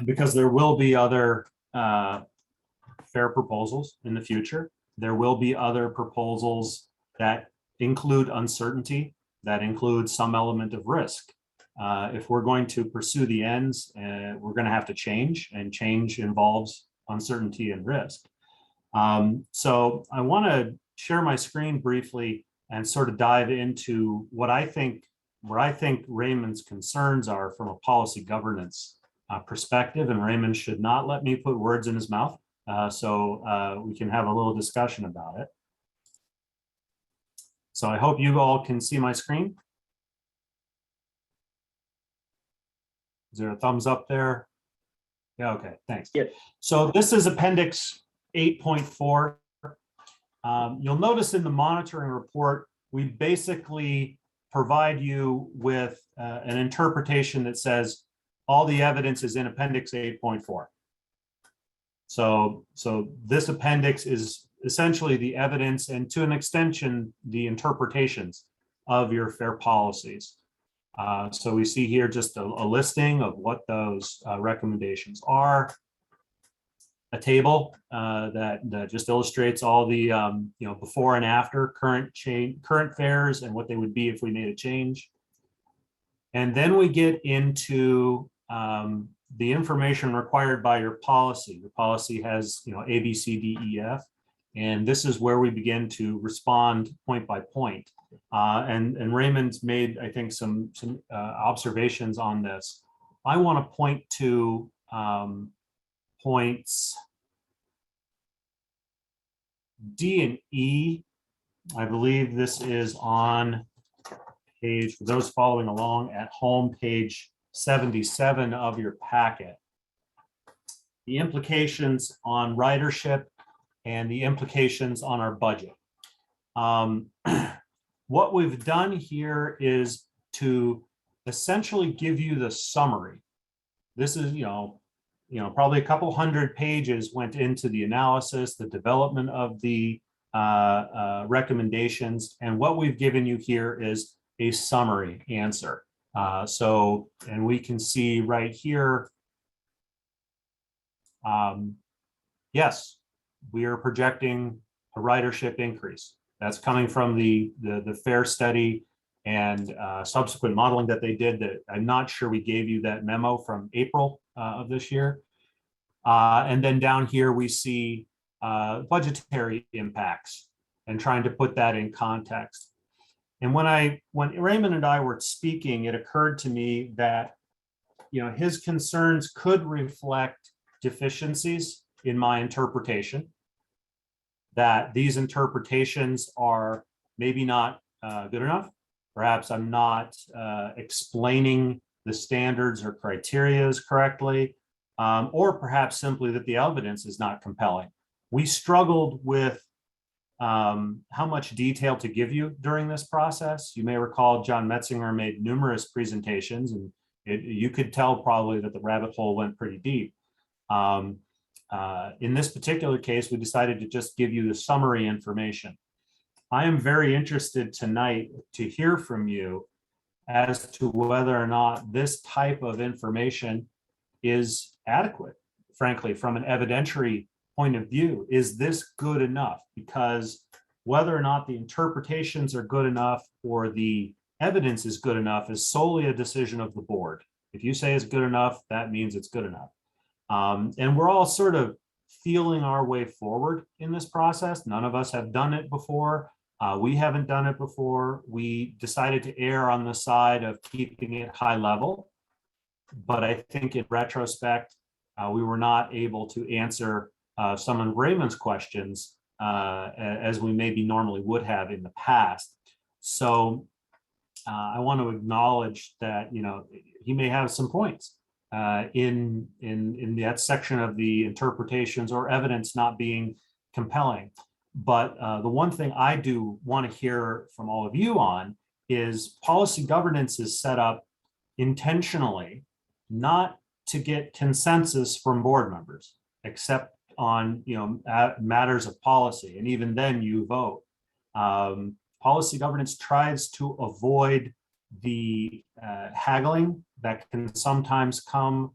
Because there will be other fair proposals in the future. There will be other proposals that include uncertainty, that include some element of risk. If we're going to pursue the ends, we're going to have to change, and change involves uncertainty and risk. So I want to share my screen briefly and sort of dive into where I think Raymond's concerns are from a policy governance perspective, and Raymond should not let me put words in his mouth, so we can have a little discussion about it. So I hope you all can see my screen. Is there a thumbs up there? Yeah, okay, thanks. Yes. So this is Appendix 8.4. You'll notice in the monitoring report, we basically provide you with an interpretation that says all the evidence is in Appendix 8.4. So this appendix is essentially the evidence and to an extension, the interpretations of your fair policies. So we see here just a listing of what those recommendations are. A table that just illustrates all the before and after current fares and what they would be if we made a change. And then we get into the information required by your policy. Your policy has A, B, C, D, E, F, and this is where we begin to respond point by point. And Raymond's made, I think, some observations on this. I want to point to points D and E. I believe this is on page, for those following along at home, page 77 of your packet. The implications on ridership and the implications on our budget. What we've done here is to essentially give you the summary. This is, probably a couple hundred pages went into the analysis, the development of the recommendations, and what we've given you here is a summary answer. And we can see right here, yes, we are projecting a ridership increase. That's coming from the FAIR study and subsequent modeling that they did. That I'm not sure we gave you that memo from April of this year. And then down here we see budgetary impacts and trying to put that in context. And when Raymond and I were speaking, it occurred to me that his concerns could reflect deficiencies in my interpretation, that these interpretations are maybe not good enough. Perhaps I'm not explaining the standards or criterias correctly, or perhaps simply that the evidence is not compelling. We struggled with how much detail to give you during this process. You may recall John Metzinger made numerous presentations, and you could tell probably that the rabbit hole went pretty deep. In this particular case, we decided to just give you the summary information. I am very interested tonight to hear from you as to whether or not this type of information is adequate, frankly, from an evidentiary point of view. Is this good enough? Because whether or not the interpretations are good enough or the evidence is good enough is solely a decision of the board. If you say it's good enough, that means it's good enough. And we're all sort of feeling our way forward in this process. None of us have done it before. We haven't done it before. We decided to err on the side of keeping it high level. But I think in retrospect, we were not able to answer some of Raymond's questions as we maybe normally would have in the past. So I want to acknowledge that, you know, he may have some points in that section of the interpretations or evidence not being compelling. But the one thing I do want to hear from all of you on is policy governance is set up intentionally not to get consensus from board members, except on, you know, matters of policy, and even then you vote. Policy governance tries to avoid the haggling that can sometimes come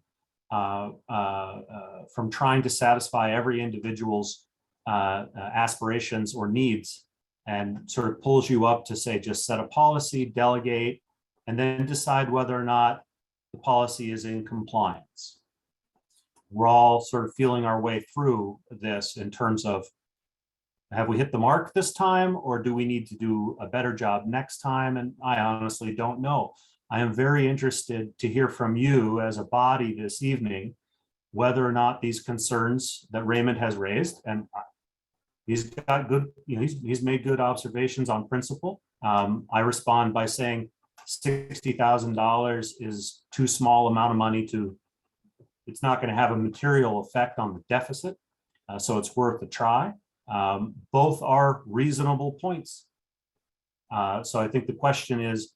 from trying to satisfy every individual's aspirations or needs, and sort of pulls you up to say, just set a policy, delegate, and then decide whether or not the policy is in compliance. We're all sort of feeling our way through this in terms of, have we hit the mark this time, or do we need to do a better job next time? And I honestly don't know. I am very interested to hear from you as a body this evening, whether or not these concerns that Raymond has raised, and he's got good, you know, he's made good observations on principle. I respond by saying $60,000 is too small amount of money to, it's not going to have a material effect on the deficit. So it's worth a try. Both are reasonable points. So I think the question is,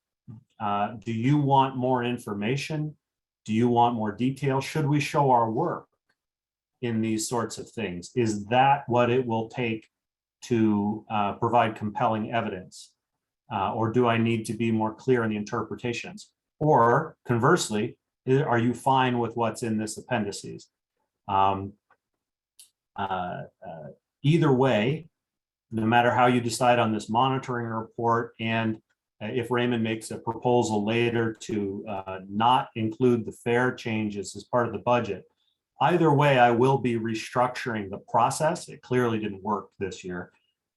do you want more information? Do you want more detail? Should we show our work in these sorts of things? Is that what it will take to provide compelling evidence? Or do I need to be more clear in the interpretations? Or conversely, are you fine with what's in this appendices? Either way, no matter how you decide on this monitoring report, and if Raymond makes a proposal later to not include the fare changes as part of the budget, either way, I will be restructuring the process. It clearly didn't work this year,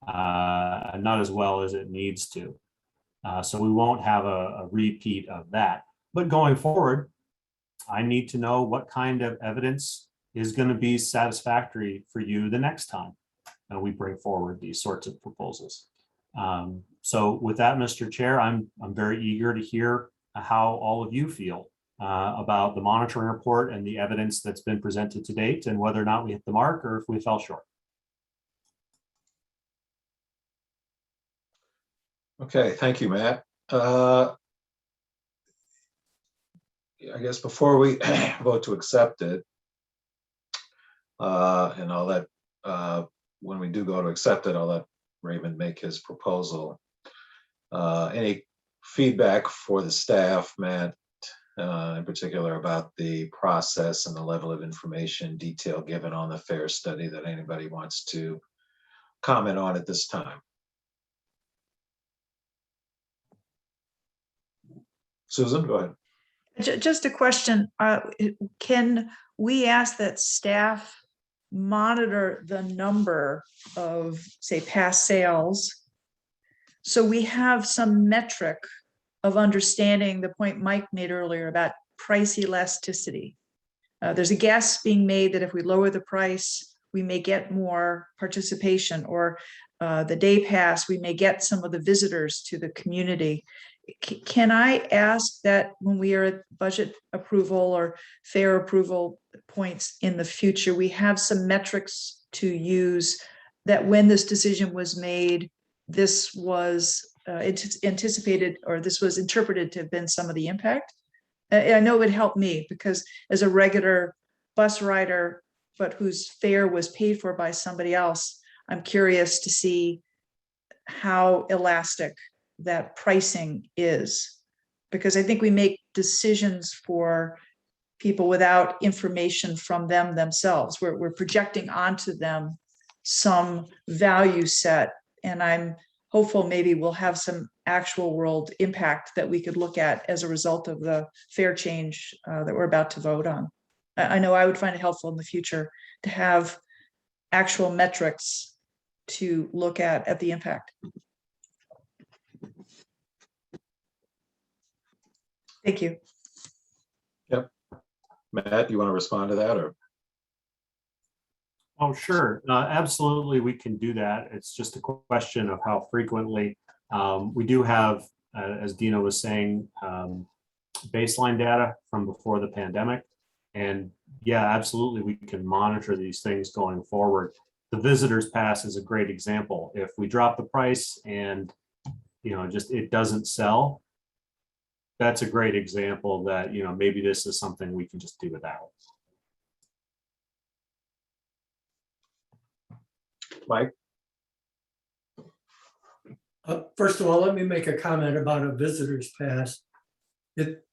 not as well as it needs to. So we won't have a repeat of that. But going forward, I need to know what kind of evidence is going to be satisfactory for you the next time we bring forward these sorts of proposals. So with that, Mr. Chair, I'm very eager to hear how all of you feel about the monitoring report and the evidence that's been presented to date, and whether or not we hit the mark or if we fell short. Okay, thank you, Matt. I guess before we vote to accept it, and I'll let, when we do go to accept it, I'll let Raymond make his proposal. Any feedback for the staff, Matt, in particular about the process and the level of information detail given on the fare study that anybody wants to comment on at this time? Susan, go ahead. Just a question. Can we ask that staff monitor the number of, say, past sales, so we have some metric of understanding the point Mike made earlier about price elasticity? There's a guess being made that if we lower the price, we may get more participation, or the day pass, we may get some of the visitors to the community. Can I ask that when we are at budget approval or fare approval points in the future, we have some metrics to use, that when this decision was made, this was anticipated, or this was interpreted to have been some of the impact? I know it would help me, because as a regular bus rider, but whose fare was paid for by somebody else, I'm curious to see how elastic that pricing is, because I think we make decisions for people without information from them themselves. We're projecting onto them some value set, and I'm hopeful maybe we'll have some actual world impact that we could look at as a result of the fare change that we're about to vote on. I know I would find it helpful in the future to have actual metrics to look at the impact. Thank you. Yep. Matt, you want to respond to that, or? Oh, sure. Absolutely, we can do that. It's just a question of how frequently. We do have, as Dina was saying, baseline data from before the pandemic. And yeah, absolutely, we can monitor these things going forward. The visitors pass is a great example. If we drop the price and, just it doesn't sell, that's a great example that, maybe this is something we can just do without. Mike? First of all, let me make a comment about a visitor's pass. It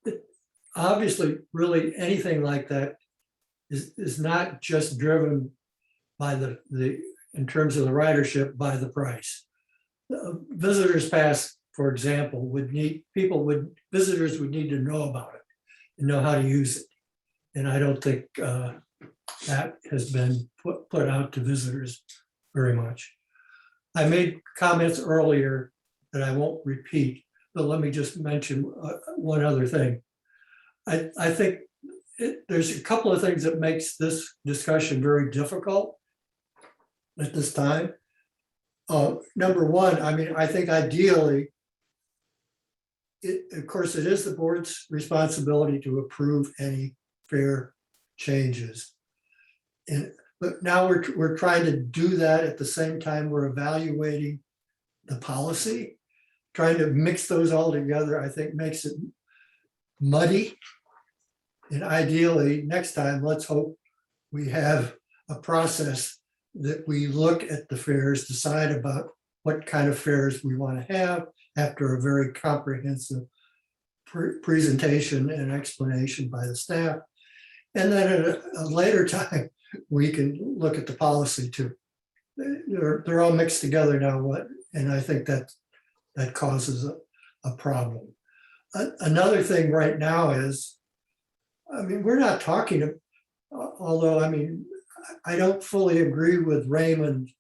obviously, really, anything like that is not just driven by the in terms of the ridership by the price. Visitors pass, for example, visitors would need to know about it and know how to use it. And I don't think that has been put out to visitors very much. I made comments earlier that I won't repeat, but let me just mention one other thing. I think there's a couple of things that makes this discussion very difficult at this time. Number one, I think ideally, of course, it is the board's responsibility to approve any fare changes. But now we're trying to do that at the same time we're evaluating the policy. Trying to mix those all together, I think, makes it muddy. And ideally, next time, let's hope we have a process that we look at the fares, decide about what kind of fares we want to have after a very comprehensive presentation and explanation by the staff. And then at a later time, we can look at the policy too. They're all mixed together now, and I think that causes a problem. Another thing right now is, we're not talking, although, I don't fully agree with Raymond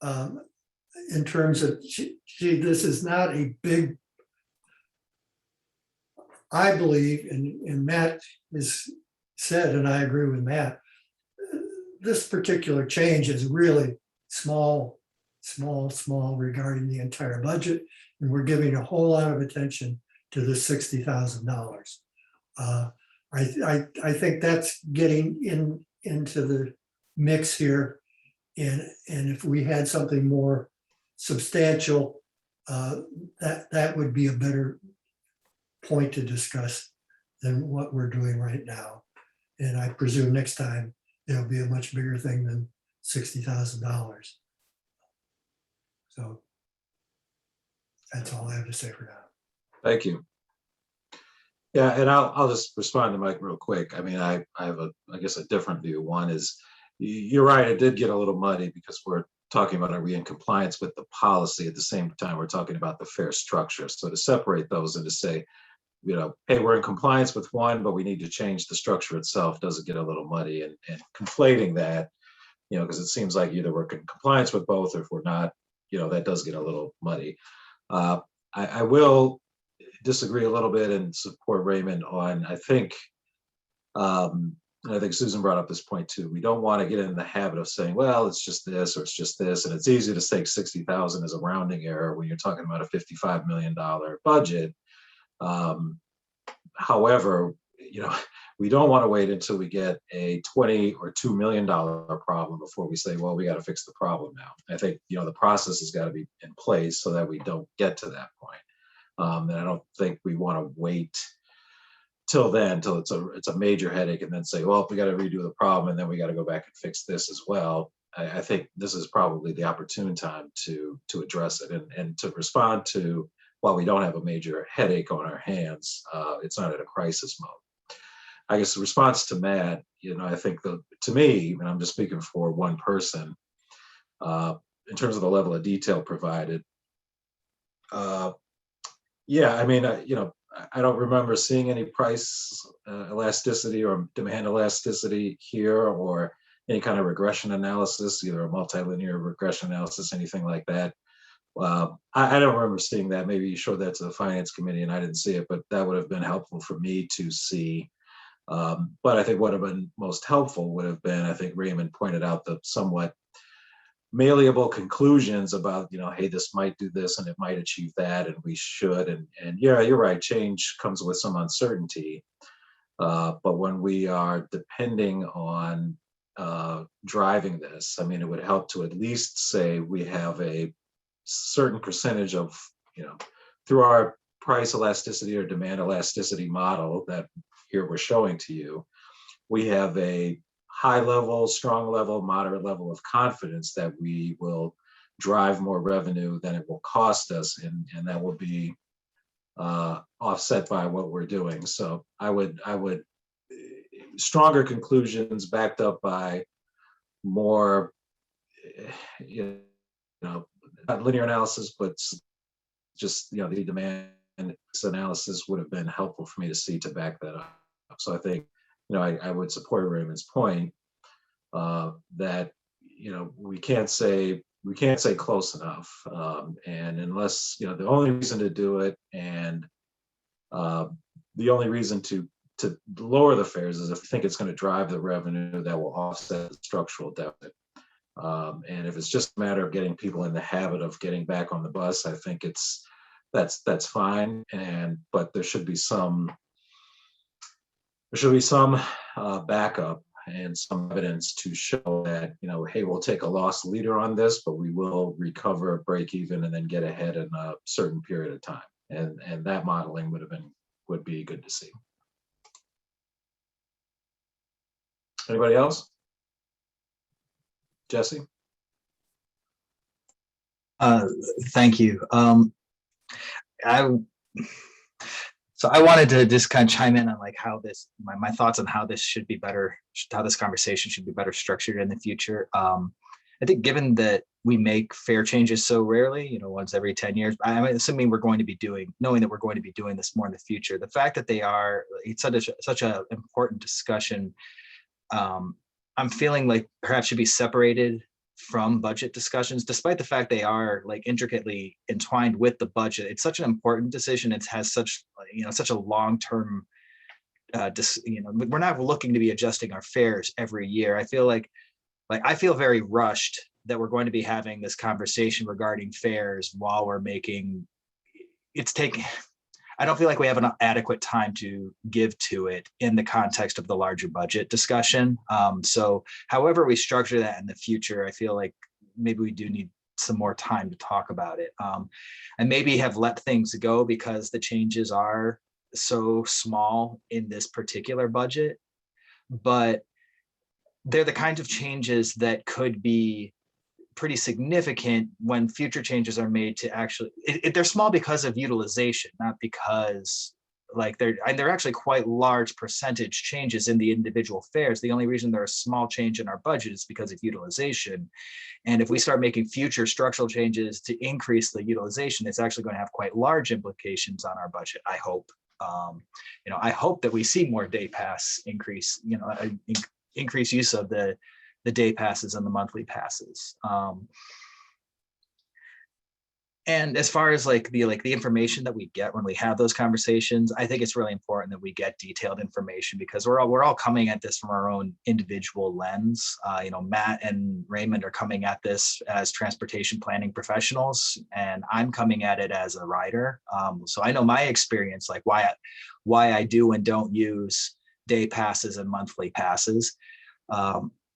in terms of, gee, this is not a big, I believe, and Matt has said, and I agree with Matt, this particular change is really small regarding the entire budget. And we're giving a whole lot of attention to the $60,000. I think that's getting into the mix here. And if we had something more substantial, that would be a better point to discuss than what we're doing right now. And I presume next time it'll be a much bigger thing than $60,000. So that's all I have to say for now. Thank you. Yeah, and I'll just respond to Mike real quick. I have I guess a different view. One is, you're right, it did get a little muddy because we're talking about, are we in compliance with the policy? At the same time, we're talking about the fare structure. So to separate those and to say, hey, we're in compliance with one, but we need to change the structure itself, doesn't get a little muddy, and conflating that, because it seems like either we're in compliance with both, or if we're not, that does get a little muddy. I will disagree a little bit and support Raymond on, I think Susan brought up this point too. We don't want to get in the habit of saying, well, it's just this, or it's just this. And it's easy to take 60,000 as a rounding error when you're talking about a $55 million budget. However, we don't want to wait until we get a $20 or $2 million problem before we say, well, we got to fix the problem now. I think, the process has got to be in place so that we don't get to that point. And I don't think we want to wait till it's a major headache and then say, well, we got to redo the problem and then we got to go back and fix this as well. I think this is probably the opportune time to address it and to respond to, while we don't have a major headache on our hands, it's not at a crisis mode. I guess the response to Matt, I think to me, and I'm just speaking for one person, in terms of the level of detail provided, I don't remember seeing any price elasticity or demand elasticity here, or any kind of regression analysis, either a multilinear regression analysis, anything like that. I don't remember seeing that. Maybe you showed that to the finance committee and I didn't see it, but that would have been helpful for me to see But I think what would have been most helpful would have been, I think Raymond pointed out the somewhat malleable conclusions about, hey, this might do this and it might achieve that, and we should. And yeah, you're right, change comes with some uncertainty. But when we are depending on driving this, I mean, it would help to at least say we have a certain percentage of, through our price elasticity or demand elasticity model that here we're showing to you, we have a high level, strong level, moderate level of confidence that we will drive more revenue than it will cost us, and that will be offset by what we're doing. So I would stronger conclusions backed up by more, not linear analysis, but just the demand analysis would have been helpful for me to see to back that up. So I think I would support Raymond's point that we can't say close enough, and unless the only reason to do it and the only reason to lower the fares is if we think it's going to drive the revenue that will offset the structural deficit. And if it's just a matter of getting people in the habit of getting back on the bus, I think that's fine. But there should be some backup and some evidence to show that, hey, we'll take a loss leader on this, but we will recover, break even, and then get ahead in a certain period of time. And that modeling would be good to see. Anybody else? Jesse? Thank you. So I wanted to just kind of chime in on like how this, my thoughts on how this should be better, how this conversation should be better structured in the future. I think given that we make fare changes so rarely, once every 10 years, I'm assuming knowing that we're going to be doing this more in the future, the fact that it's such an important discussion, I'm feeling like perhaps should be separated from budget discussions, despite the fact they are like intricately entwined with the budget. It's such an important decision. It has such a long-term, we're not looking to be adjusting our fares every year. I feel like I feel very rushed that we're going to be having this conversation regarding fares while we're I don't feel like we have an adequate time to give to it in the context of the larger budget discussion. So however we structure that in the future, I feel like maybe we do need some more time to talk about it. And maybe have let things go because the changes are so small in this particular budget, but they're the kinds of changes that could be pretty significant when future changes are made to actually, they're small because of utilization, not because they're actually quite large percentage changes in the individual fares. The only reason they're a small change in our budget is because of utilization. And if we start making future structural changes to increase the utilization, it's actually going to have quite large implications on our budget, I hope. I hope that we see more day pass increase, increase use of the day passes and the monthly passes. And as far as the information that we get when we have those conversations, I think it's really important that we get detailed information because we're all coming at this from our own individual lens. Matt and Raymond are coming at this as transportation planning professionals, and I'm coming at it as a rider. So I know my experience, like why I do and don't use day passes and monthly passes.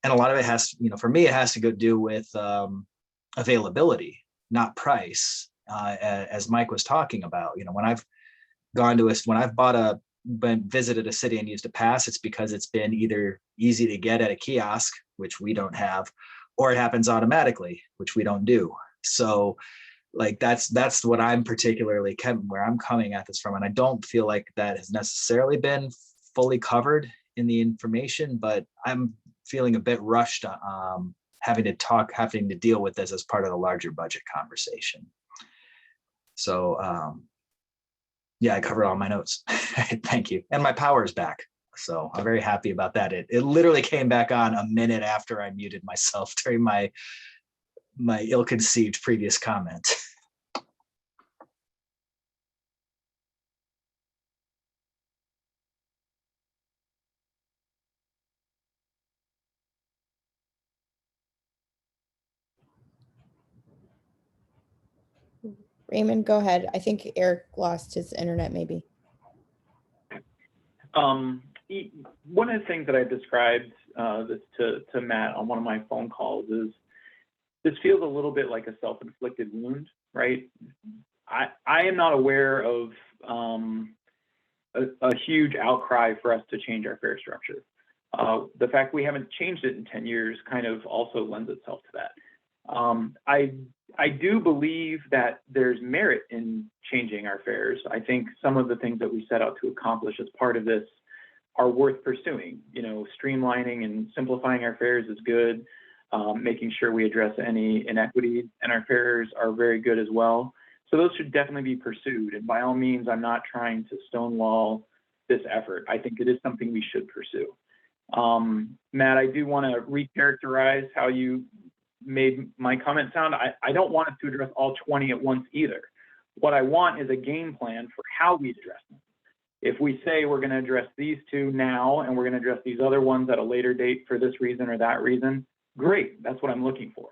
And a lot of it has, for me, it has to do with availability, not price, as Mike was talking about. When I've visited a city and used a pass, it's because it's been either easy to get at a kiosk, which we don't have, or it happens automatically, which we don't do. So that's what I'm particularly where I'm coming at this from. And I don't feel like that has necessarily been fully covered in the information, but I'm feeling a bit rushed having to deal with this as part of the larger budget conversation. So yeah, I covered all my notes. Thank you. And my power is back. So I'm very happy about that. It literally came back on a minute after I muted myself during my ill-conceived previous comment. Raymond, go ahead. I think Eric lost his internet maybe. One of the things that I described this to Matt on one of my phone calls is this feels a little bit like a self-inflicted wound, right? I am not aware of a huge outcry for us to change our fare structure. The fact we haven't changed it in 10 years kind of also lends itself to that. I do believe that there's merit in changing our fares. I think some of the things that we set out to accomplish as part of this are worth pursuing. You know, streamlining and simplifying our fares is good. Making sure we address any inequities in our fares are very good as well. So those should definitely be pursued. And by all means, I'm not trying to stonewall this effort. I think it is something we should pursue. Matt, I do want to recharacterize how you made my comment sound. I don't want us to address all 20 at once either. What I want is a game plan for how we address them. If we say we're going to address these two now and we're going to address these other ones at a later date for this reason or that reason, great, that's what I'm looking for.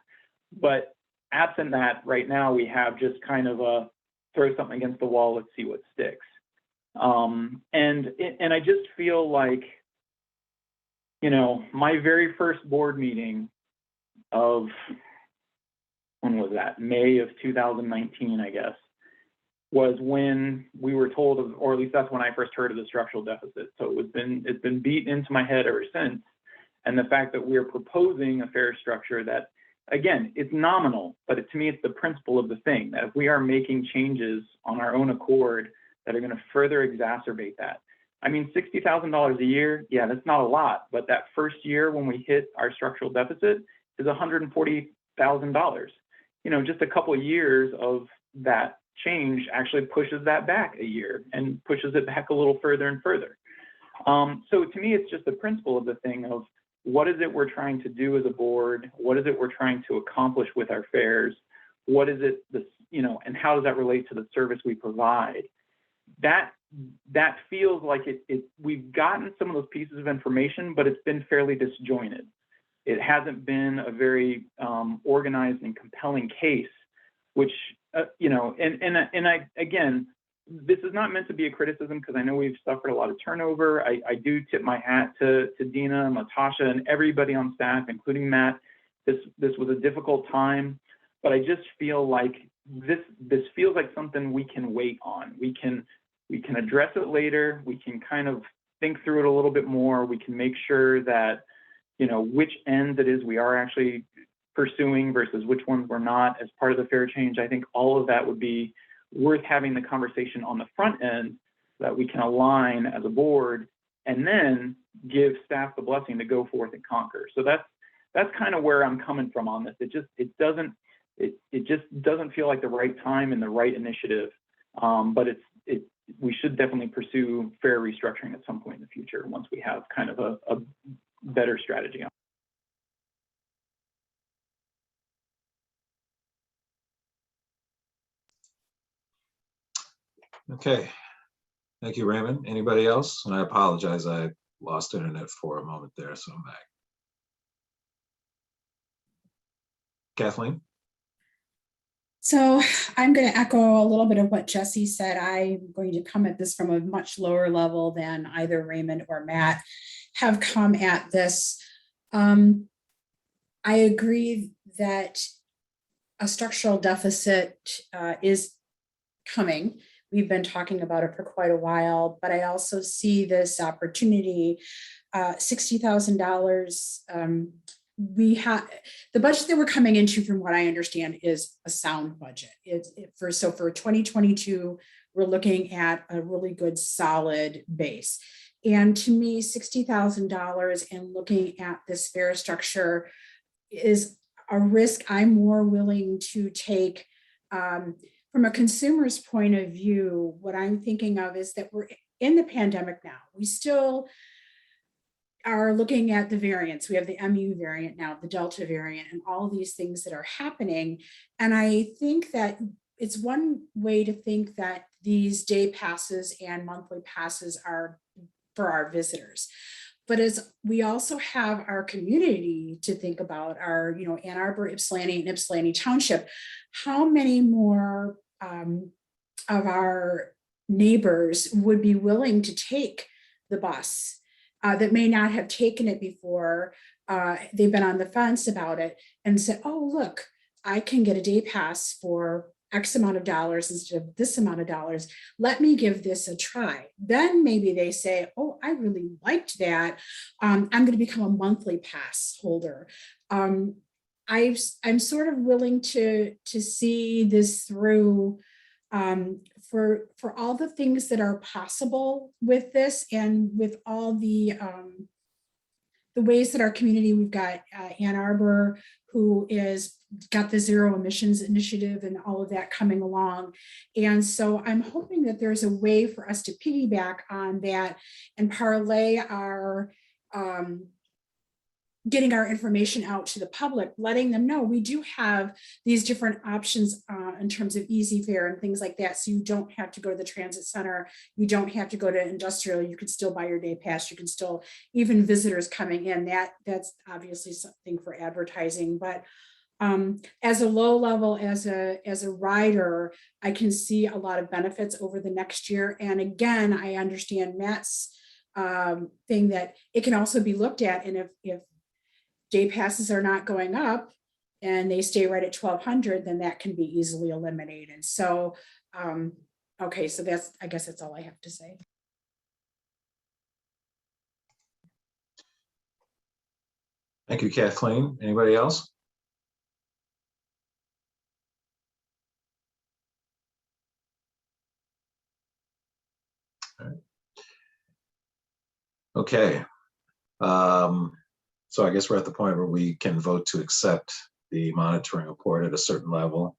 But absent that, right now we have just kind of a throw something against the wall, let's see what sticks. And I just feel like, you know, my very first board meeting of, when was that? May of 2019, I guess, was when we were told of, or at least that's when I first heard of the structural deficit. So it's been beat into my head ever since. And the fact that we're proposing a fare structure that, again, it's nominal, but to me, it's the principle of the thing, that if we are making changes on our own accord that are going to further exacerbate that. I mean, $60,000 a year, yeah, that's not a lot, but that first year when we hit our structural deficit is $140,000. You know, just a couple of years of that change actually pushes that back a year and pushes it back a little further and further. So to me, it's just the principle of the thing of, what is it we're trying to do as a board? What is it we're trying to accomplish with our fares? What is it, you know, and how does that relate to the service we provide? That feels like we've gotten some of those pieces of information, but it's been fairly disjointed. It hasn't been a very organized and compelling case, which, you know, and I, again, this is not meant to be a criticism because I know we've suffered a lot of turnover. I do tip my hat to Dina, Natasha, and everybody on staff, including Matt. This was a difficult time, but I just feel like this feels like something we can wait on. We can address it later. We can kind of think through it a little bit more. We can make sure that, you know, which ends it is we are actually pursuing versus which ones we're not as part of the fare change. I think all of that would be worth having the conversation on the front end so that we can align as a board and then give staff the blessing to go forth and conquer. So that's kind of where I'm coming from on this. It just doesn't feel like the right time and the right initiative. But we should definitely pursue fare restructuring at some point in the future once we have kind of a better strategy on. Okay, thank you, Raymond. Anybody else? And I apologize, I lost internet for a moment there, so I'm back. Kathleen? So I'm going to echo a little bit of what Jesse said. I'm going to come at this from a much lower level than either Raymond or Matt have come at this. I agree that a structural deficit is coming. We've been talking about it for quite a while, but I also see this opportunity, $60,000. We have the budget that we're coming into, from what I understand, is a sound budget. For 2022, we're looking at a really good solid base. And to me, $60,000 and looking at this fare structure is a risk I'm more willing to take. From a consumer's point of view, what I'm thinking of is that we're in the pandemic now. We still are looking at the variants. We have the MU variant now, the Delta variant, and all these things that are happening. And I think that it's one way to think that these day passes and monthly passes are for our visitors. but as we also have our community to think about, our, you know, Ann Arbor, Ypsilanti, and Ypsilanti Township, how many more of our neighbors would be willing to take the bus that may not have taken it before? They've been on the fence about it and said, oh, look, I can get a day pass for X amount of dollars instead of this amount of dollars. Let me give this a try. Then maybe they say, oh, I really liked that. I'm going to become a monthly pass holder. I'm sort of willing to see this through for all the things that are possible with this, and with all the ways that our community, we've got Ann Arbor, who is got the zero emissions initiative and all of that coming along. And so I'm hoping that there's a way for us to piggyback on that and parlay our getting our information out to the public, letting them know we do have these different options in terms of easy fare and things like that. So you don't have to go to the transit center. You don't have to go to industrial. You can still buy your day pass. You can still, even visitors coming in, that's obviously something for advertising. But as a low level, as a rider, I can see a lot of benefits over the next year. And again, I understand Matt's thing that it can also be looked at. And if day passes are not going up and they stay right at 1,200, then that can be easily eliminated. So, okay, so I guess that's all I have to say. Thank you, Kathleen. Anybody else? All right. Okay. So I guess we're at the point where we can vote to accept the monitoring report at a certain level.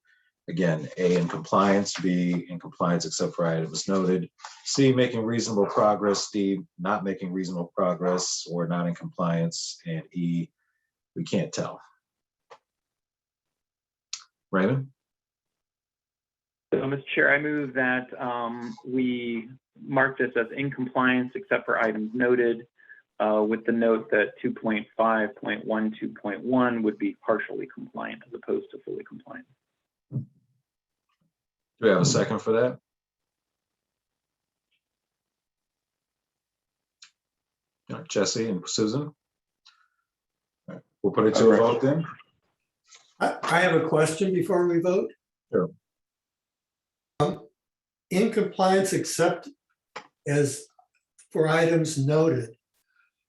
Again, A, in compliance, B, in compliance except for items noted, C, making reasonable progress, D, not making reasonable progress or not in compliance, and E, we can't tell. Raymond? So, Mr. Chair, I move that we mark this as in compliance except for items noted, with the note that 2.5.12.1 would be partially compliant as opposed to fully compliant. Do we have a second for that? All right, Jesse and Susan? All right, we'll put it to a vote then. I have a question before we vote. Sure. In compliance except as for items noted,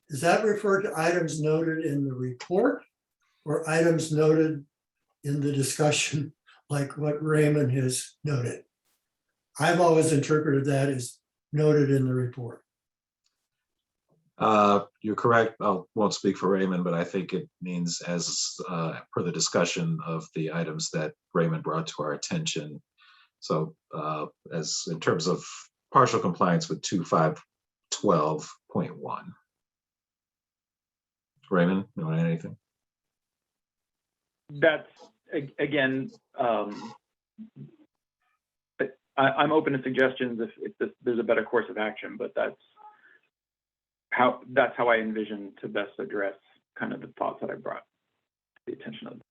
does that refer to items noted in the report or items noted in the discussion, like what Raymond has noted? I've always interpreted that as noted in the report. You're correct. I won't speak for Raymond, but I think it means as per the discussion of the items that Raymond brought to our attention. So as in terms of partial compliance with 2.5.12.1. Raymond, you want to add anything? That's, again, I'm open to suggestions if there's a better course of action, but that's how I envision to best address kind of the thoughts that I brought to the attention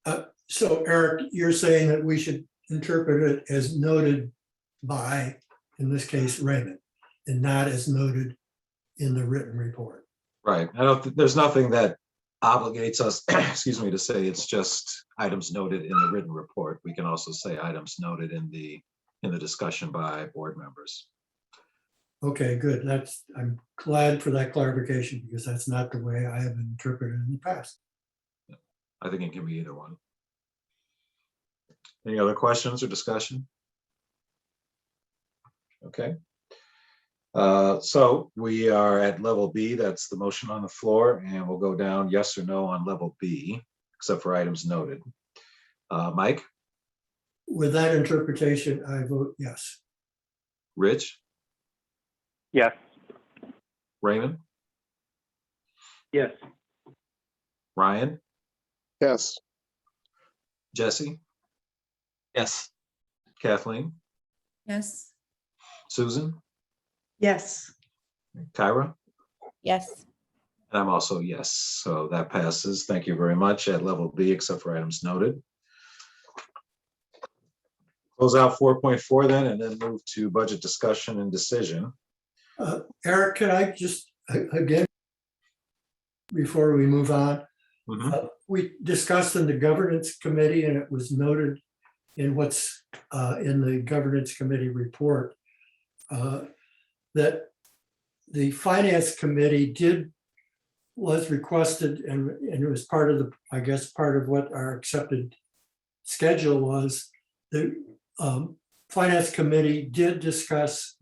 of. So Eric, you're saying that we should interpret it as noted by, in this case, Raymond, and not as noted in the written report. Right. There's nothing that obligates us, excuse me, to say it's just items noted in the written report. We can also say items noted in the discussion by board members. Okay, good. I'm glad for that clarification because that's not the way I have interpreted it in the past. I think it can be either one. Any other questions or discussion? Okay. So we are at level B, that's the motion on the floor, and we'll go down yes or no on level B, except for items noted. Mike? With that interpretation, I vote yes. Rich? Yes. Raymond? Yes. Ryan? Yes. Jesse? Yes. Kathleen? Yes. Susan? Yes. Kyra? Yes. And I'm also yes, so that passes. Thank you very much at level B, except for items noted. Close out 4.4 then, and then move to budget discussion and decision. Eric, can I just, again, before we move on, we discussed in the governance committee, and it was noted in what's in the governance committee report, that the finance committee was requested, and it was part of the, I guess, part of what our accepted schedule was. The finance committee did discuss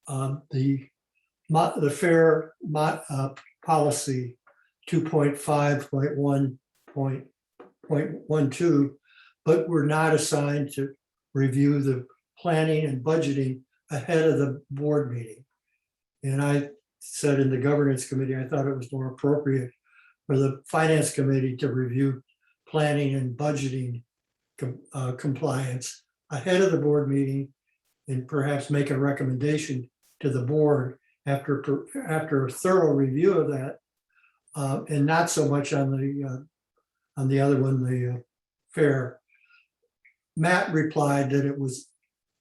the fair policy 2.5.1.12, but were not assigned to review the planning and budgeting ahead of the board meeting. And I said in the governance committee, I thought it was more appropriate for the finance committee to review planning and budgeting compliance ahead of the board meeting, and perhaps make a recommendation to the board after a thorough review of that, and not so much on the other one, the fair. Matt replied that it was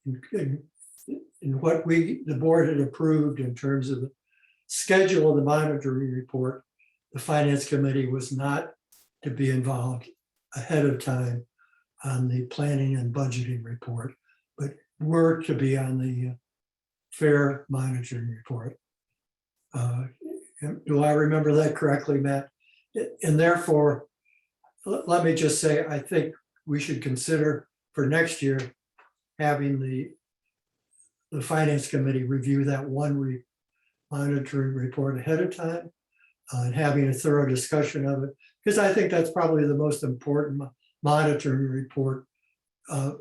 in what the board had approved in terms of the schedule of the monitoring report. The finance committee was not to be involved ahead of time on the planning and budgeting report, but were to be on the fair monitoring report. Do I remember that correctly, Matt? And therefore, let me just say, I think we should consider for next year having the finance committee review that one monitoring report ahead of time, and having a thorough discussion of it, because I think that's probably the most important monitoring report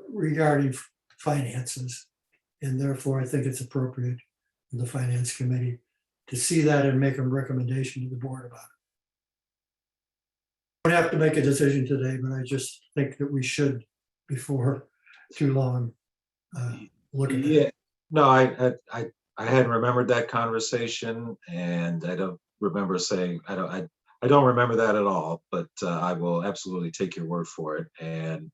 regarding finances. And therefore, I think it's appropriate for the finance committee to see that and make a recommendation to the board about it. Don't have to make a decision today, but I just think that we should, before too long, look at that. No, I hadn't remembered that conversation, and I don't remember saying, I don't remember that at all, but I will absolutely take your word for it. And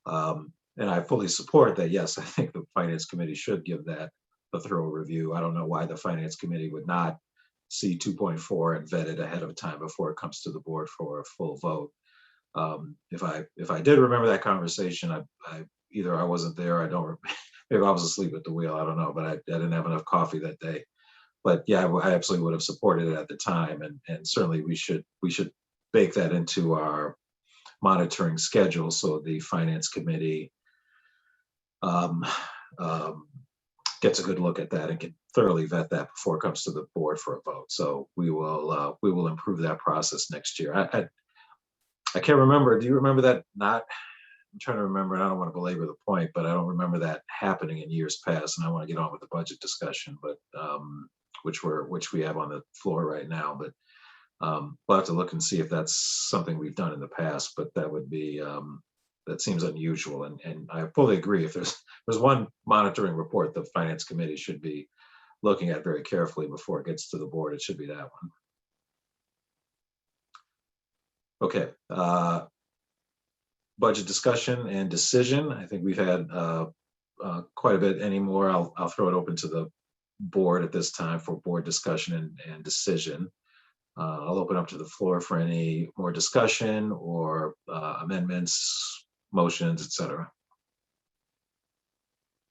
I fully support that. Yes, I think the finance committee should give that a thorough review. I don't know why the finance committee would not see 2.4 and vet it ahead of time before it comes to the board for a full vote. If I did remember that conversation, I either I wasn't there, maybe I was asleep at the wheel, I don't know, but I didn't have enough coffee that day. But yeah, I absolutely would have supported it at the time, and certainly we should bake that into our monitoring schedule so the finance committee gets a good look at that and can thoroughly vet that before it comes to the board for a vote. So we will improve that process next year. I can't remember. Do you remember that? I'm trying to remember, and I don't want to belabor the point, but I don't remember that happening in years past. And I want to get on with the budget discussion, but which we have on the floor right now. But we'll have to look and see if that's something we've done in the past. But that would be that seems unusual, and I fully agree. If there's one monitoring report the finance committee should be looking at very carefully before it gets to the board, it should be that one. Okay. Budget discussion and decision. I think we've had quite a bit anymore. I'll throw it open to the board at this time for board discussion and decision. I'll open up to the floor for any more discussion or amendments, motions, etc.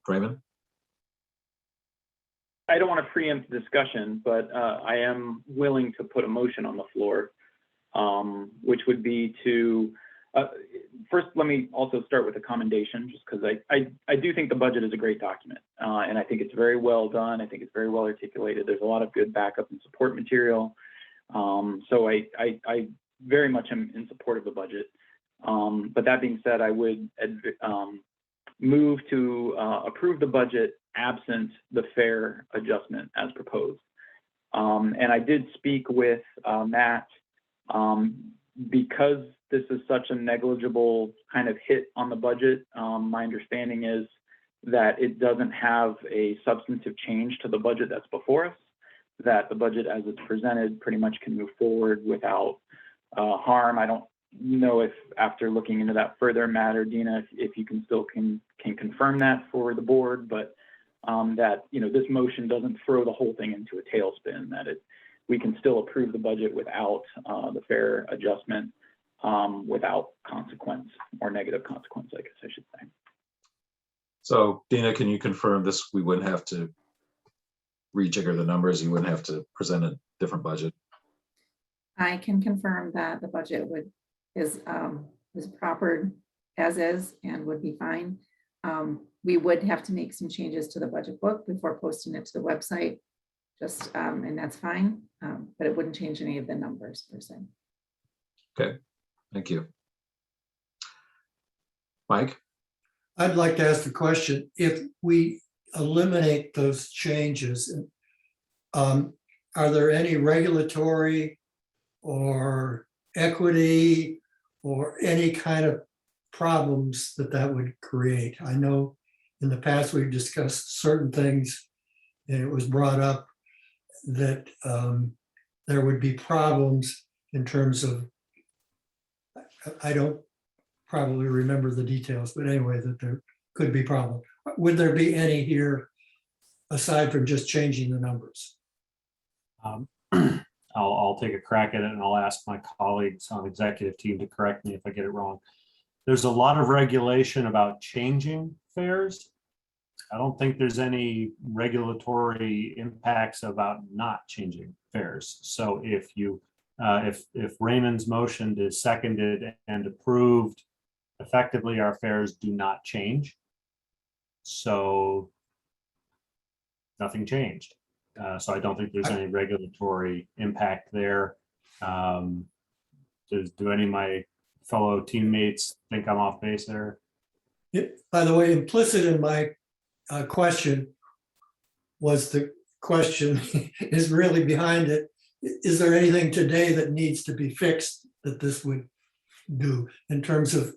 Raymond? I don't want to preempt discussion, but I am willing to put a motion on the floor, which would be to, first, let me also start with a commendation, just because I do think the budget is a great document, and I think it's very well done. I think it's very well articulated. There's a lot of good backup and support material. So I very much am in support of the budget. But that being said, I would move to approve the budget absent the fare adjustment as proposed. And I did speak with Matt, because this is such a negligible kind of hit on the budget. My understanding is that it doesn't have a substantive change to the budget that's before us. that the budget as it's presented pretty much can move forward without harm. I don't know if after looking into that further matter, Dina, if you can still can confirm that for the board, but that, you know, this motion doesn't throw the whole thing into a tailspin, that we can still approve the budget without the fare adjustment, without consequence or negative consequence, I guess I should say. So Dina, can you confirm this? We wouldn't have to rejigger the numbers. You wouldn't have to present a different budget. I can confirm that the budget is proper as is and would be fine. We would have to make some changes to the budget book before posting it to the website, just and that's fine, but it wouldn't change any of the numbers per se. Okay, thank you. Mike? I'd like to ask the question, if we eliminate those changes, are there any regulatory or equity or any kind of problems that would create? I know in the past we've discussed certain things and it was brought up that there would be problems in terms of, I don't probably remember the details, but anyway, that there could be problems. Would there be any here aside from just changing the numbers? I'll take a crack at it and I'll ask my colleagues on the executive team to correct me if I get it wrong. There's a lot of regulation about changing fares. I don't think there's any regulatory impacts about not changing fares. So if Raymond's motion is seconded and approved, effectively our fares do not change. So nothing changed. So I don't think there's any regulatory impact there. Do any of my fellow teammates think I'm off base there? By the way, implicit in my question was the question is really behind it. Is there anything today that needs to be fixed that this would do in terms of,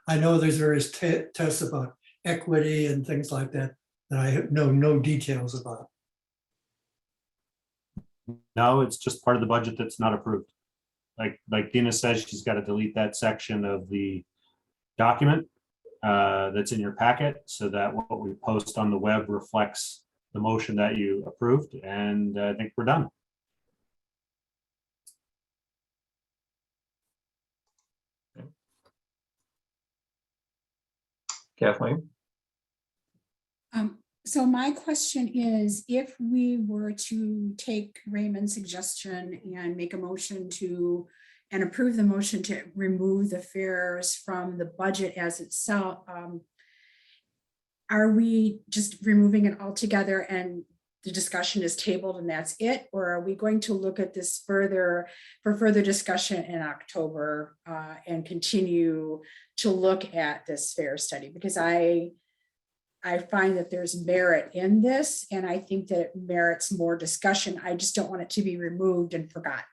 I know there's various tests about equity and things like that that I know no details about. No, it's just part of the budget that's not approved. Like Dina says, she's got to delete that section of the document that's in your packet so that what we post on the web reflects the motion that you approved. And I think we're done. Kathleen? So my question is, if we were to take Raymond's suggestion and make a motion to, and approve the motion to remove the fares from the budget as itself, are we just removing it altogether and the discussion is tabled and that's it? Or are we going to look at this further for further discussion in October and continue to look at this fare study? Because I find that there's merit in this, and I think that it merits more discussion. I just don't want it to be removed and forgotten.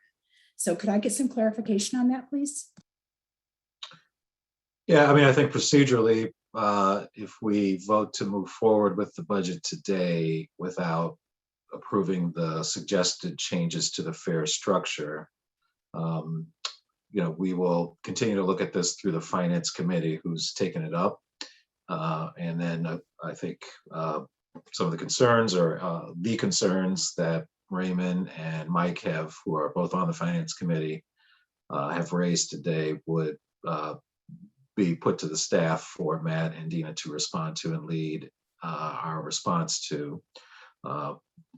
So could I get some clarification on that, please? Yeah, I mean, I think procedurally, if we vote to move forward with the budget today without approving the suggested changes to the fare structure, you know, we will continue to look at this through the Finance Committee who's taken it up. And then I think some of the concerns or the concerns that Raymond and Mike have, who are both on the Finance Committee, have raised today would be put to the staff for Matt and Dina to respond to and lead our response to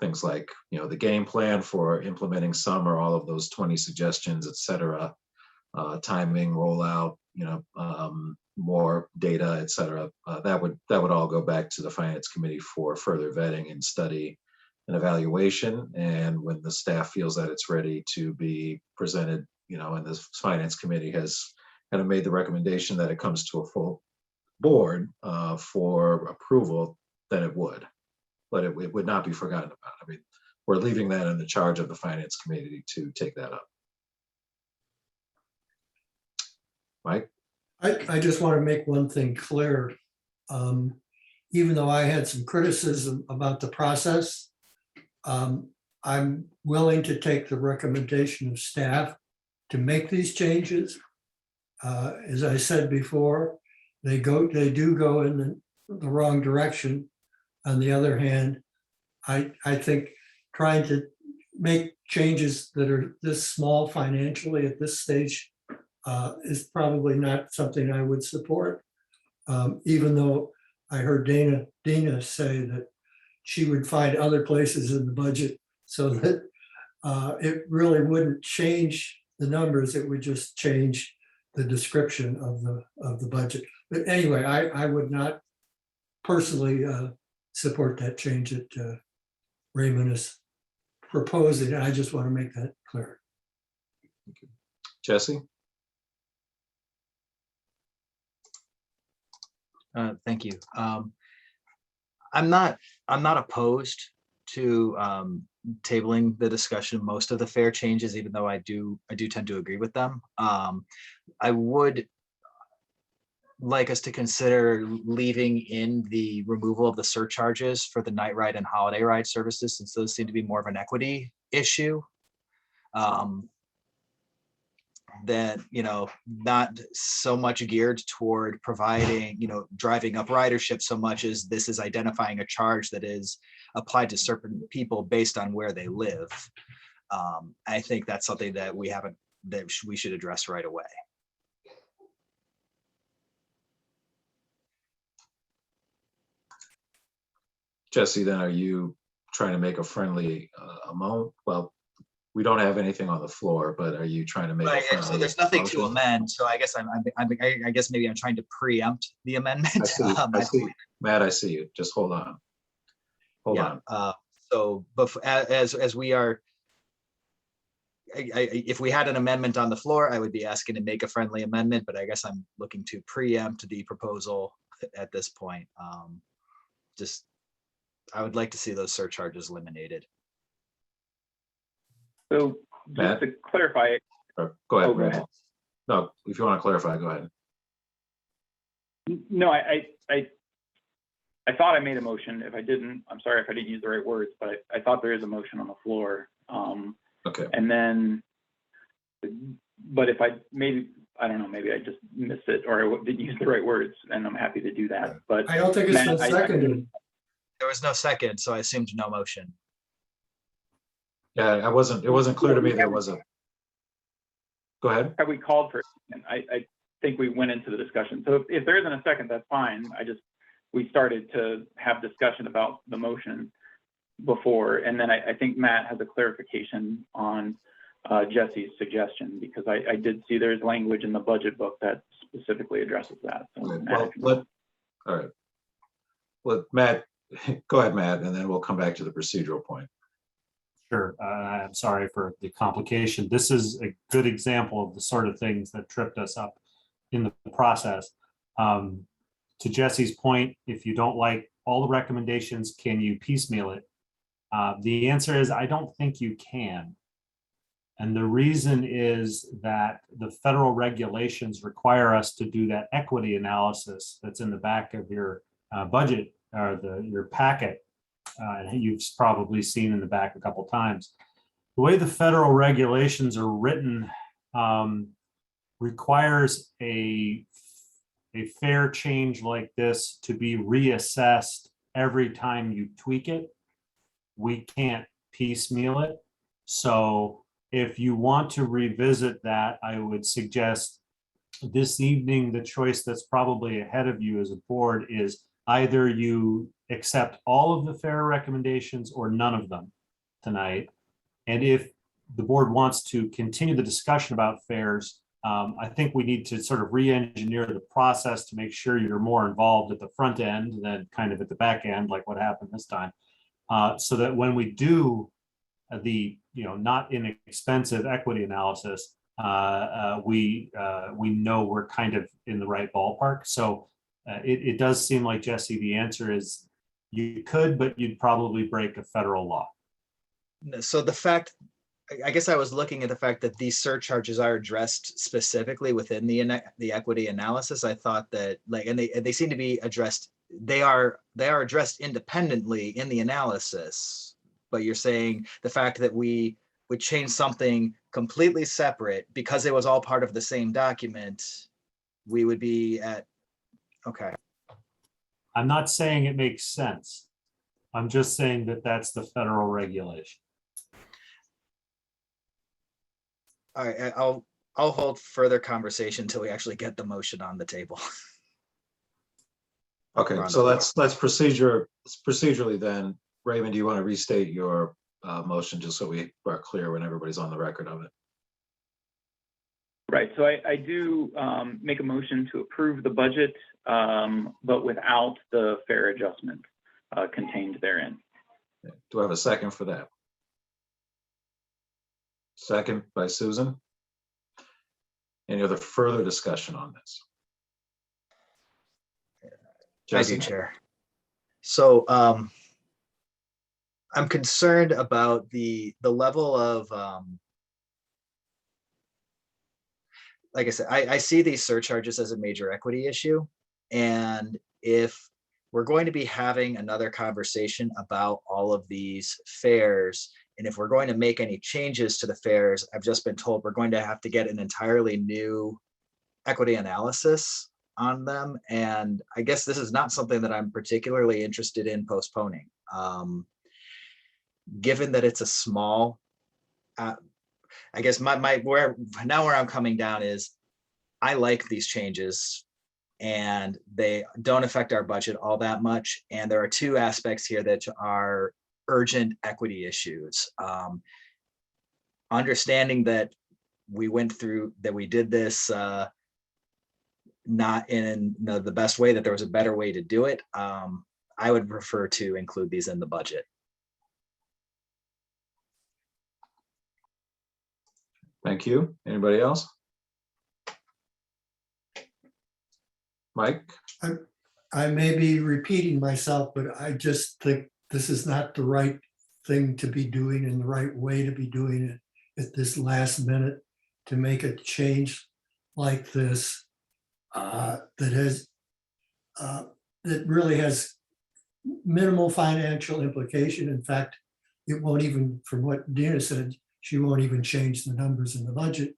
things like, you know, the game plan for implementing some or all of those 20 suggestions, et cetera, timing, rollout, you know, more data, et cetera. That would all go back to the Finance Committee for further vetting and study and evaluation. And when the staff feels that it's ready to be presented, you know, and the Finance Committee has kind of made the recommendation that it comes to a full board for approval, then it would. But it would not be forgotten about. I mean, we're leaving that in the charge of the Finance Committee to take that up. Mike? I just want to make one thing clear. Even though I had some criticism about the process, I'm willing to take the recommendation of staff to make these changes. As I said before, they do go in the wrong direction. On the other hand, I think trying to make changes that are this small financially at this stage is probably not something I would support. Even though I heard Dina say that she would find other places in the budget so that it really wouldn't change the numbers, it would just change the description of the budget. But anyway, I would not personally support that change that Raymond is proposing. I just want to make that clear. Jesse? Thank you. I'm not opposed to tabling the discussion of most of the fare changes, even though I do tend to agree with them. I would like us to consider leaving in the removal of the surcharges for the night ride and holiday ride services, since those seem to be more of an equity issue. That, not so much geared toward providing, driving up ridership so much as this is identifying a charge that is applied to certain people based on where they live. I think that's something that we should address right away. Jesse, then are you trying to make a friendly amount? Well, we don't have anything on the floor, but are you trying to make a Right, friendly so there's nothing to motion? amend. So I guess I guess maybe I'm trying to preempt the amendment. I see. Matt, I see you. Just hold on. Hold on. So, but as we are, if we had an amendment on the floor, I would be asking to make a friendly amendment, but I guess I'm looking to preempt the proposal at this point. I would like to see those surcharges eliminated. So Matt? just to clarify. Go ahead. Oh, go ahead. No, if you want to clarify, go ahead. No, I thought I made a motion. If I didn't, I'm sorry if I didn't use the right words, but I thought there is a motion on the floor. Okay. And then, but if I don't know, maybe I just missed it or I didn't use the right words, and I'm happy to do that. But I don't think it's been seconded. There was no second, so I assumed no motion. Yeah, it wasn't clear to me there was a. Go ahead. Have we called for? I think we went into the discussion. So if there isn't a second, that's fine. We started to have discussion about the motion before, and then I think Matt has a clarification on Jesse's suggestion, because I did see there's language in the budget book that specifically addresses that. So All right. Well, Matt, go ahead, Matt, and then we'll come back to the procedural point. Sure. I'm sorry for the complication. This is a good example of the sort of things that tripped us up in the process. To Jesse's point, if you don't like all the recommendations, can you piecemeal it? The answer is, I don't think you can. And the reason is that the federal regulations require us to do that equity analysis that's in the back of your budget or your packet. You've probably seen in the back a couple times. The way the federal regulations are written requires a fare change like this to be reassessed every time you tweak it. We can't piecemeal it. So if you want to revisit that, I would suggest this evening, the choice that's probably ahead of you as a board is either you accept all of the fare recommendations or none of them tonight. And if the board wants to continue the discussion about fares, I think we need to sort of re-engineer the process to make sure you're more involved at the front end than kind of at the back end, like what happened this time. So that when we do the not inexpensive equity analysis, we know we're kind of in the right ballpark. So it does seem like, Jesse, the answer is you could, but you'd probably break a federal law. So I guess I was looking at the fact that these surcharges are addressed specifically within the equity analysis. I thought that and they seem to be addressed. They are addressed independently in the analysis. but you're saying the fact that we would change something completely separate because it was all part of the same document, we would be at, okay. I'm not saying it makes sense. I'm just saying that that's the federal regulation. All right, I'll hold further conversation until we actually get the motion on the table. Okay, so let's procedurally then, Raymond, do you want to restate your motion just so we are clear when everybody's on the record of it? Right, so I do make a motion to approve the budget, but without the fair adjustment contained therein. Do I have a second for that? Second by Susan. Any other further discussion on this? I do, Chair. So I'm concerned about the level of, like I said, I see these surcharges as a major equity issue. And if we're going to be having another conversation about all of these fares, and if we're going to make any changes to the fares, I've just been told we're going to have to get an entirely new equity analysis on them. And I guess this is not something that I'm particularly interested in postponing. Given that it's a small, I guess where I'm coming down is I like these changes and they don't affect our budget all that much. And there are two aspects here that are urgent equity issues. Understanding that we did this not in the best way, that there was a better way to do it. I would prefer to include these in the budget. Thank you. Anybody else? Mike? I may be repeating myself, but I just think this is not the right thing to be doing and the right way to be doing it at this last minute, to make a change like this that really has minimal financial implication. In fact, it won't even, from what Dina said, she won't even change the numbers in the budget.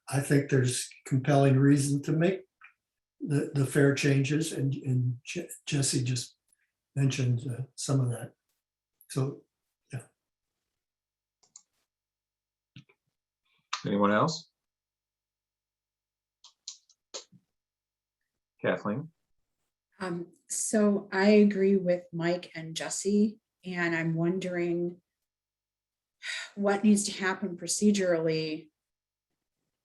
I think there's compelling reason to make the fair changes, and Jesse just mentioned some of that. So, yeah. Anyone else? Kathleen? So I agree with Mike and Jesse, and I'm wondering what needs to happen procedurally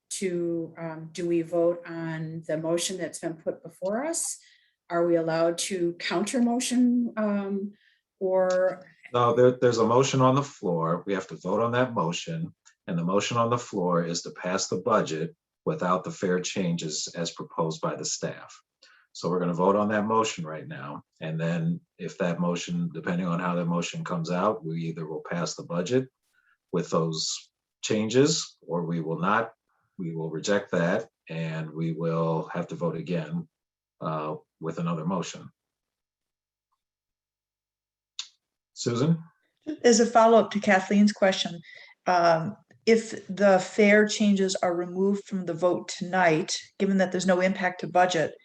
to, do we vote on the motion that's been put before us? Are we allowed to counter motion or? No, there's a motion on the floor. We have to vote on that motion. And the motion on the floor is to pass the budget without the fair changes as proposed by the staff. So we're going to vote on that motion right now. And then if that motion, depending on how that motion comes out, we either will pass the budget with those changes, or we will not. We will reject that, and we will have to vote again with another motion. Susan? As a follow-up to Kathleen's question, if the fare changes are removed from the vote tonight, given that there's no impact to budget,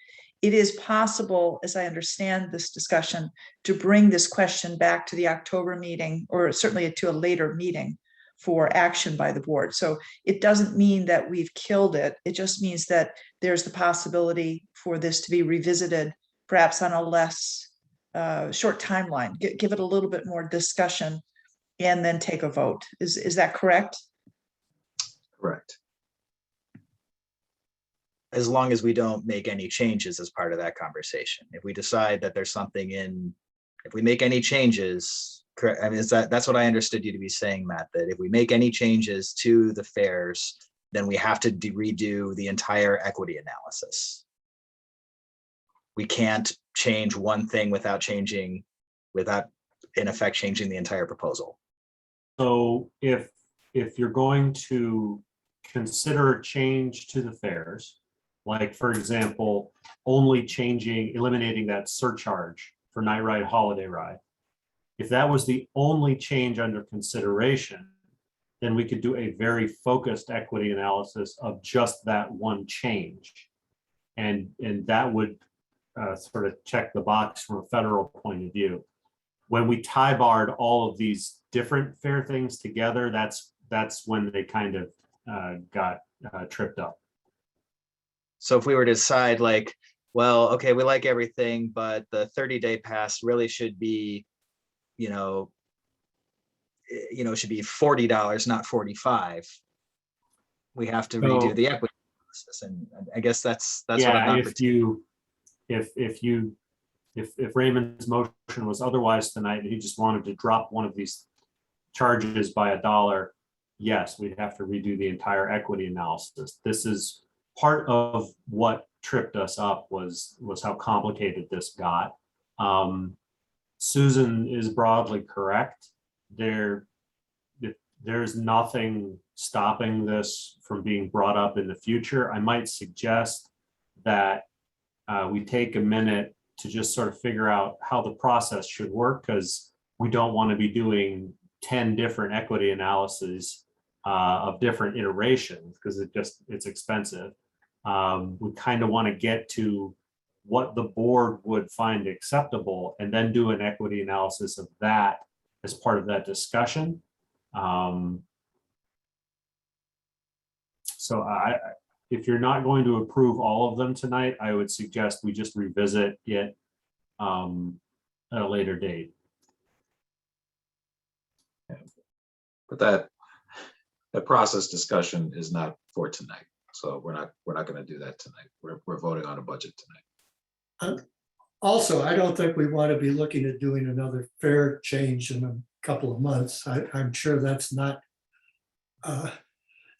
it is possible, as I understand this discussion, to bring this question back to the October meeting, or certainly to a later meeting for action by the board. So it doesn't mean that we've killed it. It just means that there's the possibility for this to be revisited, perhaps on a less short timeline. Give it a little bit more discussion and then take a vote. Is that correct? Correct. As long as we don't make any changes as part of that conversation. If we decide that there's something if we make any changes, correct, I mean, that's what I understood you to be saying, Matt, that if we make any changes to the fares, then we have to redo the entire equity analysis. We can't change one thing without in effect changing the entire proposal. So if you're going to consider a change to the fares, like for example, only eliminating that surcharge for night ride, holiday ride, If that was the only change under consideration, then we could do a very focused equity analysis of just that one change. And that would sort of check the box from a federal point of view. When we tie barred all of these different fair things together, that's when they kind of got tripped up. So if we were to decide like, well, okay, we like everything, but the 30-day pass really should be, should be $40, not 45. We have to redo the equity analysis, and I guess that's what I'm not. If Raymond's motion was otherwise tonight, and he just wanted to drop one of these charges by $1, yes, we'd have to redo the entire equity analysis. This is part of what tripped us up was how complicated this got. Susan is broadly correct. There's nothing stopping this from being brought up in the future. I might suggest that we take a minute to just sort of figure out how the process should work, because we don't want to be doing 10 different equity analyses of different iterations, because it's expensive. We kind of want to get to what the board would find acceptable and then do an equity analysis of that as part of that discussion. So if you're not going to approve all of them tonight, I would suggest we just revisit it at a later date. But that process discussion is not for tonight. So we're not going to do that tonight. We're voting on a budget tonight. Also, I don't think we want to be looking at doing another fare change in a couple of months. I'm sure that's not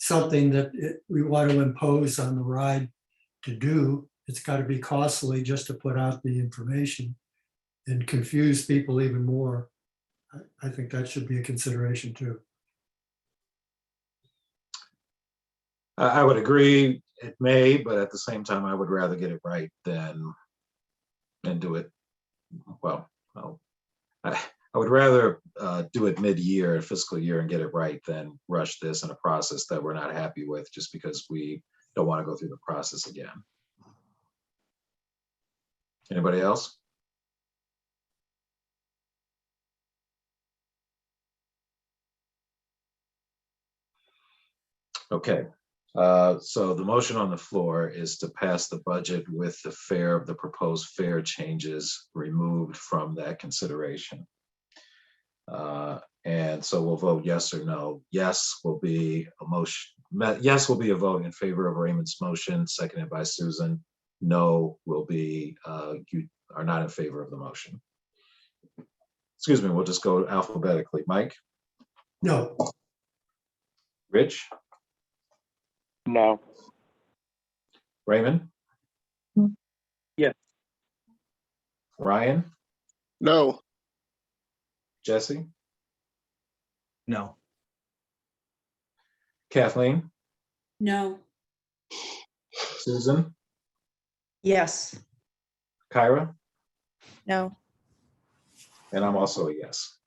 something that we want to impose on the ride to do. It's got to be costly just to put out the information and confuse people even more. I think that should be a consideration too. I would agree, it may, but at the same time, I would rather get it right than do it. Well, I would rather do it mid-year, fiscal year, and get it right than rush this in a process that we're not happy with just because we don't want to go through the process again. Anybody else? Okay. So the motion on the floor is to pass the budget with the proposed fare changes removed from that consideration. And so we'll vote yes or no. Yes will be a motion. Yes will be a vote in favor of Raymond's motion, seconded by Susan. No will be you are not in favor of the motion. Excuse me, we'll just go alphabetically. Mike? No. Rich? No. Raymond? Yes. Ryan? No. Jesse? No. Kathleen? No. Susan? Yes. Kyra? No. And I'm also a yes.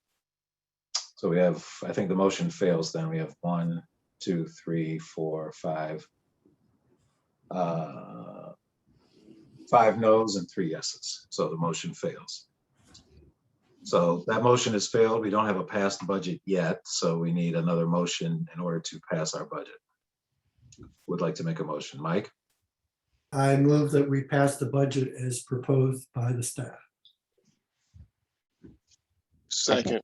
So we have, I think the motion fails then. We have 1, 2, 3, 4, 5. 5 no's and 3 yeses. So the motion fails. So that motion has failed. We don't have a passed budget yet. So we need another motion in order to pass our budget. Would like to make a motion. Mike? I move that we pass the budget as proposed by the staff. Second.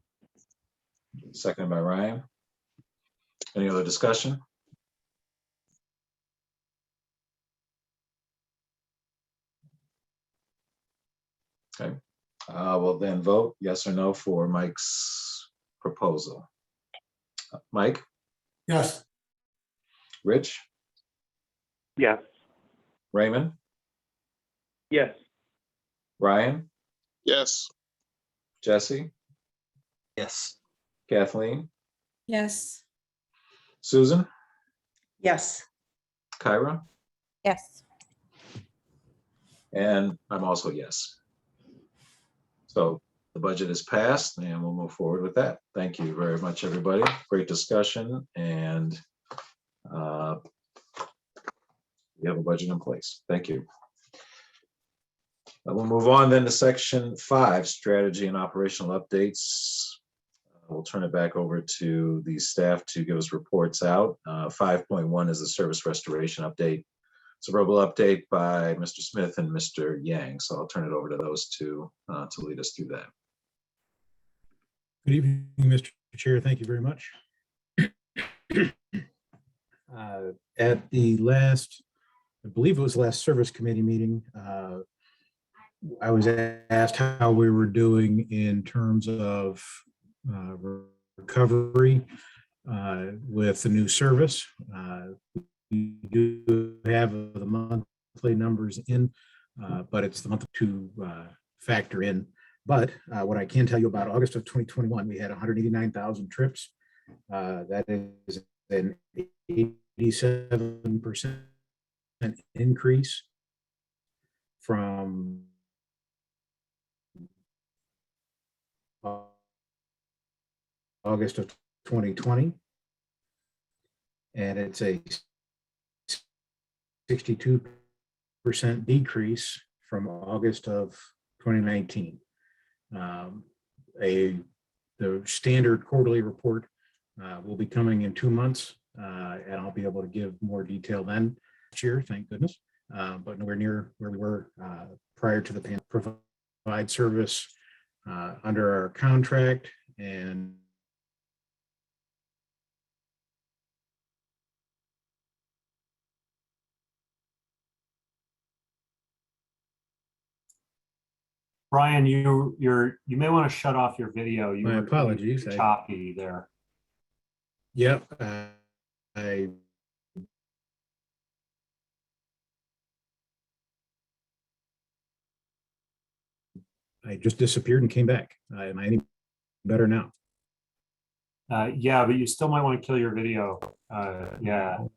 Second by Ryan. Any other discussion? Okay, we'll then vote yes or no for Mike's proposal. Mike? Yes. Rich? Yes. Raymond? Yes. Ryan? Yes. Jesse? Yes. Kathleen? Yes. Susan? Yes. Kyra? Yes. And I'm also yes. So the budget is passed and we'll move forward with that. Thank you very much, everybody. Great discussion, and we have a budget in place. Thank you. We'll move on then to section 5, strategy and operational updates. We'll turn it back over to the staff to give us reports out. 5.1 is the service restoration update. It's a verbal update by Mr. Smith and Mr. Yang. So I'll turn it over to those two to lead us through that. Good evening, Mr. Chair. Thank you very much. At the last, I believe it was the last service committee meeting, I was asked how we were doing in terms of recovery with the new service. We do have the monthly numbers in, but it's the month to factor in. But what I can tell you about August of 2021, we had 189,000 trips. That is an 87% increase from August of 2020. And it's a 62% decrease from August of 2019. The standard quarterly report will be coming in 2 months, and I'll be able to give more detail then. Year, thank goodness, but nowhere near where we were prior to the pandemic. Provide service under our contract, and Brian, you may want to shut off your video. My apologies. Choppy there. Yep. I just disappeared and came back. Am I any better now? Yeah, but you still might want to kill your video. Yeah.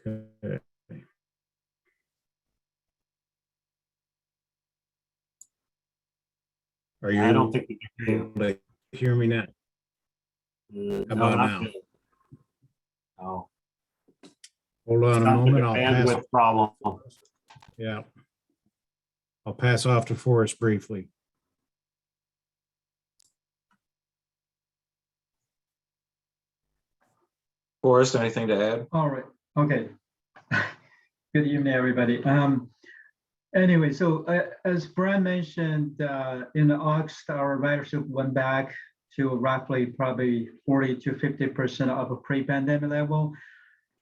Okay. Are you I don't think we can hear able to hear me now? you. How about now? Oh. Hold on a moment. I'll pass. Bandwidth problem. Yeah. I'll pass off to Forrest briefly. Forrest, anything to add? All right. Okay. Good evening, everybody. Anyway, so as Brian mentioned, in August, our ridership went back to roughly probably 40 to 50% of a pre-pandemic level.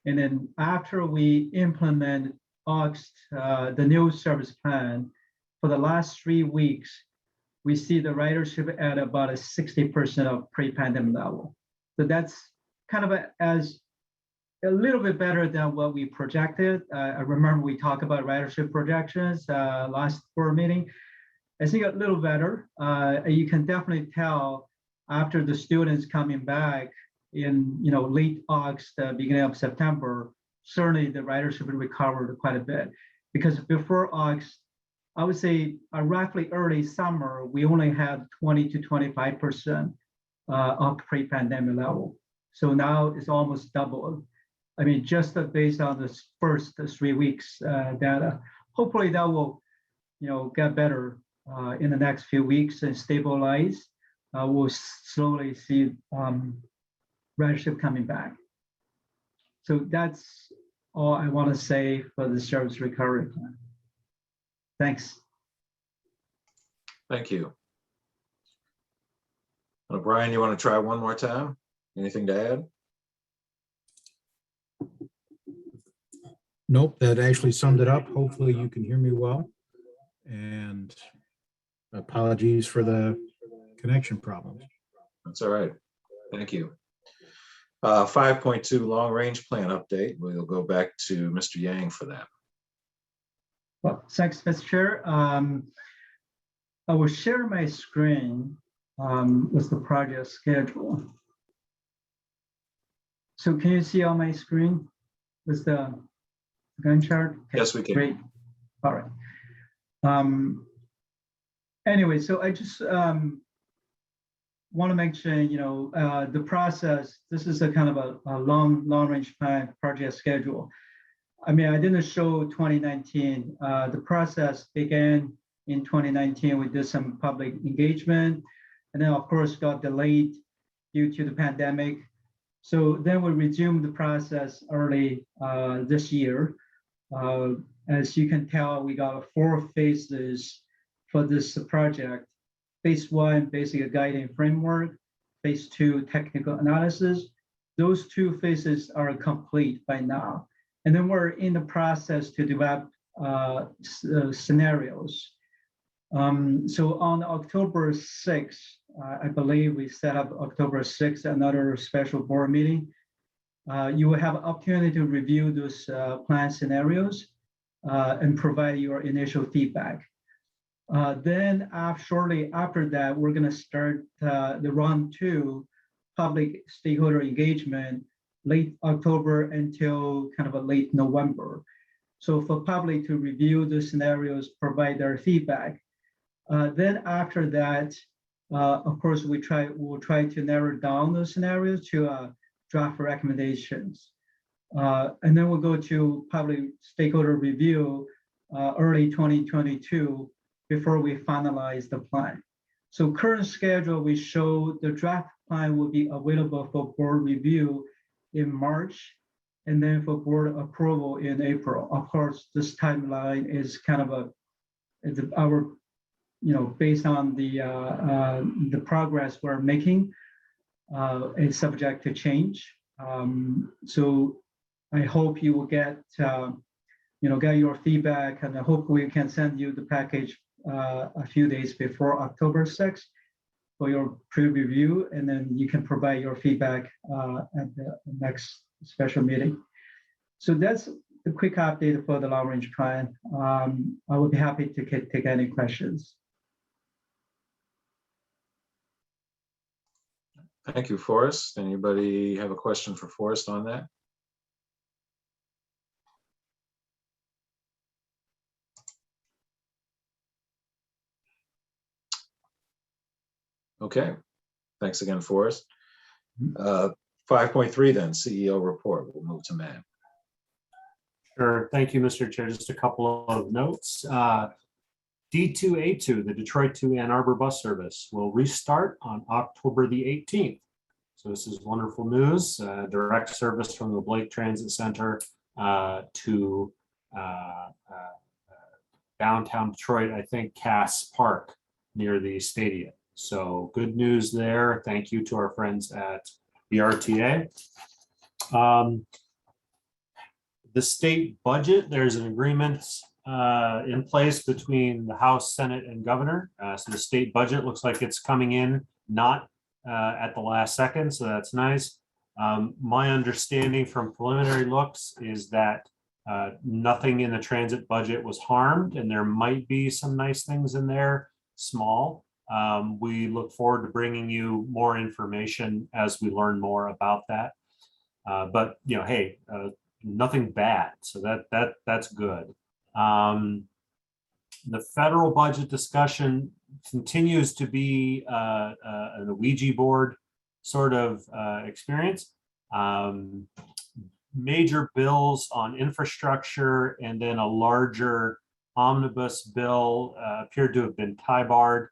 And then after we implement August, the new service plan, for the last 3 weeks, we see the ridership at about a 60% of pre-pandemic level. So that's kind of a little bit better than what we projected. I remember we talked about ridership projections last board meeting. I think a little better. You can definitely tell after the students coming back in late August, beginning of September, certainly the ridership recovered quite a bit. Because before August, I would say roughly early summer, we only had 20 to 25% of pre-pandemic level. So now it's almost double. I mean, just based on the first 3 weeks data. Hopefully that will, get better in the next few weeks and stabilize. We'll slowly see ridership coming back. So that's all I want to say for the service recovery plan. Thanks. Thank you. Brian, you want to try one more time? Anything to add? Nope, that actually summed it up. Hopefully you can hear me well. And apologies for the connection problems. That's all right. Thank you. 5.2 long range plan update. We'll go back to Mr. Yang for that. Well, thanks, Mr. Chair. I will share my screen with the project schedule. So can you see on my screen with the Gantt chart? Okay, Yes, we can. Great. All right. Anyway, so I just want to mention, the process. This is a kind of a long range plan project schedule. I mean, I didn't show 2019. The process began in 2019. We did some public engagement, and then of course got delayed due to the pandemic. So then we resumed the process early this year. As you can tell, we got 4 phases for this project. Phase 1, basically a guiding framework. Phase 2, technical analysis. Those 2 phases are complete by now. And then we're in the process to develop scenarios. So on October 6th, I believe we set up October 6th, another special board meeting. You will have an opportunity to review those plan scenarios and provide your initial feedback. Then shortly after that, we're going to start the round 2 public stakeholder engagement late October until kind of a late November. So for public to review the scenarios, provide their feedback. Then after that, of course, we'll try to narrow down those scenarios to draft recommendations. And then we'll go to public stakeholder review early 2022 before we finalize the plan. So current schedule, we show the draft plan will be available for board review in March, and then for board approval in April. Of course, this timeline is kind of our, based on the progress we're making, is subject to change. So I hope you will get your feedback, and I hope we can send you the package a few days before October 6th for your pre-review, and then you can provide your feedback at the next special meeting. So that's the quick update for the long-range plan. I would be happy to take any questions. Thank you, Forrest. Anybody have a question for Forrest on that? Okay, thanks again, Forrest. 5.3 then, CEO report. We'll move to Matt. Sure. Thank you, Mr. Chair. Just a couple of notes. D2A2, the Detroit to Ann Arbor bus service, will restart on October the 18th. So this is wonderful news. Direct service from the Blake Transit Center to downtown Detroit, I think Cass Park near the stadium. So good news there. Thank you to our friends at the RTA. The state budget, there's an agreement in place between the House, Senate, and Governor. So the state budget looks like it's coming in not at the last second, so that's nice. My understanding from preliminary looks is that nothing in the transit budget was harmed, and there might be some nice things in there, small. We look forward to bringing you more information as we learn more about that. But hey, nothing bad, so that's good. The federal budget discussion continues to be a Ouija board sort of experience. Major bills on infrastructure and then a larger omnibus bill appeared to have been tie-barred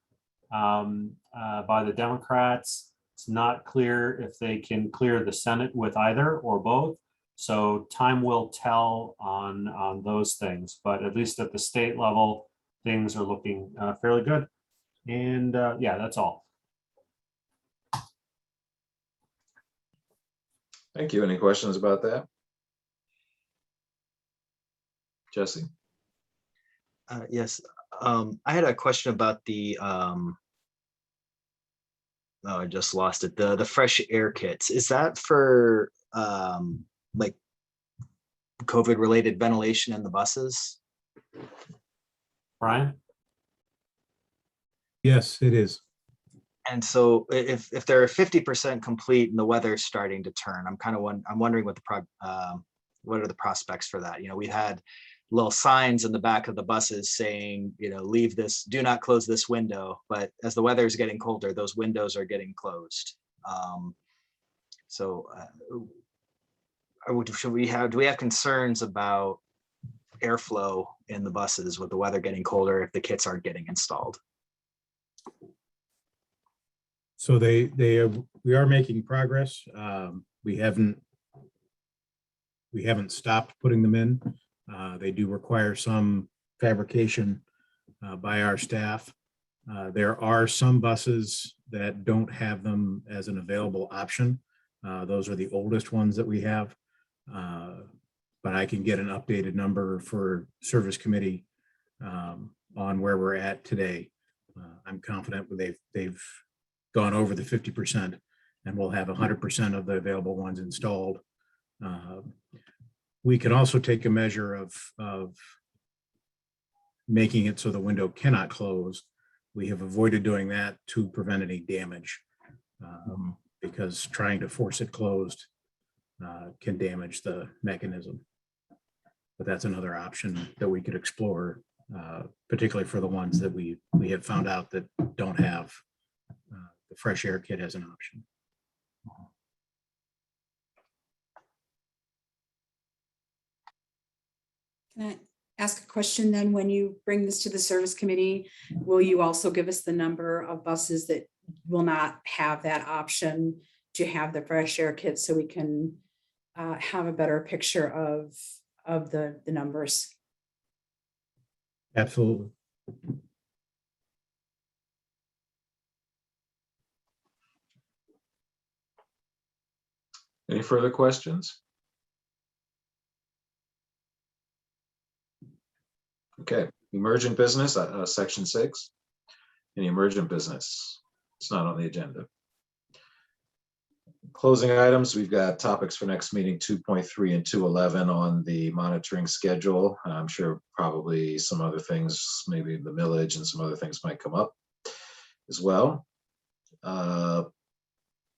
by the Democrats. It's not clear if they can clear the Senate with either or both. So time will tell on those things, but at least at the state level, things are looking fairly good. And yeah, that's all. Thank you. Any questions about that? Jesse? Yes, I had a question about the, I just lost it. The fresh air kits. Is that for like COVID related ventilation in the buses? Brian? Yes, it is. And so if they're 50% complete and the weather's starting to turn, I'm wondering what what are the prospects for that? You know, we had little signs in the back of the buses saying, you know, leave this, do not close this window. But as the weather is getting colder, those windows are getting closed. Do we have concerns about airflow in the buses with the weather getting colder if the kits aren't getting installed? So we are making progress. We haven't stopped putting them in. They do require some fabrication by our staff. There are some buses that don't have them as an available option. Those are the oldest ones that we have. But I can get an updated number for service committee on where we're at today. I'm confident they've gone over the 50% and we'll have 100% of the available ones installed. We can also take a measure of making it so the window cannot close. We have avoided doing that to prevent any damage because trying to force it closed can damage the mechanism. But that's another option that we could explore, particularly for the ones that we have found out that don't have the fresh air kit as an option. Can I ask a question then? When you bring this to the service committee, will you also give us the number of buses that will not have that option to have the fresh air kit so we can have a better picture of the numbers? Absolutely. Any further questions? Okay, emergent business, section 6. Any emergent business? It's not on the agenda. Closing items, we've got topics for next meeting 2.3 and 2.11 on the monitoring schedule. I'm sure probably some other things, maybe the millage and some other things might come up as well.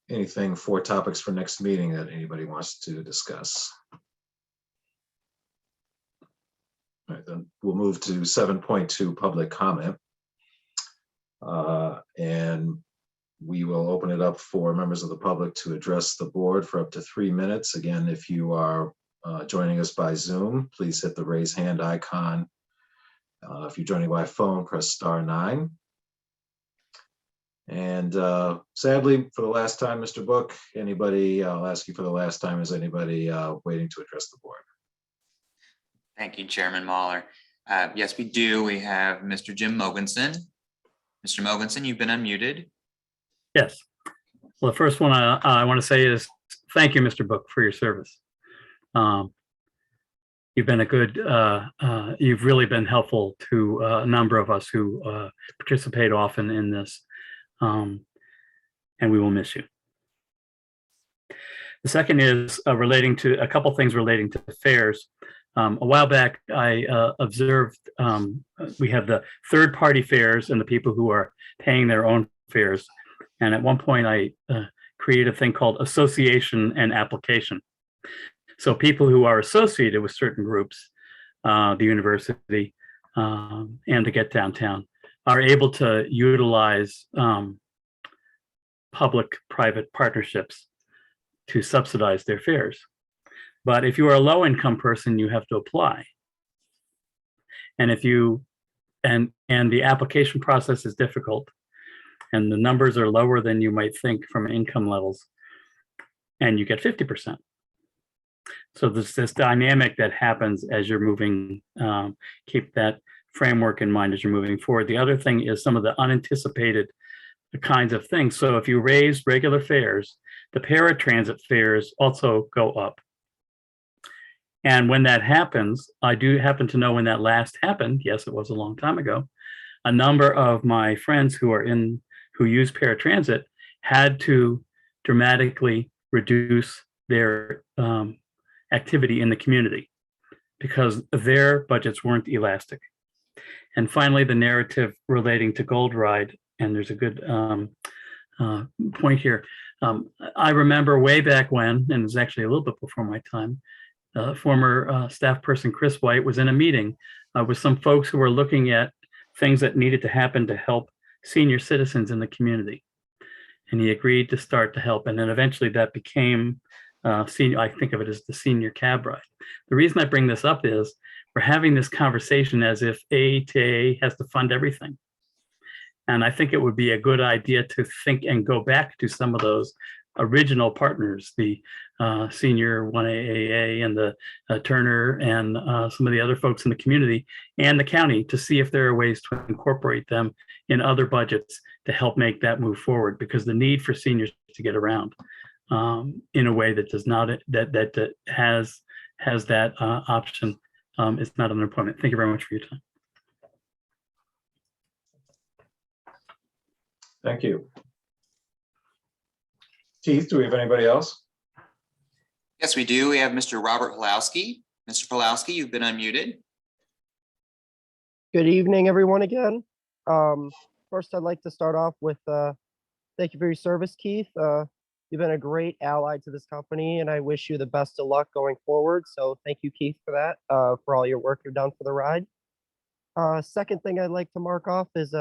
Anything for topics for next meeting that anybody wants to discuss? All right, then we'll move to 7.2 public comment. And we will open it up for members of the public to address the board for up to 3 minutes. Again, if you are joining us by Zoom, please hit the raise hand icon. If you're joining by phone, press *9. And sadly, for the last time, Mr. Book, I'll ask you for the last time, is anybody waiting to address the board? Thank you, Chairman Mahler. Yes, we do. We have Mr. Jim Mogensen. Mr. Mogensen, you've been unmuted. Yes. Well, the first one I want to say is thank you, Mr. Book, for your service. You've been you've really been helpful to a number of us who participate often in this, and we will miss you. The second is relating to a couple things relating to fairs. A while back, I observed we have the third-party fairs and the people who are paying their own fares. And at one point, I created a thing called association and application. So people who are associated with certain groups, the university, and to get downtown, are able to utilize public-private partnerships to subsidize their fares. But if you are a low-income person, you have to apply. And if you and the application process is difficult, and the numbers are lower than you might think from income levels, and you get 50%. So there's this dynamic that happens as you're moving. Keep that framework in mind as you're moving forward. The other thing is some of the unanticipated kinds of things. So if you raise regular fares, the paratransit fares also go up. And when that happens, I do happen to know when that last happened. Yes, it was a long time ago. A number of my friends who use paratransit had to dramatically reduce their activity in the community because their budgets weren't elastic. And finally, the narrative relating to TheRide, and there's a good point here. I remember way back when, and it's actually a little bit before my time, former staff person Chris White was in a meeting with some folks who were looking at things that needed to happen to help senior citizens in the community. And he agreed to start to help. And then eventually that became senior, I think of it as the senior cab ride. The reason I bring this up is we're having this conversation as if ATA has to fund everything. And I think it would be a good idea to think and go back to some of those original partners, the senior 1AAA and the Turner and some of the other folks in the community and the county to see if there are ways to incorporate them in other budgets to help make that move forward, because the need for seniors to get around in a way that does not, that has that option is not unemployment. Thank you very much for your time. Thank you. Keith, do we have anybody else? Yes, we do. We have Mr. Robert Pawlowski. Mr. Pawlowski, you've been unmuted. Good evening, everyone, again. First, I'd like to start off with thank you for your service, Keith. You've been a great ally to this company, and I wish you the best of luck going forward. So thank you, Keith, for that, for all your work you've done for the ride. Second thing I'd like to mark off is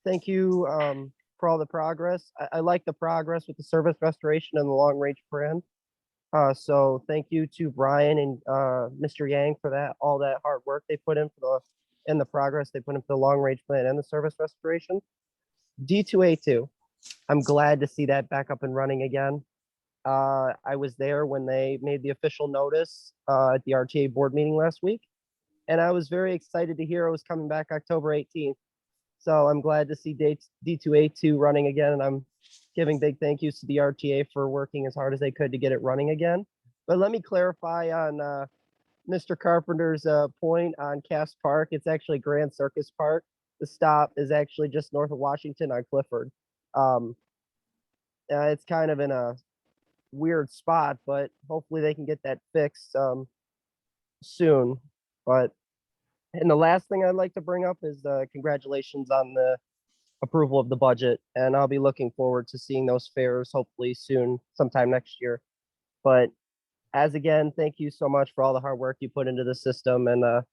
thank you for all the progress. I like the progress with the service restoration and the long range plan. So thank you to Brian and Mr. Yang for that, all that hard work they put in for the progress they put in for the long range plan and the service restoration. D2A2, I'm glad to see that back up and running again. I was there when they made the official notice at the RTA board meeting last week, and I was very excited to hear it was coming back October 18th. So I'm glad to see D2A2 running again, and I'm giving big thank yous to the RTA for working as hard as they could to get it running again. But let me clarify on Mr. Carpenter's point on Cass Park. It's actually Grand Circus Park. The stop is actually just north of Washington on Clifford. It's kind of in a weird spot, but hopefully they can get that fixed soon. And the last thing I'd like to bring up is congratulations on the approval of the budget. And I'll be looking forward to seeing those fares hopefully soon, sometime next year. But again, thank you so much for all the hard work you put into the system, and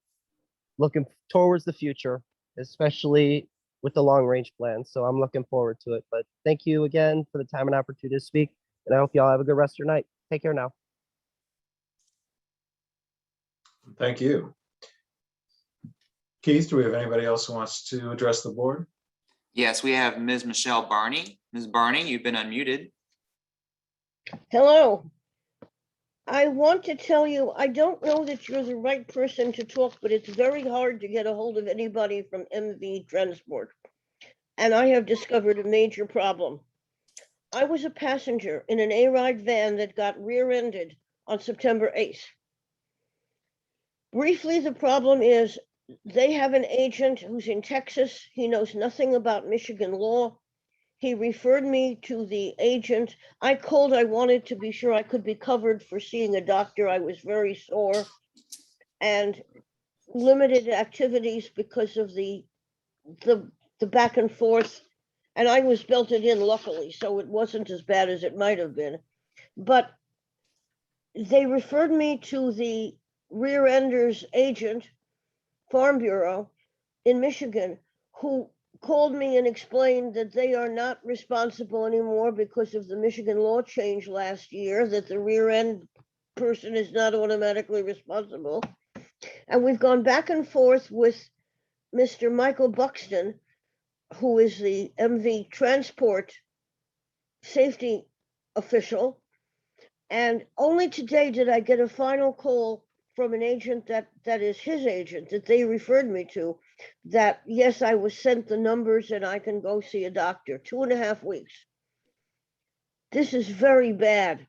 looking towards the future, especially with the long range plan. So I'm looking forward to it. But thank you again for the time and opportunity to speak. And I hope you all have a good rest of your night. Take care now. Thank you. Keith, do we have anybody else who wants to address the board? Yes, we have Ms. Michelle Barney. Ms. Barney, you've been unmuted. Hello. I want to tell you, I don't know that you're the right person to talk, but it's very hard to get a hold of anybody from MV Transport. And I have discovered a major problem. I was a passenger in an A-Ride van that got rear-ended on September 8th. Briefly, the problem is they have an agent who's in Texas. He knows nothing about Michigan law. He referred me to the agent. I called, I wanted to be sure I could be covered for seeing a doctor. I was very sore and limited activities because of the back and forth. And I was belted in luckily, so it wasn't as bad as it might have been. But they referred me to the rear enders agent, Farm Bureau in Michigan, who called me and explained that they are not responsible anymore because of the Michigan law change last year, that the rear end person is not automatically responsible. And we've gone back and forth with Mr. Michael Buxton, who is the MV Transport safety official. And only today did I get a final call from an agent that is his agent that they referred me to, that yes, I was sent the numbers and I can go see a doctor. 2.5 weeks. This is very bad.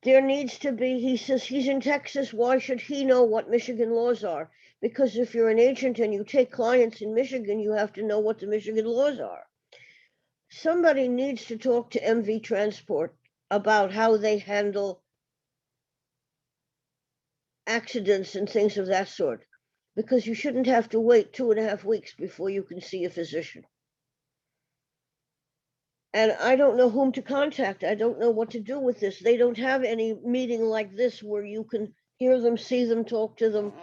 There needs to be, he says he's in Texas, why should he know what Michigan laws are? Because if you're an agent and you take clients in Michigan, you have to know what the Michigan laws are. Somebody needs to talk to MV Transport about how they handle accidents and things of that sort, because you shouldn't have to wait 2.5 weeks before you can see a physician. And I don't know whom to contact. I don't know what to do with this. They don't have any meeting like this where you can hear them, see them, talk to them,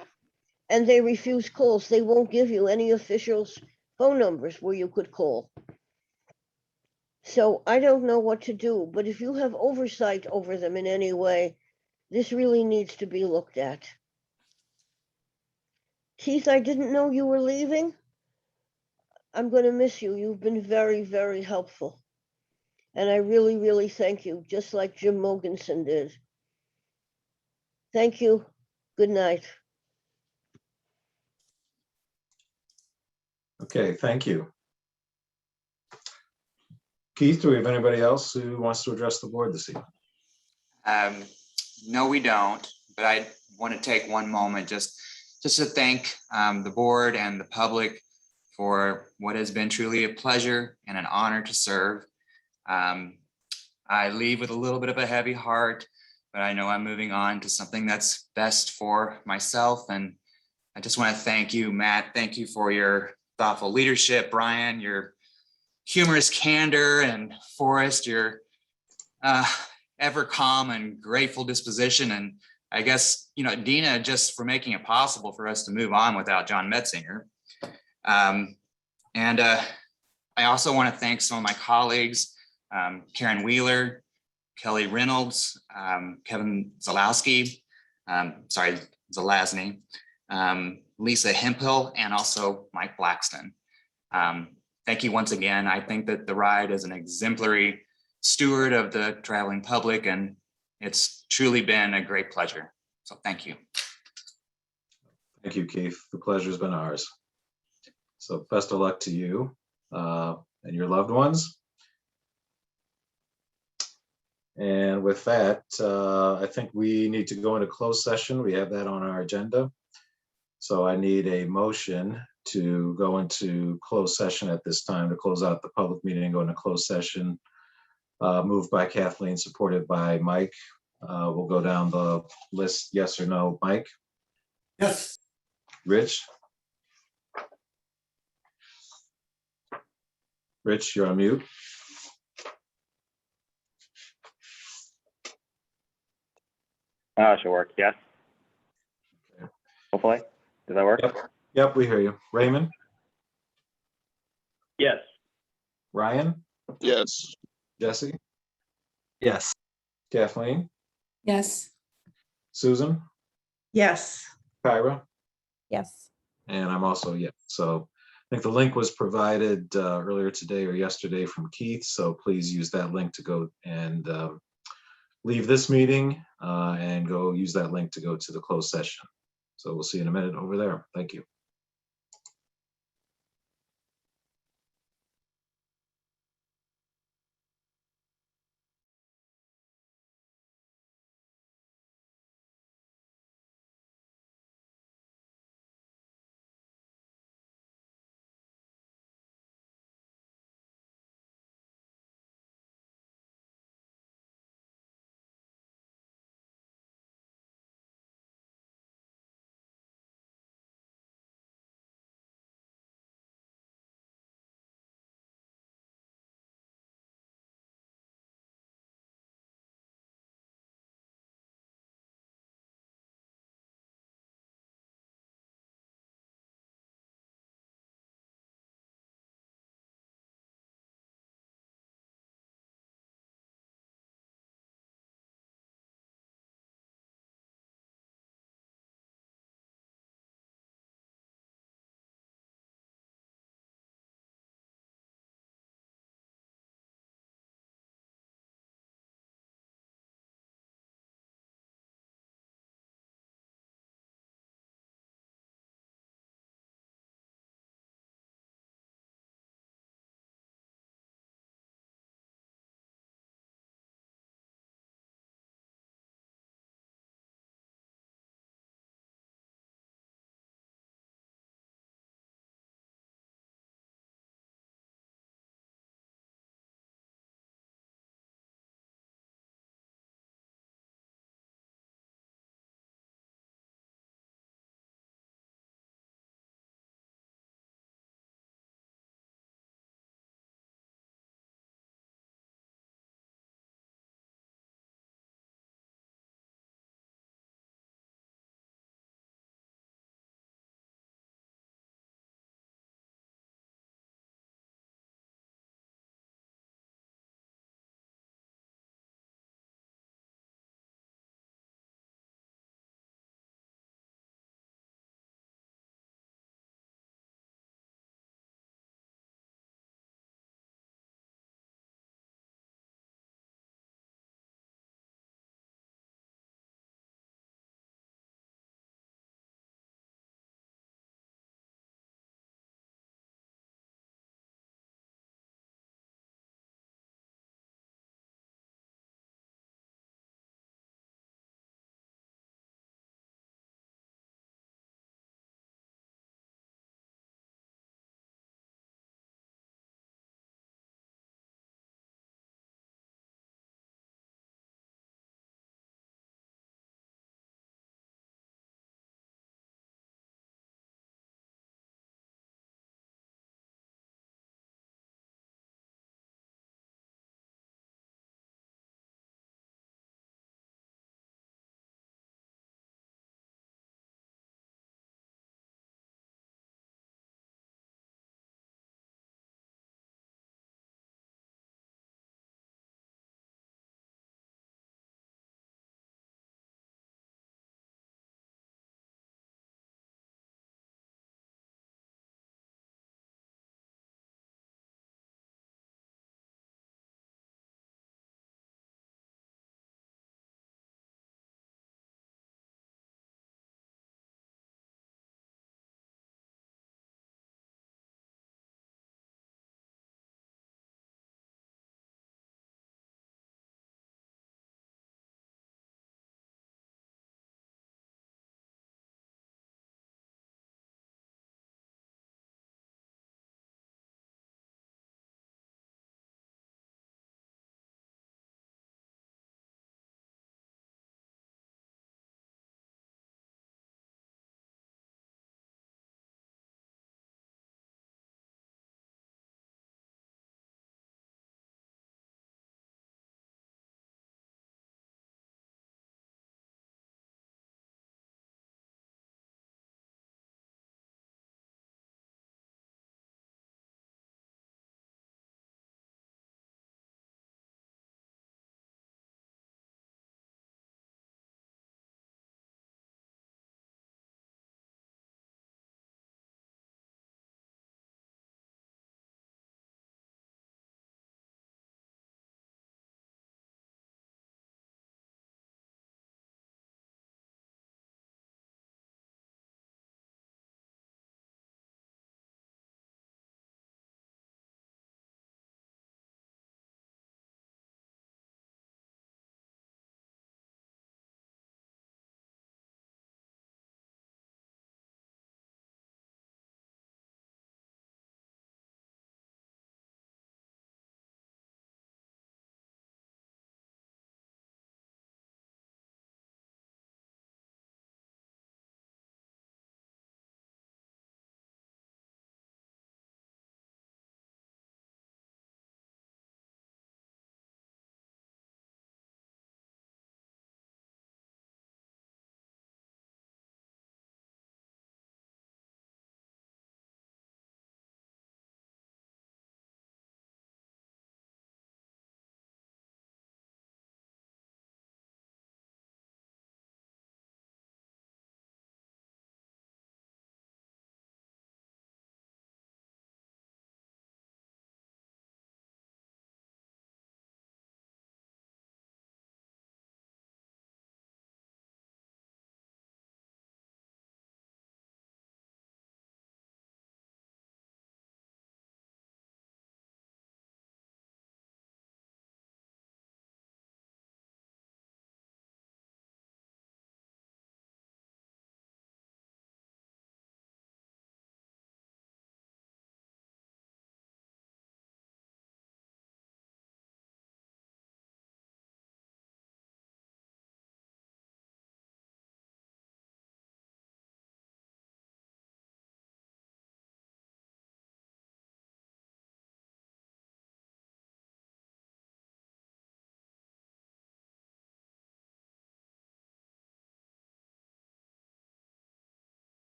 and they refuse calls. They won't give you any officials' phone numbers where you could call. So I don't know what to do, but if you have oversight over them in any way, this really needs to be looked at. Keith, I didn't know you were leaving. I'm going to miss you. You've been very, very helpful. And I really, really thank you, just like Jim Mogensen did. Thank you. Good night. Okay, thank you. Keith, do we have anybody else who wants to address the board this evening? No, we don't, but I want to take one moment just to thank the board and the public for what has been truly a pleasure and an honor to serve. I leave with a little bit of a heavy heart, but I know I'm moving on to something that's best for myself. And I just want to thank you, Matt. Thank you for your thoughtful leadership, Brian, your humorous candor, and Forrest, your ever calm and grateful disposition. And I guess, you know, Dina, just for making it possible for us to move on without John Metzinger. I also want to thank some of my colleagues, Karen Wheeler, Kelly Reynolds, Kevin Zalowski, Zelazny, Lisa Hemphill, and also Mike Blackston. Thank you once again. I think that TheRide is an exemplary steward of the traveling public, and it's truly been a great pleasure. So thank you. Thank you, Keith. The pleasure's been ours. So best of luck to you and your loved ones. And with that, I think we need to go into closed session. We have that on our agenda. So I need a motion to go into closed session at this time to close out the public meeting and go into closed session. Moved by Kathleen, supported by Mike. We'll go down the list. Yes or no, Mike? Yes. Rich? Rich, you're on mute. Should work. Yes. Hopefully. Does that work? Yep, we hear you. Raymond? Yes. Ryan? Yes. Jesse? Yes. Kathleen? Yes. Susan? Yes. Kyra? Yes. And I'm also yes. So I think the link was provided earlier today or yesterday from Keith. So please use that link to go and leave this meeting and go use that link to go to the closed session. So we'll see you in a minute over there. Thank you.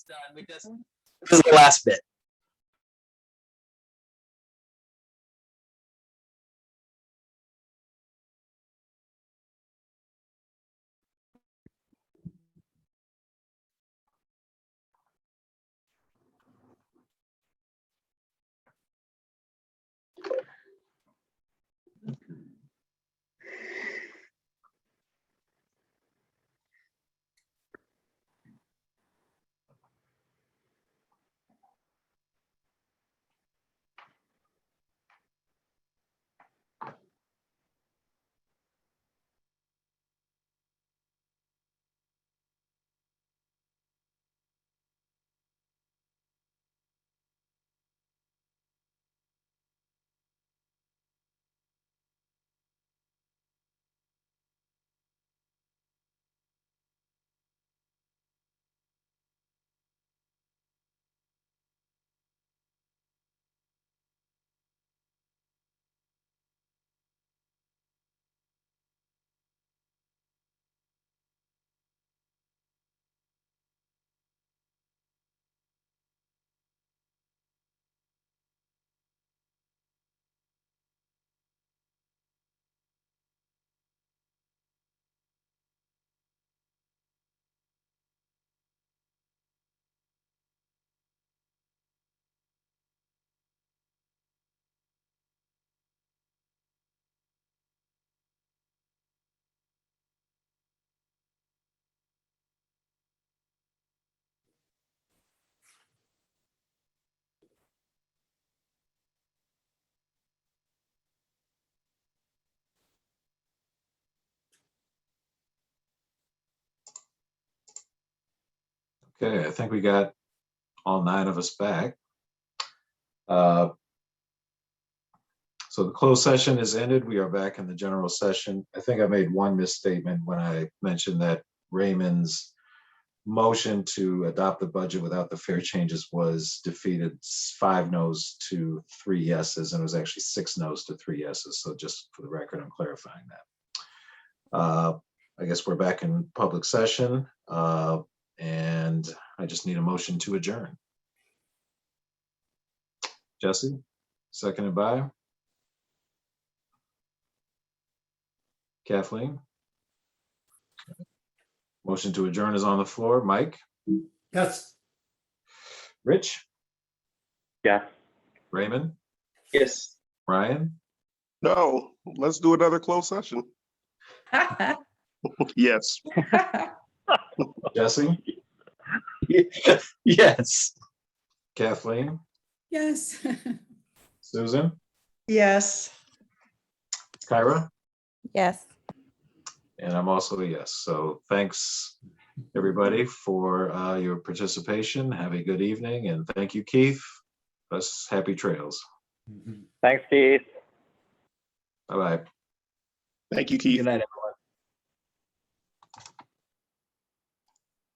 This is the last bit. Okay, I think we got all 9 of us back. So the closed session is ended. We are back in the general session. I think I made one misstatement when I mentioned that Raymond's motion to adopt the budget without the fare changes was defeated 5 noes to 3 yeses, and it was actually 6 noes to 3 yeses. So just for the record, I'm clarifying that. I guess we're back in public session, and I just need a motion to adjourn. Jesse, seconded by Kathleen. Motion to adjourn is on the floor. Mike? Yes. Rich? Yes. Raymond? Yes. Ryan? No, let's do another closed session. Yes. Jesse? Yes. Kathleen? Yes. Susan? Yes. Kyra? Yes. And I'm also a yes. So thanks, everybody, for your participation. Have a good evening. And thank you, Keith. Us happy trails. Thanks, Keith. Bye-bye. Thank you, Keith. Good night, everyone.